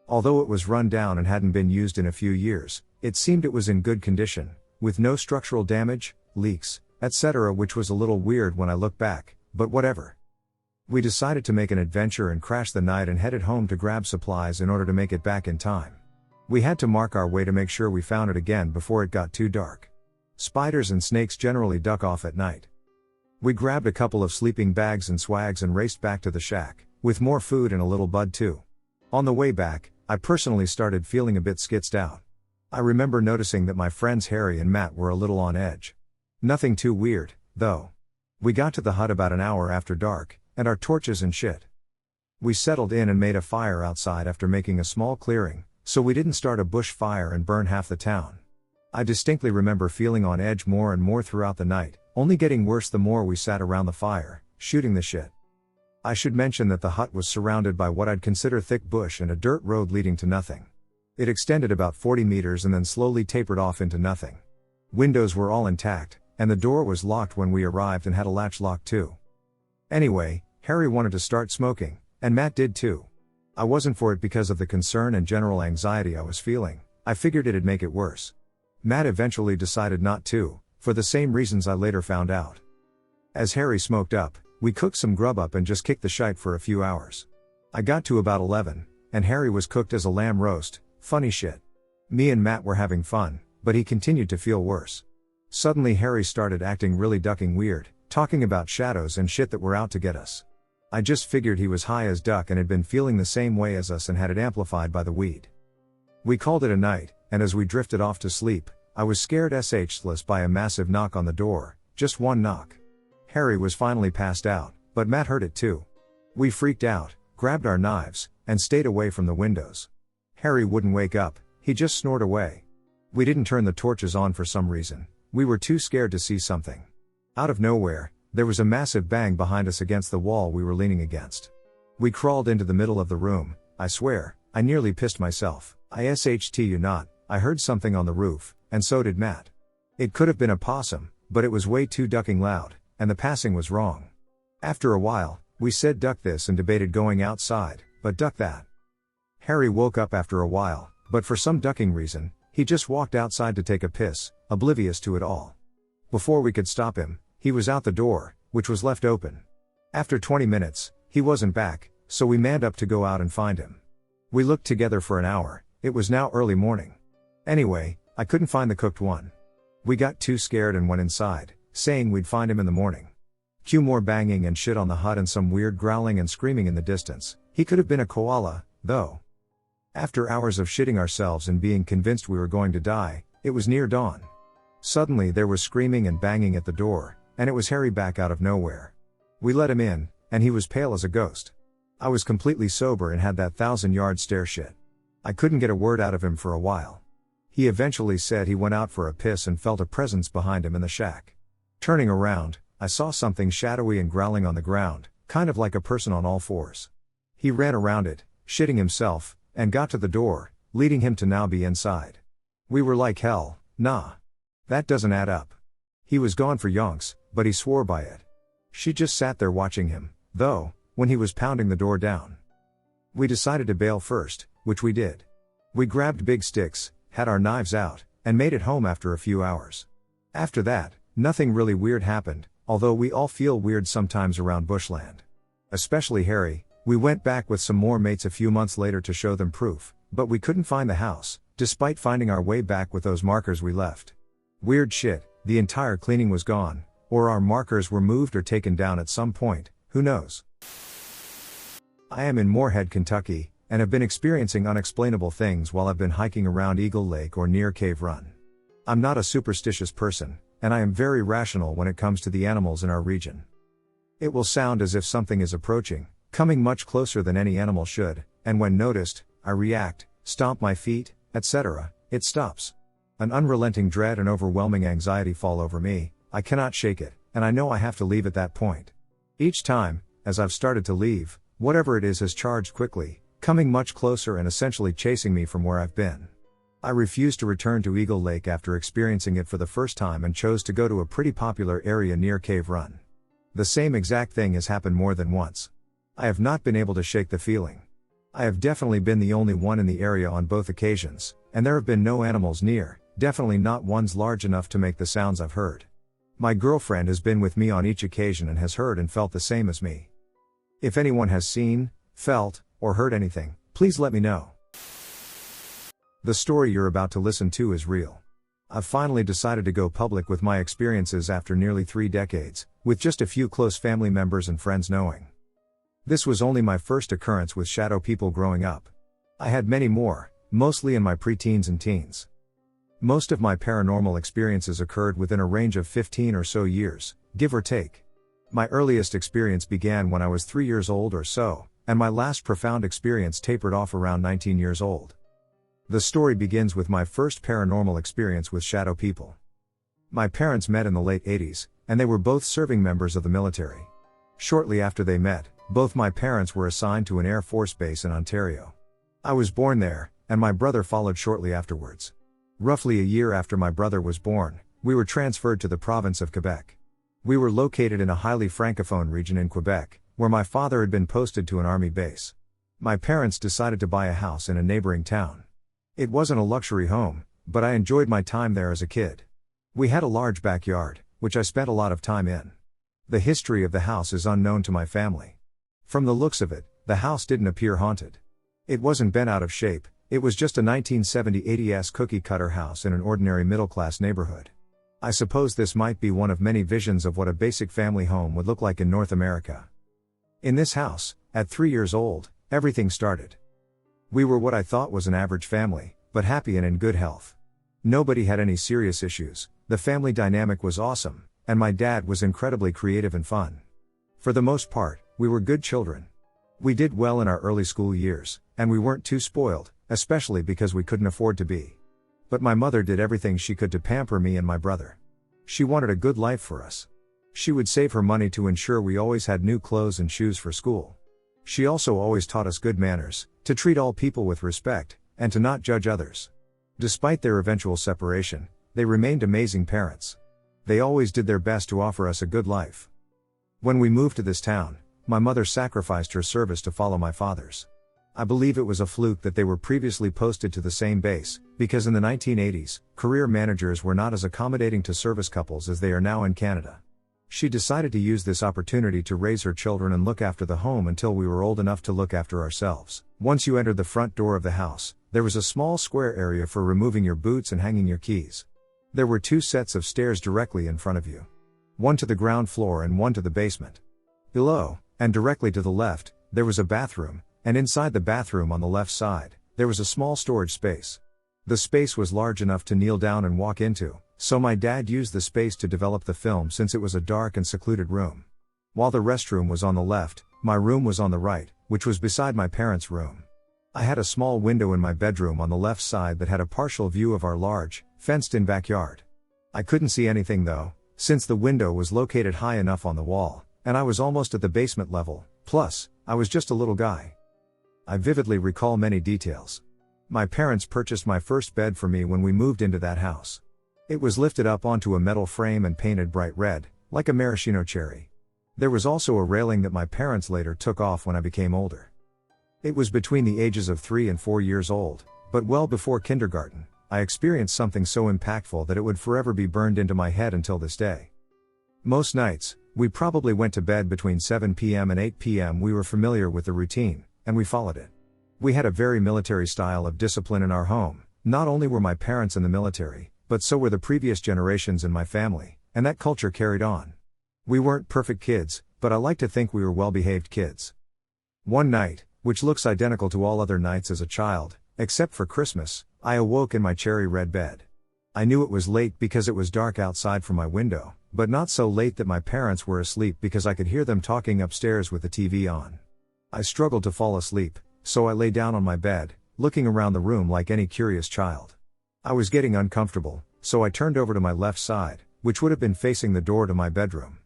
Although it was run down and hadn't been used in a few years, it seemed it was in good condition, with no structural damage, leaks, etc., which was a little weird when I look back, but whatever. We decided to make an adventure and crash the night and headed home to grab supplies in order to make it back in time. We had to mark our way to make sure we found it again before it got too dark. Spiders and snakes generally duck off at night. We grabbed a couple of sleeping bags and swags and raced back to the shack, with more food and a little bud too. On the way back, I personally started feeling a bit skitzed out. I remember noticing that my friends Harry and Matt were a little on edge. Nothing too weird, though. We got to the hut about an hour after dark, and our torches and shit. We settled in and made a fire outside after making a small clearing, so we didn't start a bush fire and burn half the town. I distinctly remember feeling on edge more and more throughout the night, only getting worse the more we sat around the fire, shooting the shit. I should mention that the hut was surrounded by what I'd consider thick bush and a dirt road leading to nothing. It extended about 40 meters and then slowly tapered off into nothing. Windows were all intact, and the door was locked when we arrived and had a latch lock too. Anyway, Harry wanted to start smoking, and Matt did too. I wasn't for it because of the concern and general anxiety I was feeling. I figured it'd make it worse. Matt eventually decided not to, for the same reasons I later found out. As Harry smoked up, we cooked some grub up and just kicked the shite for a few hours. I got to about 11, and Harry was cooked as a lamb roast. Funny shit. Me and Matt were having fun, but he continued to feel worse. Suddenly Harry started acting really ducking weird, talking about shadows and shit that were out to get us. I just figured he was high as duck and had been feeling the same way as us and had it amplified by the weed. We called it a night, and as we drifted off to sleep, I was scared shitless by a massive knock on the door, just one knock. Harry was finally passed out, but Matt heard it too. We freaked out, grabbed our knives, and stayed away from the windows. Harry wouldn't wake up, he just snored away. We didn't turn the torches on for some reason, we were too scared to see something. Out of nowhere, there was a massive bang behind us against the wall we were leaning against. We crawled into the middle of the room. I swear, I nearly pissed myself. I heard something on the roof, and so did Matt. It could have been a possum, but it was way too ducking loud, and the passing was wrong. After a while, we said duck this and debated going outside, but duck that. Harry woke up after a while, but for some ducking reason, he just walked outside to take a piss, oblivious to it all. Before we could stop him, he was out the door, which was left open. After 20 minutes, he wasn't back, so we manned up to go out and find him. We looked together for an hour. It was now early morning. Anyway, I couldn't find the cooked one. We got too scared and went inside, saying we'd find him in the morning. Cue more banging and shit on the hut and some weird growling and screaming in the distance. He could have been a koala, though. After hours of shitting ourselves and being convinced we were going to die, it was near dawn. Suddenly there was screaming and banging at the door, and it was Harry back out of nowhere. We let him in, and he was pale as a ghost. I was completely sober and had that 1,000-yard stare shit. I couldn't get a word out of him for a while. He eventually said he went out for a piss and felt a presence behind him in the shack. Turning around, I saw something shadowy and growling on the ground, kind of like a person on all fours. He ran around it, shitting himself, and got to the door, leading him to now be inside. We were like hell, nah. That doesn't add up. He was gone for yonks, but he swore by it. She just sat there watching him, though, when he was pounding the door down. We decided to bail first, which we did. We grabbed big sticks, had our knives out, and made it home after a few hours. After that, nothing really weird happened, although we all feel weird sometimes around bushland. Especially Harry. We went back with some more mates a few months later to show them proof, but we couldn't find the house, despite finding our way back with those markers we left. Weird shit, the entire cleaning was gone, or our markers were moved or taken down at some point, who knows. I am in Moorhead, Kentucky, and have been experiencing unexplainable things while I've been hiking around Eagle Lake or near Cave Run. I'm not a superstitious person, and I am very rational when it comes to the animals in our region. It will sound as if something is approaching, coming much closer than any animal should, and when noticed, I react, stomp my feet, etc., it stops. An unrelenting dread and overwhelming anxiety fall over me, I cannot shake it, and I know I have to leave at that point. Each time, as I've started to leave, whatever it is has charged quickly, coming much closer and essentially chasing me from where I've been. I refused to return to Eagle Lake after experiencing it for the first time and chose to go to a pretty popular area near Cave Run. The same exact thing has happened more than once. I have not been able to shake the feeling. I have definitely been the only one in the area on both occasions, and there have been no animals near, definitely not ones large enough to make the sounds I've heard. My girlfriend has been with me on each occasion and has heard and felt the same as me. If anyone has seen, felt, or heard anything, please let me know. The story you're about to listen to is real. I've finally decided to go public with my experiences after nearly 3 decades, with just a few close family members and friends knowing. This was only my first occurrence with shadow people growing up. I had many more, mostly in my preteens and teens. Most of my paranormal experiences occurred within a range of 15 or so years, give or take. My earliest experience began when I was 3 years old or so, and my last profound experience tapered off around 19 years old. The story begins with my first paranormal experience with shadow people. My parents met in the late 80s, and they were both serving members of the military. Shortly after they met, both my parents were assigned to an Air Force base in Ontario. I was born there, and my brother followed shortly afterwards. Roughly a year after my brother was born, we were transferred to the province of Quebec. We were located in a highly francophone region in Quebec, where my father had been posted to an army base. My parents decided to buy a house in a neighboring town. It wasn't a luxury home, but I enjoyed my time there as a kid. We had a large backyard, which I spent a lot of time in. The history of the house is unknown to my family. From the looks of it, the house didn't appear haunted. It wasn't bent out of shape, it was just a 1970-80s cookie-cutter house in an ordinary middle-class neighborhood. I suppose this might be one of many visions of what a basic family home would look like in North America. In this house, at 3 years old, everything started. We were what I thought was an average family, but happy and in good health. Nobody had any serious issues, the family dynamic was awesome, and my dad was incredibly creative and fun. For the most part, we were good children. We did well in our early school years, and we weren't too spoiled, especially because we couldn't afford to be. But my mother did everything she could to pamper me and my brother. She wanted a good life for us. She would save her money to ensure we always had new clothes and shoes for school. She also always taught us good manners, to treat all people with respect, and to not judge others. Despite their eventual separation, they remained amazing parents. They always did their best to offer us a good life. When we moved to this town, my mother sacrificed her service to follow my father's. I believe it was a fluke that they were previously posted to the same base, because in the 1980s, career managers were not as accommodating to service couples as they are now in Canada. She decided to use this opportunity to raise her children and look after the home until we were old enough to look after ourselves. Once you entered the front door of the house, there was a small square area for removing your boots and hanging your keys. There were 2 sets of stairs directly in front of you. One to the ground floor and one to the basement. Below, and directly to the left, there was a bathroom, and inside the bathroom on the left side, there was a small storage space. The space was large enough to kneel down and walk into, so my dad used the space to develop the film since it was a dark and secluded room. While the restroom was on the left, my room was on the right, which was beside my parents' room. I had a small window in my bedroom on the left side that had a partial view of our large, fenced-in backyard. I couldn't see anything though, since the window was located high enough on the wall, and I was almost at the basement level, plus, I was just a little guy. I vividly recall many details. My parents purchased my first bed for me when we moved into that house. It was lifted up onto a metal frame and painted bright red, like a maraschino cherry. There was also a railing that my parents later took off when I became older. It was between the ages of 3 and 4 years old, But well before kindergarten, I experienced something so impactful that it would forever be burned into my head until this day. Most nights, we probably went to bed between 7 p.m. and 8 p.m. We were familiar with the routine, and we followed it. We had a very military style of discipline in our home. Not only were my parents in the military, but so were the previous generations in my family, and that culture carried on. We weren't perfect kids, but I like to think we were well-behaved kids. One night, which looks identical to all other nights as a child, except for Christmas, I awoke in my cherry red bed. I knew it was late because it was dark outside from my window, but not so late that my parents were asleep because I could hear them talking upstairs with the TV on. I struggled to fall asleep, so I lay down on my bed, looking around the room like any curious child. I was getting uncomfortable, so I turned over to my left side, which would have been facing the door to my bedroom.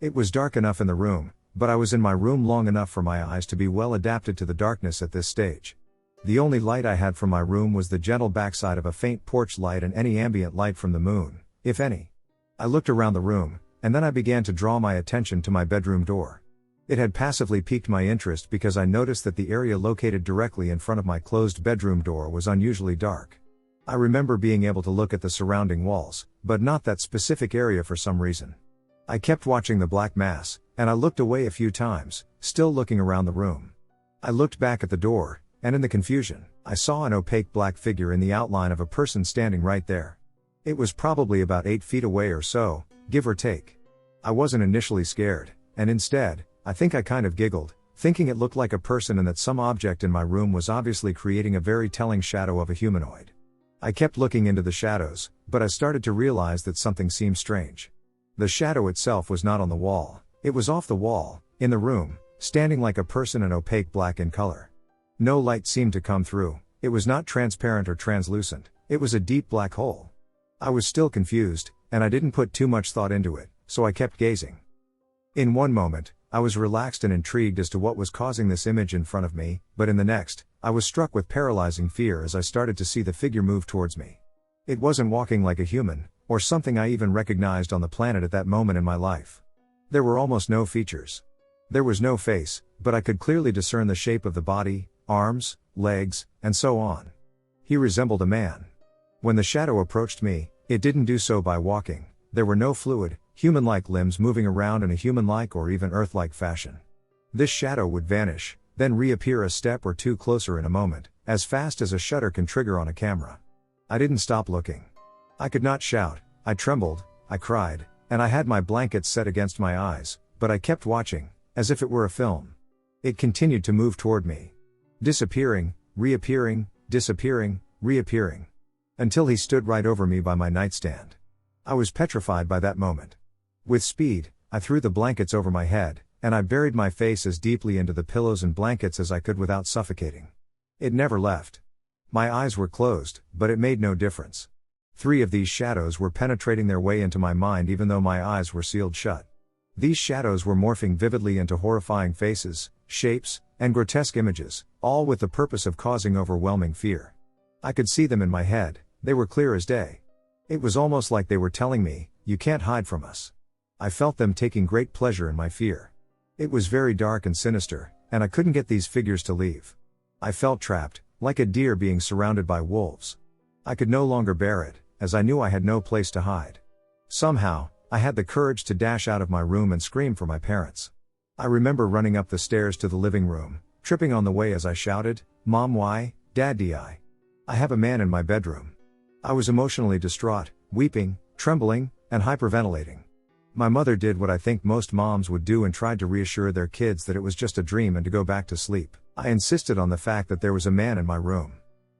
It was dark enough in the room, but I was in my room long enough for my eyes to be well adapted to the darkness at this stage. The only light I had from my room was the gentle backside of a faint porch light and any ambient light from the moon, if any. I looked around the room, and then I began to draw my attention to my bedroom door. It had passively piqued my interest because I noticed that the area located directly in front of my closed bedroom door was unusually dark. I remember being able to look at the surrounding walls, but not that specific area for some reason. I kept watching the black mass, and I looked away a few times, still looking around the room. I looked back at the door, and in the confusion, I saw an opaque black figure in the outline of a person standing right there. It was probably about 8 feet away or so, give or take. I wasn't initially scared, and instead, I think I kind of giggled, thinking it looked like a person and that some object in my room was obviously creating a very telling shadow of a humanoid. I kept looking into the shadows, but I started to realize that something seemed strange. The shadow itself was not on the wall, it was off the wall, in the room, standing like a person and opaque black in color. No light seemed to come through, it was not transparent or translucent, it was a deep black hole. I was still confused, and I didn't put too much thought into it, so I kept gazing. In one moment, I was relaxed and intrigued as to what was causing this image in front of me, but in the next, I was struck with paralyzing fear as I started to see the figure move towards me. It wasn't walking like a human, or something I even recognized on the planet at that moment in my life. There were almost no features. There was no face, but I could clearly discern the shape of the body, arms, legs, and so on. He resembled a man. When the shadow approached me, it didn't do so by walking. There were no fluid, human-like limbs moving around in a human-like or even earth-like fashion. This shadow would vanish, then reappear a step or two closer in a moment, as fast as a shutter can trigger on a camera. I didn't stop looking. I could not shout, I trembled, I cried, and I had my blankets set against my eyes, but I kept watching, as if it were a film. It continued to move toward me. Disappearing, reappearing, disappearing, reappearing. Until he stood right over me by my nightstand. I was petrified by that moment. With speed, I threw the blankets over my head, and I buried my face as deeply into the pillows and blankets as I could without suffocating. It never left. My eyes were closed, but it made no difference. 3 of these shadows were penetrating their way into my mind even though my eyes were sealed shut. These shadows were morphing vividly into horrifying faces, shapes, and grotesque images, all with the purpose of causing overwhelming fear. I could see them in my head, they were clear as day. It was almost like they were telling me, you can't hide from us. I felt them taking great pleasure in my fear. It was very dark and sinister, and I couldn't get these figures to leave. I felt trapped, like a deer being surrounded by wolves. I could no longer bear it, as I knew I had no place to hide. Somehow, I had the courage to dash out of my room and scream for my parents. I remember running up the stairs to the living room, tripping on the way as I shouted, "Mom, why, Dad, di? I have a man in my bedroom." I was emotionally distraught, weeping, trembling, and hyperventilating. My mother did what I think most moms would do and tried to reassure their kids that it was just a dream and to go back to sleep. I insisted on the fact that there was a man in my room.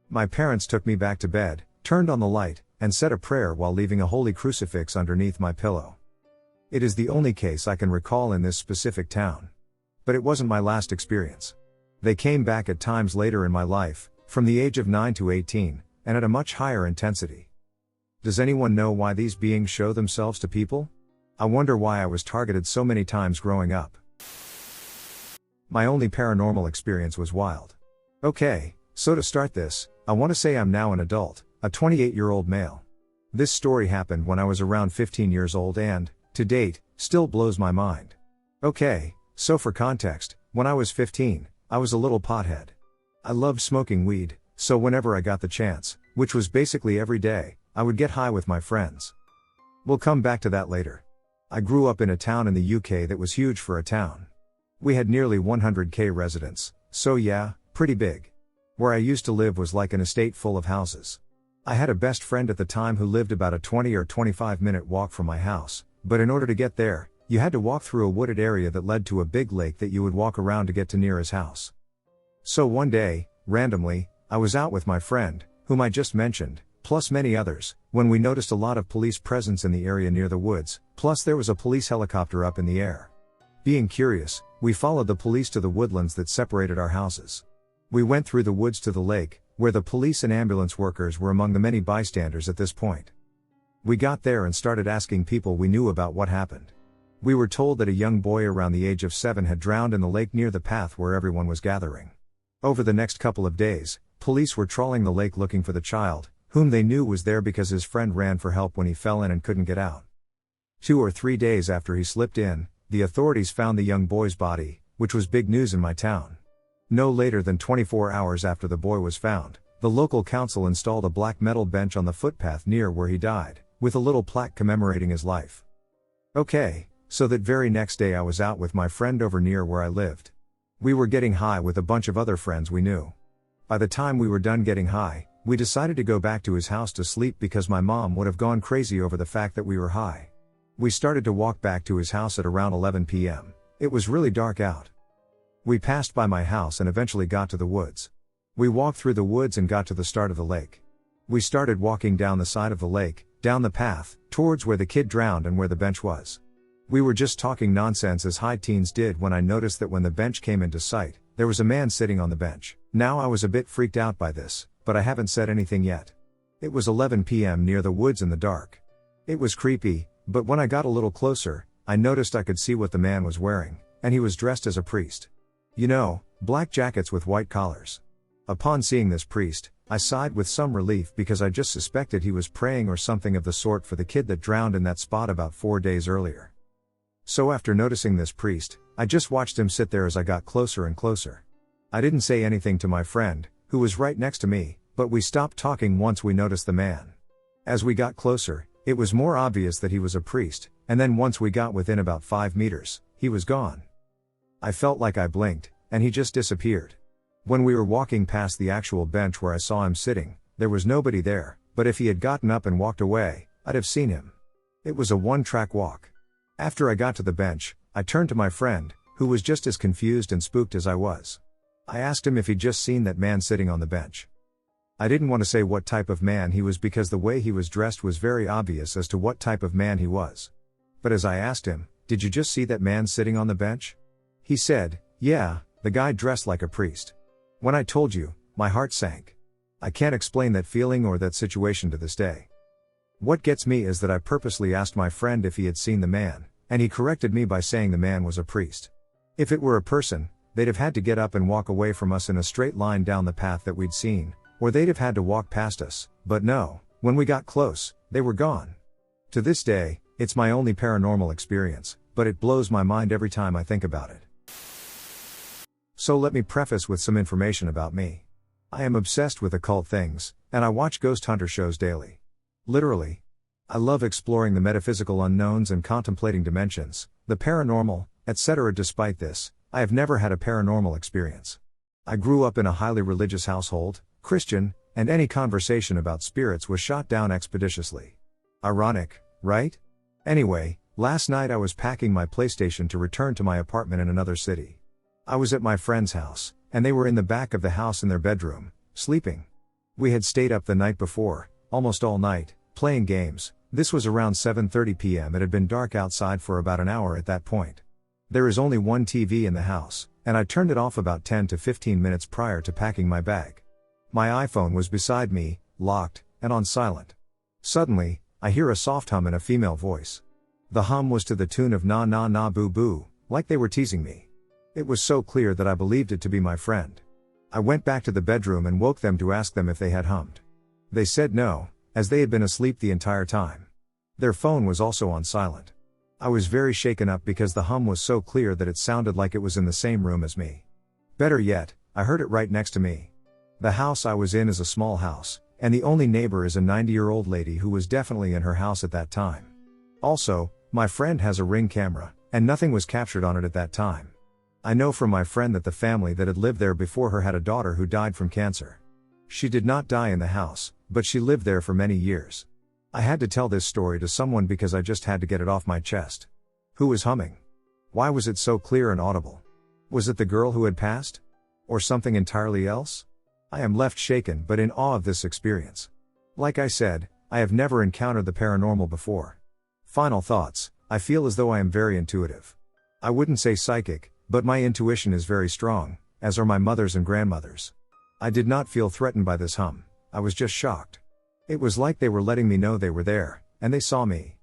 My parents took me back to bed, turned on the light, and said a prayer while leaving a holy crucifix underneath my pillow. It is the only case I can recall in this specific town. But it wasn't my last experience. They came back at times later in my life, from the age of 9 to 18, and at a much higher intensity. Does anyone know why these beings show themselves to people? I wonder why I was targeted so many times growing up. My only paranormal experience was wild. Okay, so to start this, I want to say I'm now an adult, a 28-year-old male. This story happened when I was around 15 years old and, to date, still blows my mind. Okay, so for context, when I was 15, I was a little pothead. I loved smoking weed, So whenever I got the chance, which was basically every day, I would get high with my friends. We'll come back to that later. I grew up in a town in the UK that was huge for a town. We had nearly 100k residents, so yeah, pretty big. Where I used to live was like an estate full of houses. I had a best friend at the time who lived about a 20 or 25 minute walk from my house, but in order to get there, you had to walk through a wooded area that led to a big lake that you would walk around to get to near his house. So one day, randomly, I was out with my friend, whom I just mentioned, plus many others, when we noticed a lot of police presence in the area near the woods, plus there was a police helicopter up in the air. Being curious, we followed the police to the woodlands that separated our houses. We went through the woods to the lake, where the police and ambulance workers were among the many bystanders at this point. We got there and started asking people we knew about what happened. We were told that a young boy around the age of 7 had drowned in the lake near the path where everyone was gathering. Over the next couple of days, police were trawling the lake looking for the child, whom they knew was there because his friend ran for help when he fell in and couldn't get out. 2 or 3 days after he slipped in, the authorities found the young boy's body, which was big news in my town. No later than 24 hours after the boy was found, the local council installed a black metal bench on the footpath near where he died, with a little plaque commemorating his life. Okay, so that very next day I was out with my friend over near where I lived. We were getting high with a bunch of other friends we knew. By the time we were done getting high, we decided to go back to his house to sleep because my mom would have gone crazy over the fact that we were high. We started to walk back to his house at around 11 p.m. It was really dark out. We passed by my house and eventually got to the woods. We walked through the woods and got to the start of the lake. We started walking down the side of the lake, down the path, towards where the kid drowned and where the bench was. We were just talking nonsense as high teens did when I noticed that when the bench came into sight, there was a man sitting on the bench. Now I was a bit freaked out by this, but I haven't said anything yet. It was 11 p.m. near the woods in the dark. It was creepy, but when I got a little closer, I noticed I could see what the man was wearing, and he was dressed as a priest. You know, black jackets with white collars. Upon seeing this priest, I sighed with some relief because I just suspected he was praying or something of the sort for the kid that drowned in that spot about 4 days earlier. So after noticing this priest, I just watched him sit there as I got closer and closer. I didn't say anything to my friend, who was right next to me, but we stopped talking once we noticed the man. As we got closer, it was more obvious that he was a priest, and then once we got within about 5 meters, he was gone. I felt like I blinked, and he just disappeared. When we were walking past the actual bench where I saw him sitting, there was nobody there, but if he had gotten up and walked away, I'd have seen him. It was a one-track walk. After I got to the bench, I turned to my friend, who was just as confused and spooked as I was. I asked him if he'd just seen that man sitting on the bench. I didn't want to say what type of man he was because the way he was dressed was very obvious as to what type of man he was. But as I asked him, "Did you just see that man sitting on the bench?" He said, "Yeah, the guy dressed like a priest." When I told you, my heart sank. I can't explain that feeling or that situation to this day. What gets me is that I purposely asked my friend if he had seen the man, and he corrected me by saying the man was a priest. If it were a person, they'd have had to get up and walk away from us in a straight line down the path that we'd seen, or they'd have had to walk past us, but no, when we got close, they were gone. To this day, it's my only paranormal experience, but it blows my mind every time I think about it. So let me preface with some information about me. I am obsessed with occult things, and I watch ghost hunter shows daily. Literally. I love exploring the metaphysical unknowns and contemplating dimensions, the paranormal, etc. Despite this, I have never had a paranormal experience. I grew up in a highly religious household, Christian, and any conversation about spirits was shot down expeditiously. Ironic, right? Anyway, last night I was packing my PlayStation to return to my apartment in another city. I was at my friend's house, and they were in the back of the house in their bedroom, sleeping. We had stayed up the night before, almost all night, playing games. This was around 7:30 p.m. It had been dark outside for about an hour at that point. There is only one TV in the house, and I turned it off about 10 to 15 minutes prior to packing my bag. My iPhone was beside me, locked, and on silent. Suddenly, I hear a soft hum in a female voice. The hum was to the tune of "na na na boo boo," like they were teasing me. It was so clear that I believed it to be my friend. I went back to the bedroom and woke them to ask them if they had hummed. They said no, as they had been asleep the entire time. Their phone was also on silent. I was very shaken up because the hum was so clear that it sounded like it was in the same room as me. Better yet, I heard it right next to me. The house I was in is a small house, and the only neighbor is a 90-year-old lady who was definitely in her house at that time. Also, my friend has a Ring camera, and nothing was captured on it at that time. I know from my friend that the family that had lived there before her had a daughter who died from cancer. She did not die in the house, but she lived there for many years. I had to tell this story to someone because I just had to get it off my chest. Who was humming? Why was it so clear and audible? Was it the girl who had passed? Or something entirely else? I am left shaken but in awe of this experience. Like I said, I have never encountered the paranormal before. Final thoughts: I feel as though I am very intuitive. I wouldn't say psychic, but my intuition is very strong, as are my mother's and grandmother's. I did not feel threatened by this hum, I was just shocked. It was like they were letting me know they were there, and they saw me.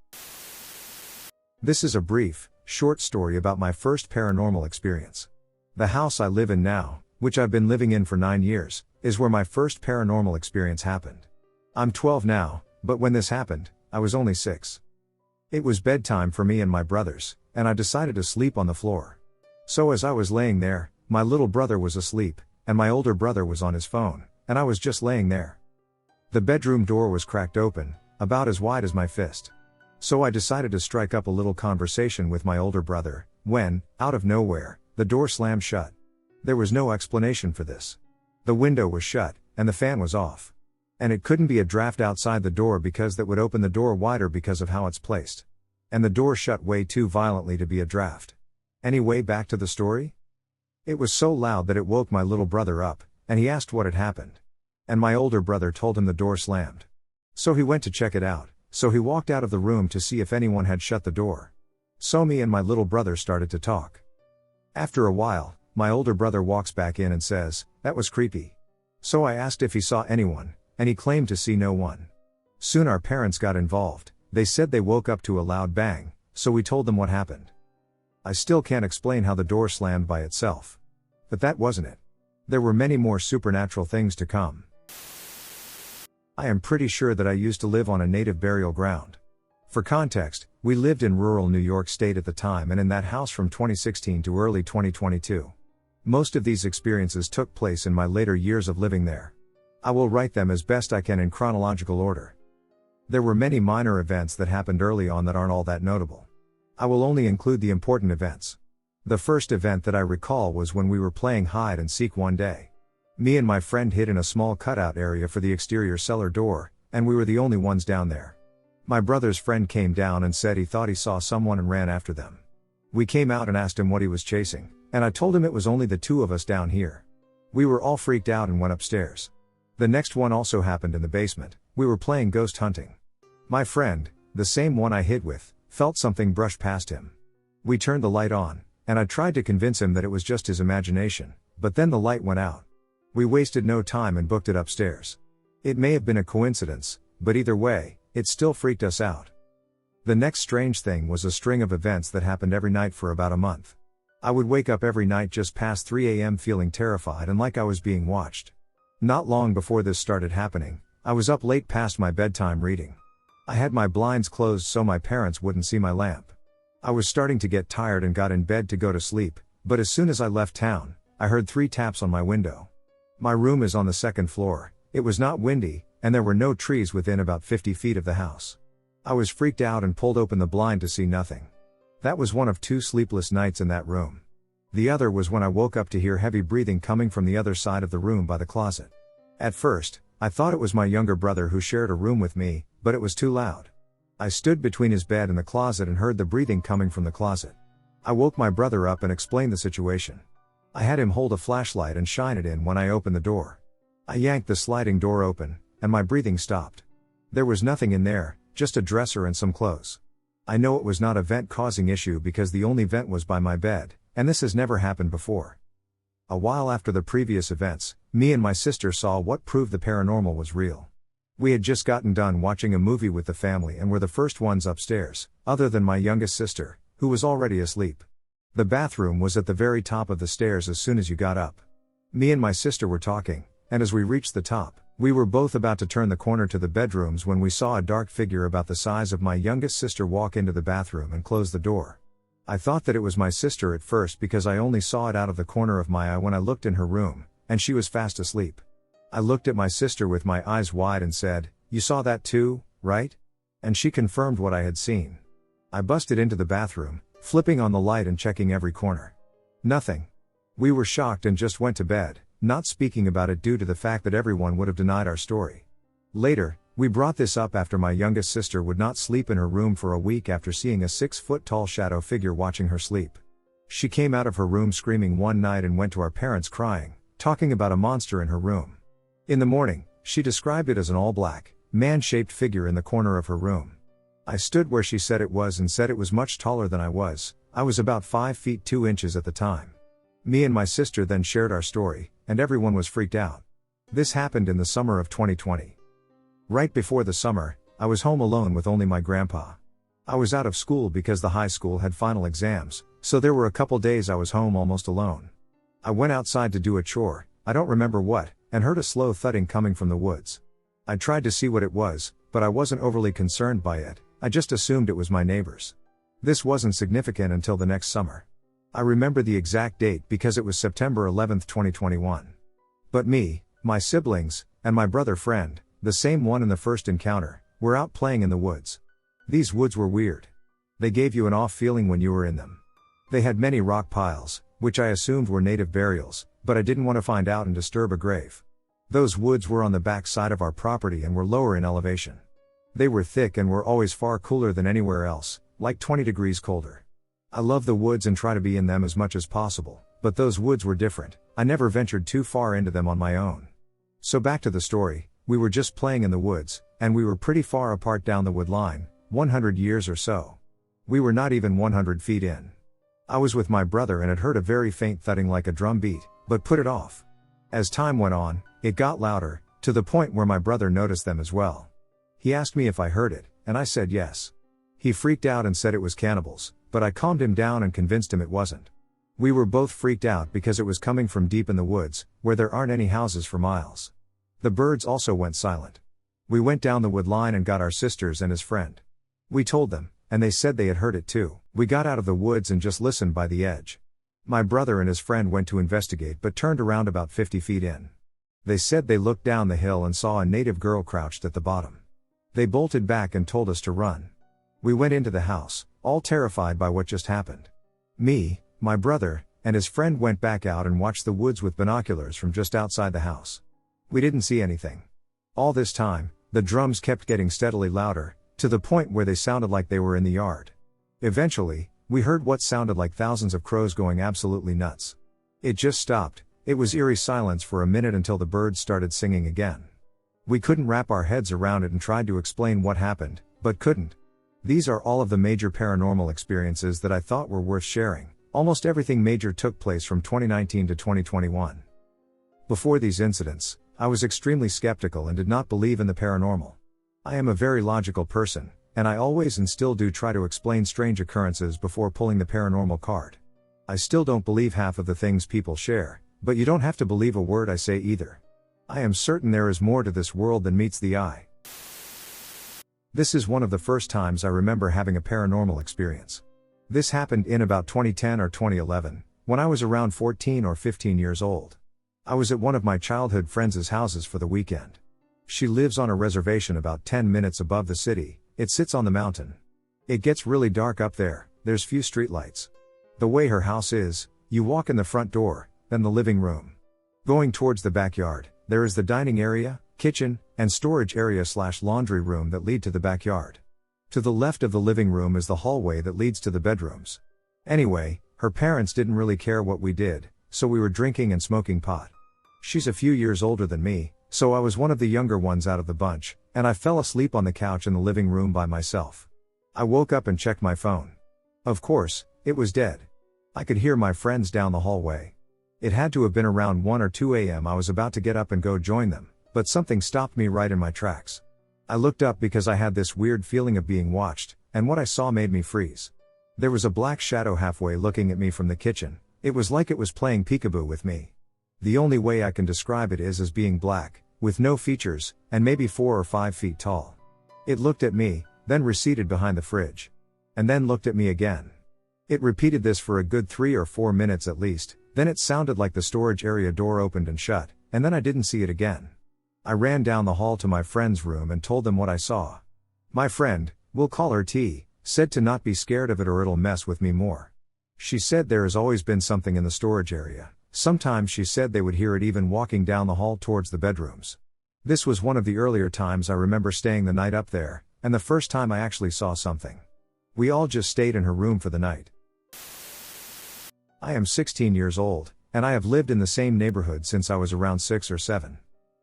This is a brief, short story about my first paranormal experience. The house I live in now, which I've been living in for 9 years, is where my first paranormal experience happened. I'm 12 now, but when this happened, I was only 6. It was bedtime for me and my brothers, and I decided to sleep on the floor. So as I was laying there, my little brother was asleep, and my older brother was on his phone, and I was just laying there. The bedroom door was cracked open, about as wide as my fist. So I decided to strike up a little conversation with my older brother, when, out of nowhere, the door slammed shut. There was no explanation for this. The window was shut, and the fan was off. And it couldn't be a draft outside the door because that would open the door wider because of how it's placed. And the door shut way too violently to be a draft. Anyway, back to the story? It was so loud that it woke my little brother up, and he asked what had happened. And my older brother told him the door slammed. So he went to check it out, so he walked out of the room to see if anyone had shut the door. So me and my little brother started to talk. After a while, my older brother walks back in and says, "That was creepy." So I asked if he saw anyone, and he claimed to see no one. Soon our parents got involved. They said they woke up to a loud bang, so we told them what happened. I still can't explain how the door slammed by itself. But that wasn't it. There were many more supernatural things to come. I am pretty sure that I used to live on a native burial ground. For context, we lived in rural New York State at the time and in that house from 2016 to early 2022. Most of these experiences took place in my later years of living there. I will write them as best I can in chronological order. There were many minor events that happened early on that aren't all that notable. I will only include the important events. The first event that I recall was when we were playing hide and seek one day. Me and my friend hid in a small cutout area for the exterior cellar door, and we were the only ones down there. My brother's friend came down and said he thought he saw someone and ran after them. We came out and asked him what he was chasing, and I told him it was only the two of us down here. We were all freaked out and went upstairs. The next one also happened in the basement. We were playing ghost hunting. My friend, the same one I hid with, felt something brush past him. We turned the light on, and I tried to convince him that it was just his imagination, but then the light went out. We wasted no time and booked it upstairs. It may have been a coincidence, but either way, it still freaked us out. The next strange thing was a string of events that happened every night for about a month. I would wake up every night just past 3 a.m. feeling terrified and like I was being watched. Not long before this started happening, I was up late past my bedtime reading. I had my blinds closed so my parents wouldn't see my lamp. I was starting to get tired and got in bed to go to sleep, but as soon as I left town, I heard 3 taps on my window. My room is on the 2nd floor, it was not windy, and there were no trees within about 50 feet of the house. I was freaked out and pulled open the blind to see nothing. That was one of 2 sleepless nights in that room. The other was when I woke up to hear heavy breathing coming from the other side of the room by the closet. At first, I thought it was my younger brother who shared a room with me, but it was too loud. I stood between his bed and the closet and heard the breathing coming from the closet. I woke my brother up and explained the situation. I had him hold a flashlight and shine it in when I opened the door. I yanked the sliding door open, and my breathing stopped. There was nothing in there, just a dresser and some clothes. I know it was not a vent-causing issue because the only vent was by my bed, and this has never happened before. A while after the previous events, me and my sister saw what proved the paranormal was real. We had just gotten done watching a movie with the family and were the first ones upstairs, other than my youngest sister, who was already asleep. The bathroom was at the very top of the stairs as soon as you got up. Me and my sister were talking, and as we reached the top, we were both about to turn the corner to the bedrooms when we saw a dark figure about the size of my youngest sister walk into the bathroom and close the door. I thought that it was my sister at first because I only saw it out of the corner of my eye when I looked in her room, and she was fast asleep. I looked at my sister with my eyes wide and said, "You saw that too, right?" And she confirmed what I had seen. I busted into the bathroom, flipping on the light and checking every corner. Nothing. We were shocked and just went to bed, not speaking about it due to the fact that everyone would have denied our story. Later, we brought this up after my youngest sister would not sleep in her room for a week after seeing a 6-foot-tall shadow figure watching her sleep. She came out of her room screaming one night and went to our parents crying, talking about a monster in her room. In the morning, she described it as an all-black, man-shaped figure in the corner of her room. I stood where she said it was and said it was much taller than I was. I was about 5 feet 2 inches at the time. Me and my sister then shared our story, and everyone was freaked out. This happened in the summer of 2020. Right before the summer, I was home alone with only my grandpa. I was out of school because the high school had final exams, so there were a couple days I was home almost alone. I went outside to do a chore, I don't remember what, and heard a slow thudding coming from the woods. I tried to see what it was, but I wasn't overly concerned by it, I just assumed it was my neighbors. This wasn't significant until the next summer. I remember the exact date because it was September 11, 2021. But me, my siblings, and my brother friend, the same one in the first encounter, were out playing in the woods. These woods were weird. They gave you an off feeling when you were in them. They had many rock piles, which I assumed were native burials, but I didn't want to find out and disturb a grave. Those woods were on the back side of our property and were lower in elevation. They were thick and were always far cooler than anywhere else, like 20 degrees colder. I love the woods and try to be in them as much as possible, but those woods were different. I never ventured too far into them on my own. So back to the story, we were just playing in the woods, and we were pretty far apart down the wood line, 100 years or so. We were not even 100 feet in. I was with my brother and had heard a very faint thudding like a drum beat, but put it off. As time went on, it got louder, to the point where my brother noticed them as well. He asked me if I heard it, and I said yes. He freaked out and said it was cannibals, but I calmed him down and convinced him it wasn't. We were both freaked out because it was coming from deep in the woods, where there aren't any houses for miles. The birds also went silent. We went down the wood line and got our sisters and his friend. We told them, and they said they had heard it too. We got out of the woods and just listened by the edge. My brother and his friend went to investigate but turned around about 50 feet in. They said they looked down the hill and saw a native girl crouched at the bottom. They bolted back and told us to run. We went into the house, all terrified by what just happened. Me, my brother, and his friend went back out and watched the woods with binoculars from just outside the house. We didn't see anything. All this time, the drums kept getting steadily louder, to the point where they sounded like they were in the yard. Eventually, we heard what sounded like thousands of crows going absolutely nuts. It just stopped. It was eerie silence for a minute until the birds started singing again. We couldn't wrap our heads around it and tried to explain what happened, but couldn't. These are all of the major paranormal experiences that I thought were worth sharing. Almost everything major took place from 2019 to 2021. Before these incidents, I was extremely skeptical and did not believe in the paranormal. I am a very logical person, and I always and still do try to explain strange occurrences before pulling the paranormal card. I still don't believe half of the things people share, but you don't have to believe a word I say either. I am certain there is more to this world than meets the eye. This is one of the first times I remember having a paranormal experience. This happened in about 2010 or 2011, when I was around 14 or 15 years old. I was at one of my childhood friends' houses for the weekend. She lives on a reservation about 10 minutes above the city. It sits on the mountain. It gets really dark up there, there's few streetlights. The way her house is, you walk in the front door, then the living room. Going towards the backyard, there is the dining area, kitchen, and storage area/laundry room that lead to the backyard. To the left of the living room is the hallway that leads to the bedrooms. Anyway, her parents didn't really care what we did, so we were drinking and smoking pot. She's a few years older than me, so I was one of the younger ones out of the bunch, and I fell asleep on the couch in the living room by myself. I woke up and checked my phone. Of course, it was dead. I could hear my friends down the hallway. It had to have been around 1 or 2 a.m. I was about to get up and go join them, but something stopped me right in my tracks. I looked up because I had this weird feeling of being watched, and what I saw made me freeze. There was a black shadow halfway looking at me from the kitchen. It was like it was playing peekaboo with me. The only way I can describe it is as being black, with no features, and maybe 4 or 5 feet tall. It looked at me, then receded behind the fridge. And then looked at me again. It repeated this for a good 3 or 4 minutes at least, then it sounded like the storage area door opened and shut, and then I didn't see it again. I ran down the hall to my friend's room and told them what I saw. My friend, we'll call her T, said to not be scared of it or it'll mess with me more. She said there has always been something in the storage area. Sometimes she said they would hear it even walking down the hall towards the bedrooms. This was one of the earlier times I remember staying the night up there, and the first time I actually saw something. We all just stayed in her room for the night. I am 16 years old, and I have lived in the same neighborhood since I was around 6 or 7.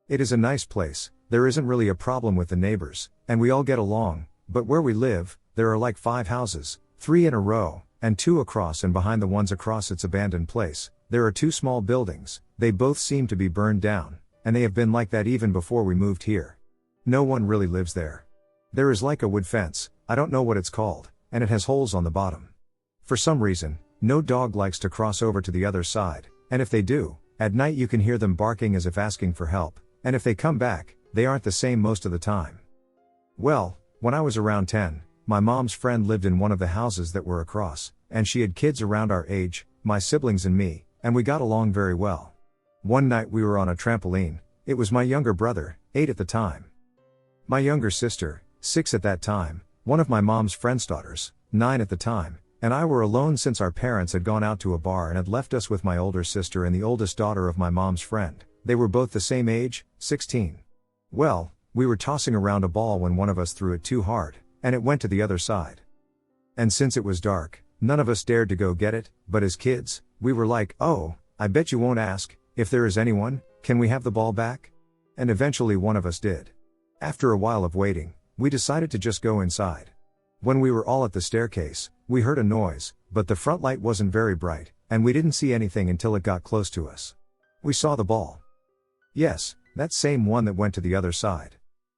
It is a nice place, there isn't really a problem with the neighbors, and we all get along, but where we live, there are like 5 houses, 3 in a row, and 2 across, and behind the ones across its abandoned place, there are 2 small buildings. They both seem to be burned down, and they have been like that even before we moved here. No one really lives there. There is like a wood fence, I don't know what it's called, and it has holes on the bottom. For some reason, no dog likes to cross over to the other side, and if they do, at night you can hear them barking as if asking for help, and if they come back, they aren't the same most of the time. Well, when I was around 10, my mom's friend lived in one of the houses that were across, and she had kids around our age, my siblings and me, and we got along very well. One night we were on a trampoline. It was my younger brother, 8 at the time. My younger sister, 6 at that time, one of my mom's friend's daughters, 9 at the time, and I were alone since our parents had gone out to a bar and had left us with my older sister and the oldest daughter of my mom's friend. They were both the same age, 16. Well, we were tossing around a ball when one of us threw it too hard, and it went to the other side. And since it was dark, none of us dared to go get it, but as kids, we were like, oh, I bet you won't ask, if there is anyone, can we have the ball back? And eventually one of us did. After a while of waiting, we decided to just go inside. When we were all at the staircase, we heard a noise, but the front light wasn't very bright, and we didn't see anything until it got close to us. We saw the ball. Yes, that same one that went to the other side.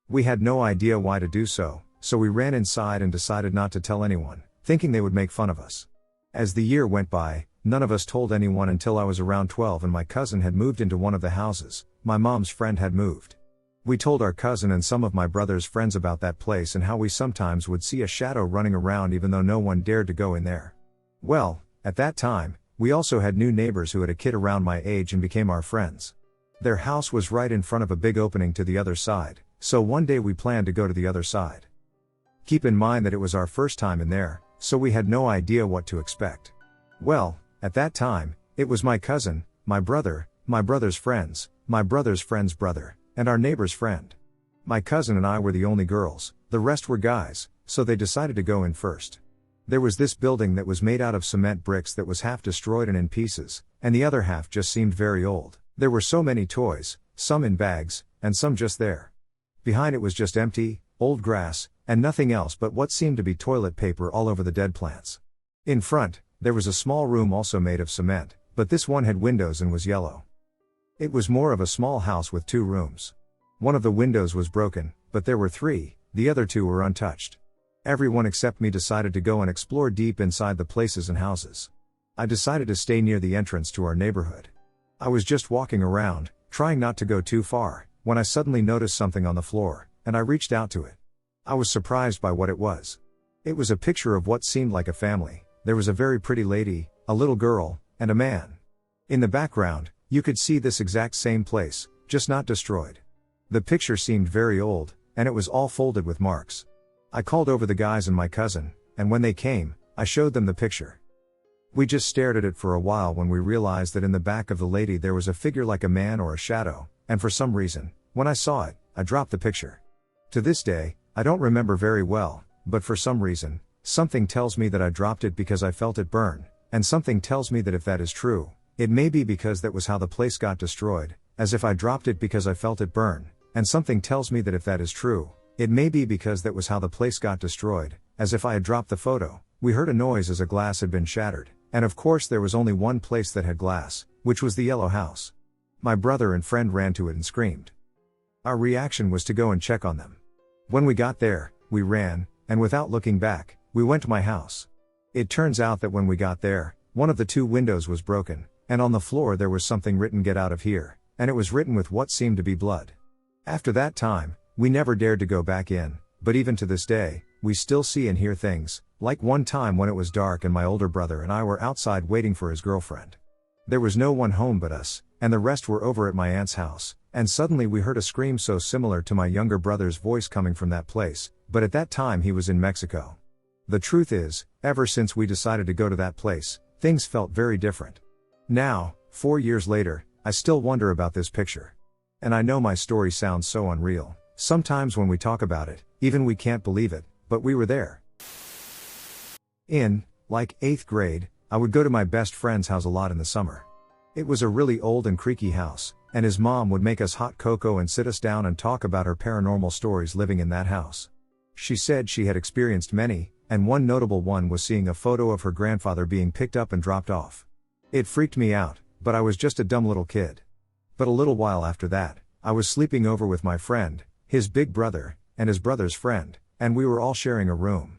We had no idea why to do so, so we ran inside and decided not to tell anyone, thinking they would make fun of us. As the year went by, none of us told anyone until I was around 12 and my cousin had moved into one of the houses. My mom's friend had moved. We told our cousin and some of my brother's friends about that place and how we sometimes would see a shadow running around even though no one dared to go in there. Well, at that time, we also had new neighbors who had a kid around my age and became our friends. Their house was right in front of a big opening to the other side, so one day we planned to go to the other side. Keep in mind that it was our first time in there, so we had no idea what to expect. Well, at that time, it was my cousin, my brother's friends, my brother's friend's brother, and our neighbor's friend. My cousin and I were the only girls, the rest were guys, so they decided to go in first. There was this building that was made out of cement bricks that was half destroyed and in pieces, and the other half just seemed very old. There were so many toys, some in bags, and some just there. Behind it was just empty, old grass, and nothing else but what seemed to be toilet paper all over the dead plants. In front, there was a small room also made of cement, but this one had windows and was yellow. It was more of a small house with 2 rooms. One of the windows was broken, but there were 3, the other 2 were untouched. Everyone except me decided to go and explore deep inside the places and houses. I decided to stay near the entrance to our neighborhood. I was just walking around, trying not to go too far, when I suddenly noticed something on the floor, and I reached out to it. I was surprised by what it was. It was a picture of what seemed like a family. There was a very pretty lady, a little girl, and a man. In the background, you could see this exact same place, just not destroyed. The picture seemed very old, and it was all folded with marks. I called over the guys and my cousin, and when they came, I showed them the picture. We just stared at it for a while when we realized that in the back of the lady there was a figure like a man or a shadow, and for some reason, when I saw it, I dropped the picture. To this day, I don't remember very well, but for some reason, something tells me that I dropped it because I felt it burn, and something tells me that if that is true, it may be because that was how the place got destroyed, as if I dropped it because I felt it burn, and something tells me that if that is true, it may be because that was how the place got destroyed, as if I had dropped the photo. We heard a noise as a glass had been shattered, and of course there was only one place that had glass, which was the yellow house. My brother and friend ran to it and screamed. Our reaction was to go and check on them. When we got there, we ran, and without looking back, we went to my house. It turns out that when we got there, one of the 2 windows was broken, and on the floor there was something written "Get out of here," and it was written with what seemed to be blood. After that time, we never dared to go back in, but even to this day, we still see and hear things, like one time when it was dark and my older brother and I were outside waiting for his girlfriend. There was no one home but us, and the rest were over at my aunt's house, And suddenly we heard a scream so similar to my younger brother's voice coming from that place, but at that time he was in Mexico. The truth is, ever since we decided to go to that place, things felt very different. Now, 4 years later, I still wonder about this picture. And I know my story sounds so unreal. Sometimes when we talk about it, even we can't believe it, but we were there. In, like, 8th grade, I would go to my best friend's house a lot in the summer. It was a really old and creaky house, and his mom would make us hot cocoa and sit us down and talk about her paranormal stories living in that house. She said she had experienced many, and one notable one was seeing a photo of her grandfather being picked up and dropped off. It freaked me out, but I was just a dumb little kid. But a little while after that, I was sleeping over with my friend, his big brother, and his brother's friend, and we were all sharing a room.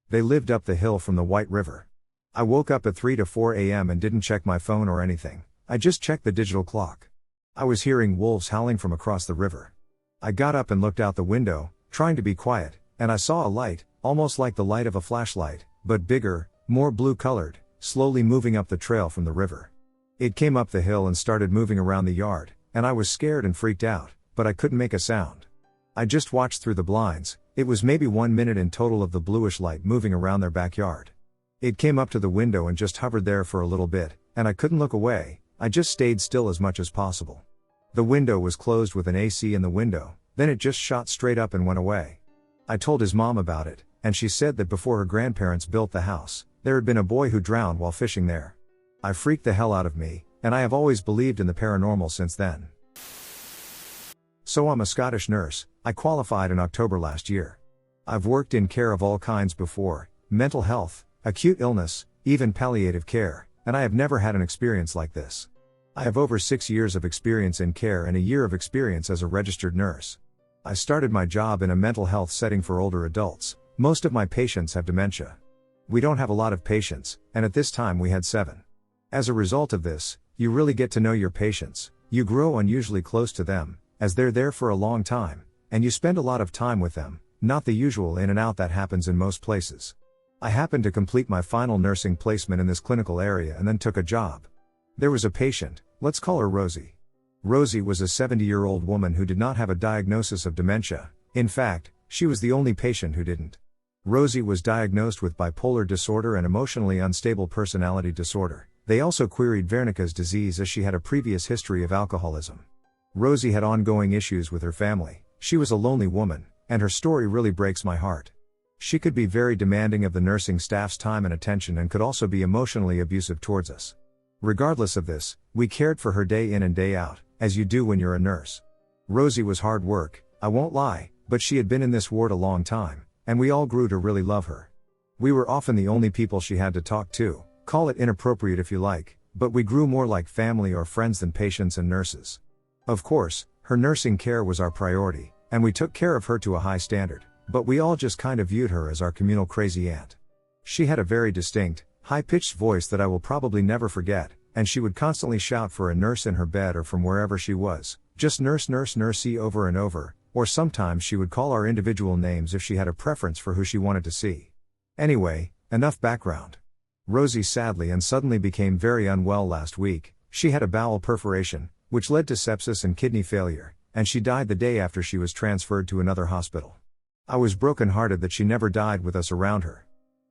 They lived up the hill from the White River. I woke up at 3 to 4 a.m. and didn't check my phone or anything, I just checked the digital clock. I was hearing wolves howling from across the river. I got up and looked out the window, trying to be quiet, and I saw a light, almost like the light of a flashlight, but bigger, more blue-colored, slowly moving up the trail from the river. It came up the hill and started moving around the yard, and I was scared and freaked out, but I couldn't make a sound. I just watched through the blinds. It was maybe 1 minute in total of the bluish light moving around their backyard. It came up to the window and just hovered there for a little bit, and I couldn't look away, I just stayed still as much as possible. The window was closed with an AC in the window, then it just shot straight up and went away. I told his mom about it, and she said that before her grandparents built the house, there had been a boy who drowned while fishing there. I freaked the hell out of me, and I have always believed in the paranormal since then. So I'm a Scottish nurse. I qualified in October last year. I've worked in care of all kinds before, mental health, acute illness, even palliative care, and I have never had an experience like this. I have over 6 years of experience in care and a year of experience as a registered nurse. I started my job in a mental health setting for older adults. Most of my patients have dementia. We don't have a lot of patients, and at this time we had 7. As a result of this, you really get to know your patients, you grow unusually close to them, as they're there for a long time, and you spend a lot of time with them, not the usual in and out that happens in most places. I happened to complete my final nursing placement in this clinical area and then took a job. There was a patient, let's call her Rosie. Rosie was a 70-year-old woman who did not have a diagnosis of dementia. In fact, she was the only patient who didn't. Rosie was diagnosed with bipolar disorder and emotionally unstable personality disorder. They also queried Wernicke's disease as she had a previous history of alcoholism. Rosie had ongoing issues with her family. She was a lonely woman, and her story really breaks my heart. She could be very demanding of the nursing staff's time and attention and could also be emotionally abusive towards us. Regardless of this, we cared for her day in and day out, as you do when you're a nurse. Rosie was hard work, I won't lie, but she had been in this ward a long time, and we all grew to really love her. We were often the only people she had to talk to, call it inappropriate if you like, but we grew more like family or friends than patients and nurses. Of course, her nursing care was our priority, and we took care of her to a high standard, but we all just kind of viewed her as our communal crazy aunt. She had a very distinct, high-pitched voice that I will probably never forget, and she would constantly shout for a nurse in her bed or from wherever she was, just nurse nurse nursey over and over, or sometimes she would call our individual names if she had a preference for who she wanted to see. Anyway, enough background. Rosie sadly and suddenly became very unwell last week. She had a bowel perforation, which led to sepsis and kidney failure, and she died the day after she was transferred to another hospital. I was brokenhearted that she never died with us around her.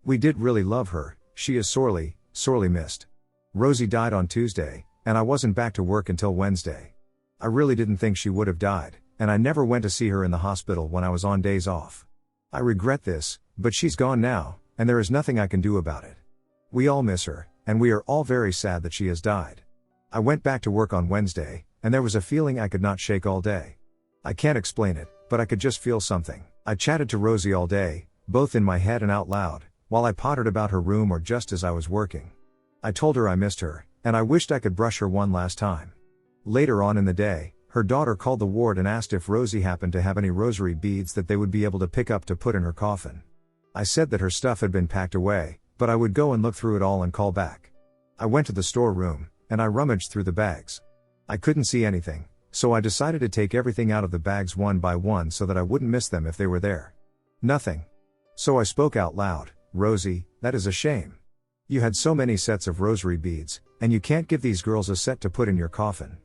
We did really love her. She is sorely, sorely missed. Rosie died on Tuesday, and I wasn't back to work until Wednesday. I really didn't think she would have died, and I never went to see her in the hospital when I was on days off. I regret this, but she's gone now, and there is nothing I can do about it. We all miss her, and we are all very sad that she has died. I went back to work on Wednesday, and there was a feeling I could not shake all day. I can't explain it, but I could just feel something. I chatted to Rosie all day, both in my head and out loud, while I pottered about her room or just as I was working. I told her I missed her, and I wished I could brush her one last time. Later on in the day, her daughter called the ward and asked if Rosie happened to have any rosary beads that they would be able to pick up to put in her coffin. I said that her stuff had been packed away, but I would go and look through it all and call back. I went to the storeroom, and I rummaged through the bags. I couldn't see anything, so I decided to take everything out of the bags one by one so that I wouldn't miss them if they were there. Nothing. So I spoke out loud, "Rosie, that is a shame. You had so many sets of rosary beads, and you can't give these girls a set to put in your coffin.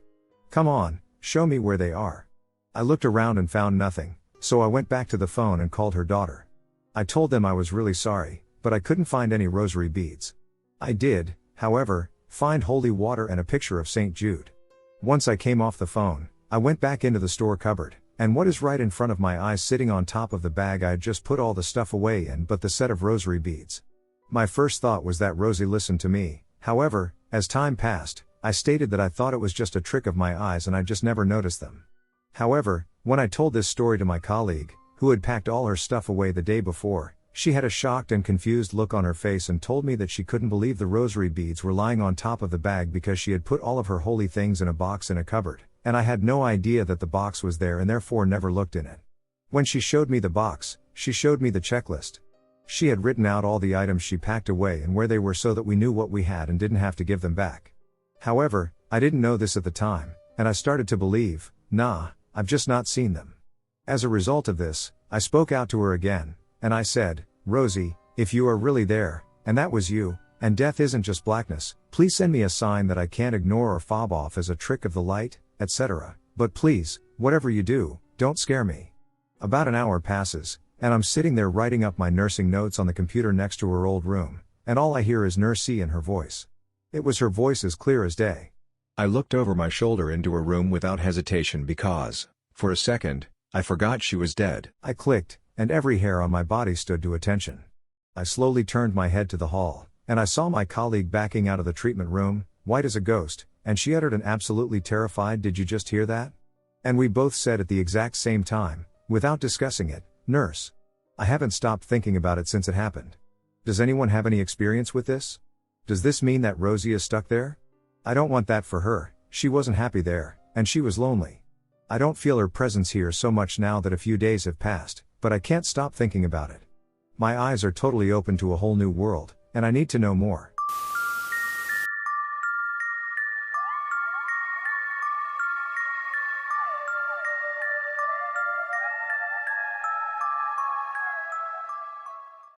Come on, show me where they are. I looked around and found nothing, so I went back to the phone and called her daughter. I told them I was really sorry, but I couldn't find any rosary beads. I did, however, find holy water and a picture of St. Jude. Once I came off the phone, I went back into the store cupboard, and what is right in front of my eyes sitting on top of the bag I had just put all the stuff away in but the set of rosary beads. My first thought was that Rosie listened to me. However, as time passed, I stated that I thought it was just a trick of my eyes and I just never noticed them. However, when I told this story to my colleague, who had packed all her stuff away the day before, she had a shocked and confused look on her face and told me that she couldn't believe the rosary beads were lying on top of the bag because she had put all of her holy things in a box in a cupboard, and I had no idea that the box was there and therefore never looked in it. When she showed me the box, she showed me the checklist. She had written out all the items she packed away and where they were so that we knew what we had and didn't have to give them back. However, I didn't know this at the time, and I started to believe, nah, I've just not seen them. As a result of this, I spoke out to her again, and I said, Rosie, if you are really there, and that was you, and death isn't just blackness, please send me a sign that I can't ignore or fob off as a trick of the light, etc. But please, whatever you do, don't scare me. About an hour passes, and I'm sitting there writing up my nursing notes on the computer next to her old room, and all I hear is Nurse C and her voice. It was her voice as clear as day. I looked over my shoulder into her room without hesitation because, for a second, I forgot she was dead. I clicked, and every hair on my body stood to attention. I slowly turned my head to the hall, and I saw my colleague backing out of the treatment room, white as a ghost, and she uttered an absolutely terrified "Did you just hear that?" And we both said at the exact same time, without discussing it, "Nurse." I haven't stopped thinking about it since it happened. Does anyone have any experience with this? Does this mean that Rosie is stuck there? I don't want that for her. She wasn't happy there, and she was lonely. I don't feel her presence here so much now that a few days have passed, but I can't stop thinking about it. My eyes are totally open to a whole new world, and I need to know more.